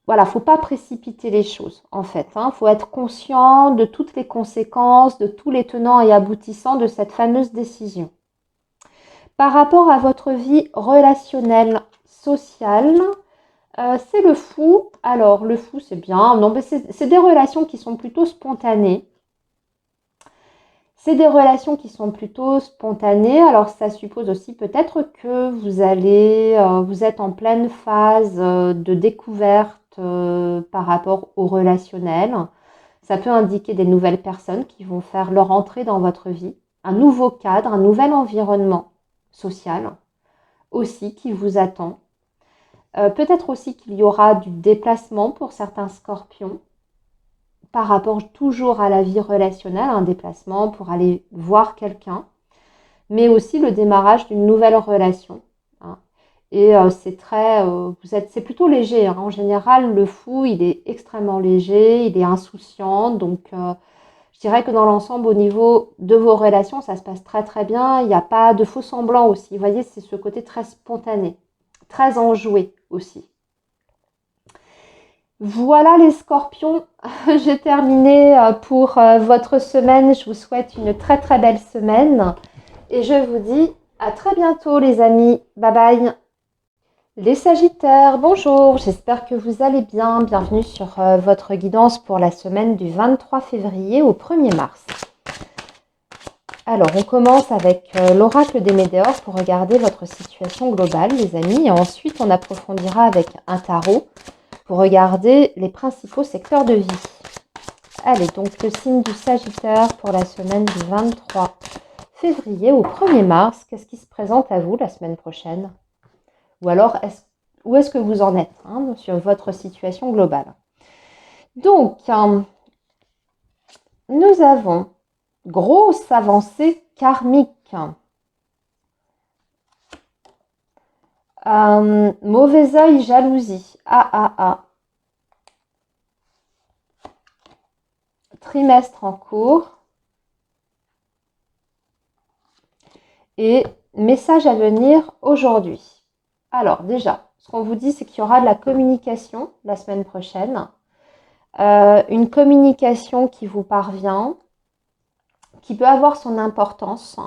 Speaker 1: voilà, il ne faut pas précipiter les choses, en fait. Il faut être conscient de toutes les conséquences, de tous les tenants et aboutissants de cette fameuse décision. Par rapport à votre vie relationnelle, sociale, c'est le fou. Alors, le fou, c'est bien. Non, mais c'est des relations qui sont plutôt spontanées. C'est des relations qui sont plutôt spontanées. Alors, ça suppose aussi peut-être que vous êtes en pleine phase de découverte par rapport au relationnel. Ça peut indiquer des nouvelles personnes qui vont faire leur entrée dans votre vie. Un nouveau cadre, un nouvel environnement social aussi qui vous attend. Peut-être aussi qu'il y aura du déplacement pour certains scorpions par rapport toujours à la vie relationnelle, un déplacement pour aller voir quelqu'un, mais aussi le démarrage d'une nouvelle relation. Et c'est plutôt léger. En général, le fou, il est extrêmement léger, il est insouciant. Donc, je dirais que dans l'ensemble, au niveau de vos relations, ça se passe très très bien. Il n'y a pas de faux semblants aussi. Vous voyez, c'est ce côté très spontané, très enjoué aussi. Voilà les scorpions, j'ai terminé pour votre semaine. Je vous souhaite une très très belle semaine et je vous dis à très bientôt les amis. Bye bye. Les sagittaires, bonjour, j'espère que vous allez bien. Bienvenue sur votre guidance pour la semaine du 23 février au 1er mars. Alors, on commence avec l'oracle des Médéors pour regarder votre situation globale, les amis. Et ensuite, on approfondira avec un tarot pour regarder les principaux secteurs de vie. Allez, donc le signe du Sagittaire pour la semaine du 23 février au 1er mars. Qu'est-ce qui se présente à vous la semaine prochaine? Ou alors, où est-ce que vous en êtes sur votre situation globale? Donc, nous avons grosse avancée karmique. Mauvais œil, jalousie. Trimestre en cours. Et message à venir aujourd'hui. Alors déjà, ce qu'on vous dit, c'est qu'il y aura de la communication la semaine prochaine. Une communication qui vous parvient, qui peut avoir son importance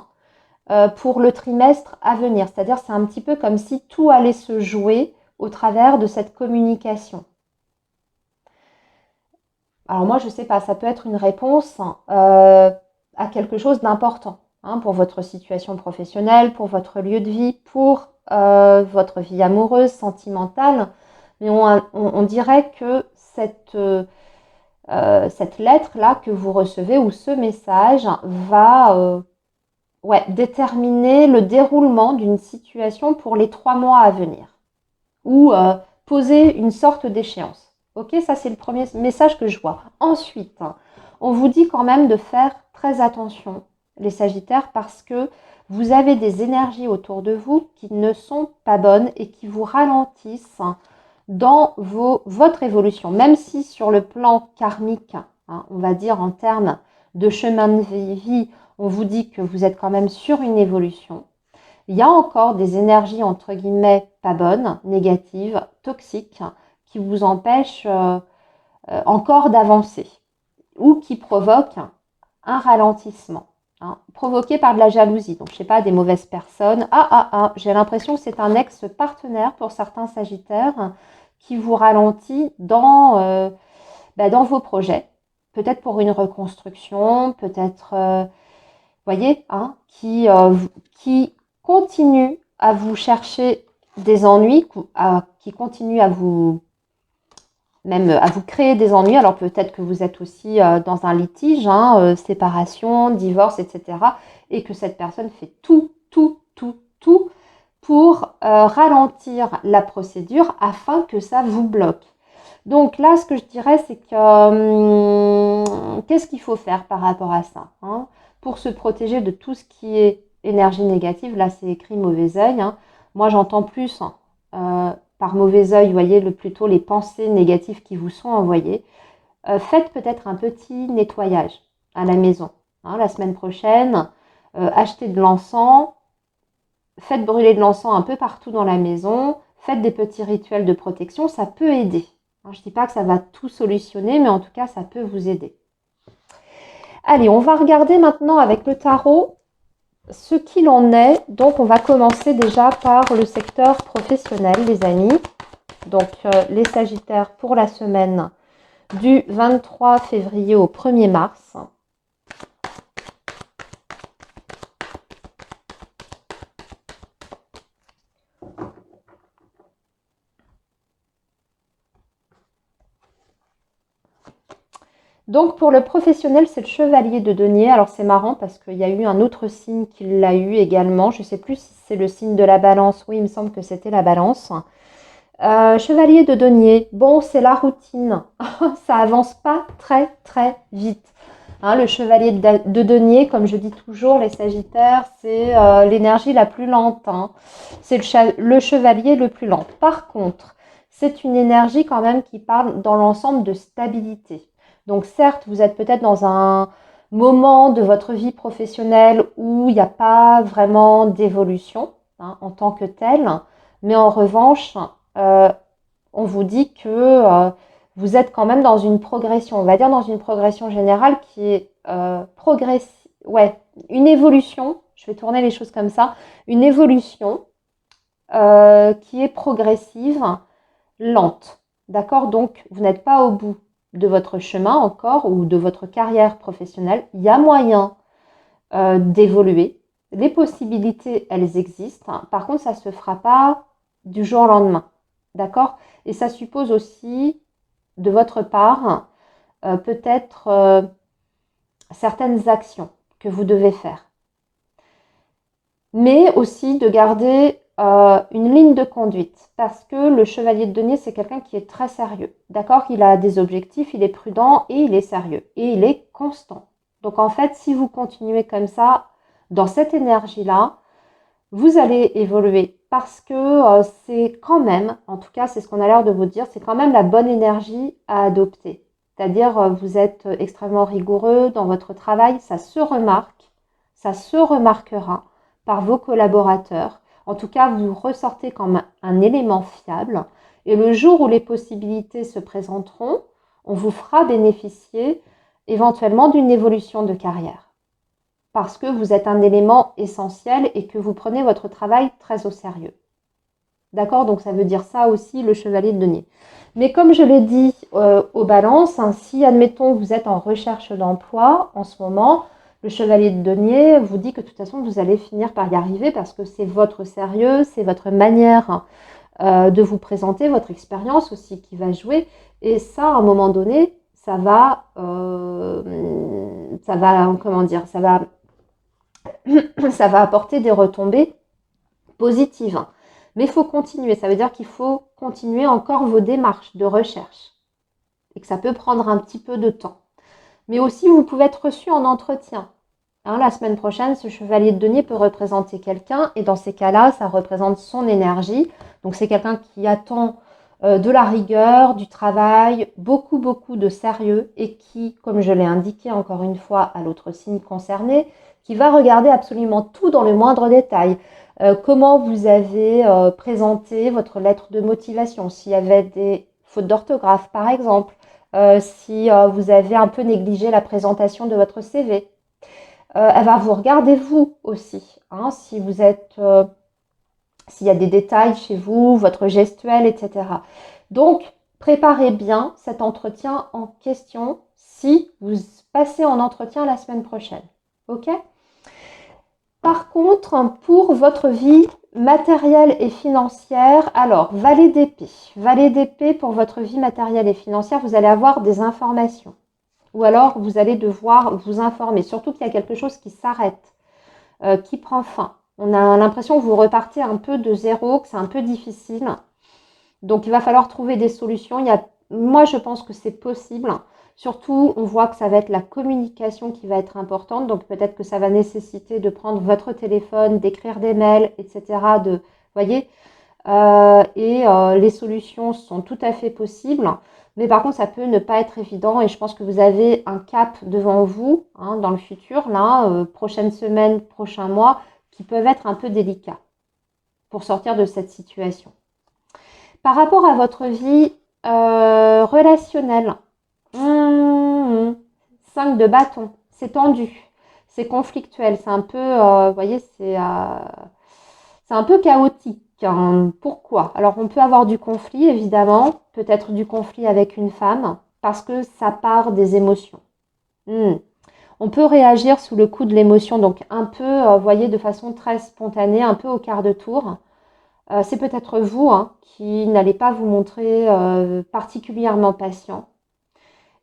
Speaker 1: pour le trimestre à venir. C'est-à-dire, c'est un petit peu comme si tout allait se jouer au travers de cette communication. Alors moi, je ne sais pas, ça peut être une réponse à quelque chose d'important pour votre situation professionnelle, pour votre lieu de vie, pour votre vie amoureuse, sentimentale. Mais on dirait que cette lettre-là que vous recevez ou ce message va déterminer le déroulement d'une situation pour les 3 mois à venir ou poser une sorte d'échéance. Ok, ça c'est le premier message que je vois. Ensuite, on vous dit quand même de faire très attention, les Sagittaires, parce que vous avez des énergies autour de vous qui ne sont pas bonnes et qui vous ralentissent dans votre évolution. Même si sur le plan karmique, on va dire en termes de chemin de vie, on vous dit que vous êtes quand même sur une évolution. Il y a encore des énergies entre guillemets pas bonnes, négatives, toxiques, qui vous empêchent encore d'avancer ou qui provoquent un ralentissement, provoqué par de la jalousie. Donc, je ne sais pas, des mauvaises personnes. J'ai l'impression que c'est un ex-partenaire pour certains Sagittaires qui vous ralentit dans vos projets. Peut-être pour une reconstruction, peut-être, voyez, qui continue à vous chercher des ennuis, qui continue à vous créer des ennuis. Alors peut-être que vous êtes aussi dans un litige, séparation, divorce, etc. Et que cette personne fait tout pour ralentir la procédure afin que ça vous bloque. Donc là, ce que je dirais, c'est que qu'est-ce qu'il faut faire par rapport à ça pour se protéger de tout ce qui est énergie négative. Là, c'est écrit mauvais œil. Moi, j'entends plus par mauvais œil, vous voyez, plutôt les pensées négatives qui vous sont envoyées. Faites peut-être un petit nettoyage à la maison. La semaine prochaine, achetez de l'encens, faites brûler de l'encens un peu partout dans la maison, faites des petits rituels de protection, ça peut aider. Je ne dis pas que ça va tout solutionner, mais en tout cas, ça peut vous aider. Allez, on va regarder maintenant avec le tarot ce qu'il en est. Donc, on va commencer déjà par le secteur professionnel, les amis. Donc, les Sagittaires pour la semaine du 23 février au 1er mars. Donc pour le professionnel, c'est le chevalier de denier. Alors c'est marrant parce qu'il y a eu un autre signe qui l'a eu également. Je ne sais plus si c'est le signe de la balance. Oui, il me semble que c'était la balance. Chevalier de denier, bon, c'est la routine. Ça avance pas très vite. Le chevalier de denier, comme je dis toujours, les Sagittaires, c'est l'énergie la plus lente. C'est le chevalier le plus lent. Par contre, c'est une énergie quand même qui parle dans l'ensemble de stabilité. Donc certes, vous êtes peut-être dans un moment de votre vie professionnelle où il n'y a pas vraiment d'évolution en tant que telle, mais en revanche, on vous dit que vous êtes quand même dans une progression, on va dire dans une progression générale qui est progressive, une évolution, je vais tourner les choses comme ça, une évolution qui est progressive, lente, d'accord? Donc, vous n'êtes pas au bout de votre chemin encore ou de votre carrière professionnelle. Il y a moyen d'évoluer. Les possibilités, elles existent. Par contre, ça ne se fera pas du jour au lendemain, d'accord? Et ça suppose aussi, de votre part, peut-être certaines actions que vous devez faire. Mais aussi de garder une ligne de conduite parce que le chevalier de denier, c'est quelqu'un qui est très sérieux. D'accord? Il a des objectifs, il est prudent et il est sérieux et il est constant. Donc en fait, si vous continuez comme ça, dans cette énergie-là, vous allez évoluer parce que c'est quand même, en tout cas c'est ce qu'on a l'air de vous dire, c'est quand même la bonne énergie à adopter. C'est-à-dire vous êtes extrêmement rigoureux dans votre travail, ça se remarque, ça se remarquera par vos collaborateurs. En tout cas, vous ressortez comme un élément fiable et le jour où les possibilités se présenteront, on vous fera bénéficier éventuellement d'une évolution de carrière parce que vous êtes un élément essentiel et que vous prenez votre travail très au sérieux. D'accord? Donc ça veut dire ça aussi, le chevalier de denier. Mais comme je l'ai dit aux balances, hein, si admettons vous êtes en recherche d'emploi en ce moment, le chevalier de denier vous dit que de toute façon vous allez finir par y arriver parce que c'est votre sérieux, c'est votre manière de vous présenter, votre expérience aussi qui va jouer. Et ça, à un moment donné, comment dire, ça va apporter des retombées positives. Mais il faut continuer, ça veut dire qu'il faut continuer encore vos démarches de recherche et que ça peut prendre un petit peu de temps. Mais aussi, vous pouvez être reçu en entretien. Hein, la semaine prochaine, ce chevalier de denier peut représenter quelqu'un et dans ces cas-là, ça représente son énergie. Donc c'est quelqu'un qui attend de la rigueur, du travail, beaucoup, beaucoup de sérieux et qui, comme je l'ai indiqué encore une fois à l'autre signe concerné, qui va regarder absolument tout dans le moindre détail. Comment vous avez présenté votre lettre de motivation, s'il y avait des fautes d'orthographe par exemple, si vous avez un peu négligé la présentation de votre CV. Elle va vous regarder vous aussi, hein, si vous êtes, s'il y a des détails chez vous, votre gestuelle, etc. Donc, préparez bien cet entretien en question si vous passez en entretien la semaine prochaine. Ok? Par contre, pour votre vie matérielle et financière, alors, valet d'épée. Valet d'épée pour votre vie matérielle et financière, vous allez avoir des informations. Ou alors, vous allez devoir vous informer. Surtout qu'il y a quelque chose qui s'arrête, qui prend fin. On a l'impression que vous repartez un peu de zéro, que c'est un peu difficile. Donc, il va falloir trouver des solutions. Moi, je pense que c'est possible. Surtout, on voit que ça va être la communication qui va être importante. Donc, peut-être que ça va nécessiter de prendre votre téléphone, d'écrire des mails, etc. Voyez, les solutions sont tout à fait possibles. Mais par contre, ça peut ne pas être évident et je pense que vous avez un cap devant vous hein, dans le futur, là, prochaine semaine, prochain mois, qui peuvent être un peu délicats pour sortir de cette situation. Par rapport à votre vie relationnelle, 5 de bâton, c'est tendu, c'est conflictuel, c'est un peu, vous voyez, c'est un peu chaotique. Hein. Pourquoi? Alors, on peut avoir du conflit, évidemment, peut-être du conflit avec une femme, parce que ça part des émotions. On peut réagir sous le coup de l'émotion, donc un peu, vous voyez, de façon très spontanée, un peu au quart de tour. C'est peut-être vous hein, qui n'allez pas vous montrer particulièrement patient.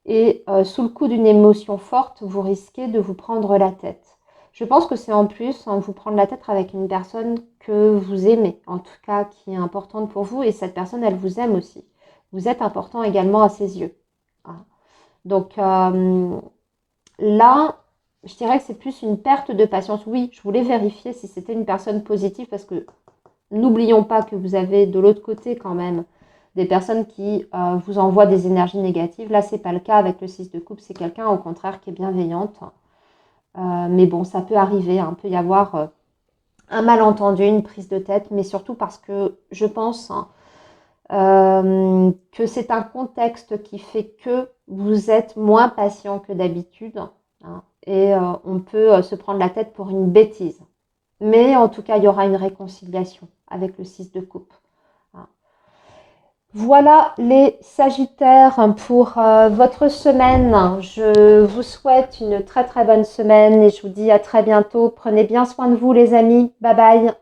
Speaker 1: Et sous le coup d'une émotion forte, vous risquez de vous prendre la tête. Je pense que c'est en plus hein, vous prendre la tête avec une personne que vous aimez, en tout cas qui est importante pour vous, et cette personne, elle vous aime aussi. Vous êtes important également à ses yeux. Hein. Donc là, je dirais que c'est plus une perte de patience. Oui, je voulais vérifier si c'était une personne positive parce que n'oublions pas que vous avez de l'autre côté quand même des personnes qui vous envoient des énergies négatives. Là, c'est pas le cas avec le 6 de coupe. C'est quelqu'un au contraire qui est bienveillante. Mais bon, ça peut arriver. Il peut y avoir un malentendu, une prise de tête. Mais surtout parce que je pense que c'est un contexte qui fait que vous êtes moins patient que d'habitude. Hein, et on peut se prendre la tête pour une bêtise. Mais en tout cas, il y aura une réconciliation avec le 6 de coupe. Voilà les Sagittaires pour votre semaine. Je vous souhaite une très très bonne semaine et je vous dis à très bientôt. Prenez bien soin de vous les amis. Bye bye.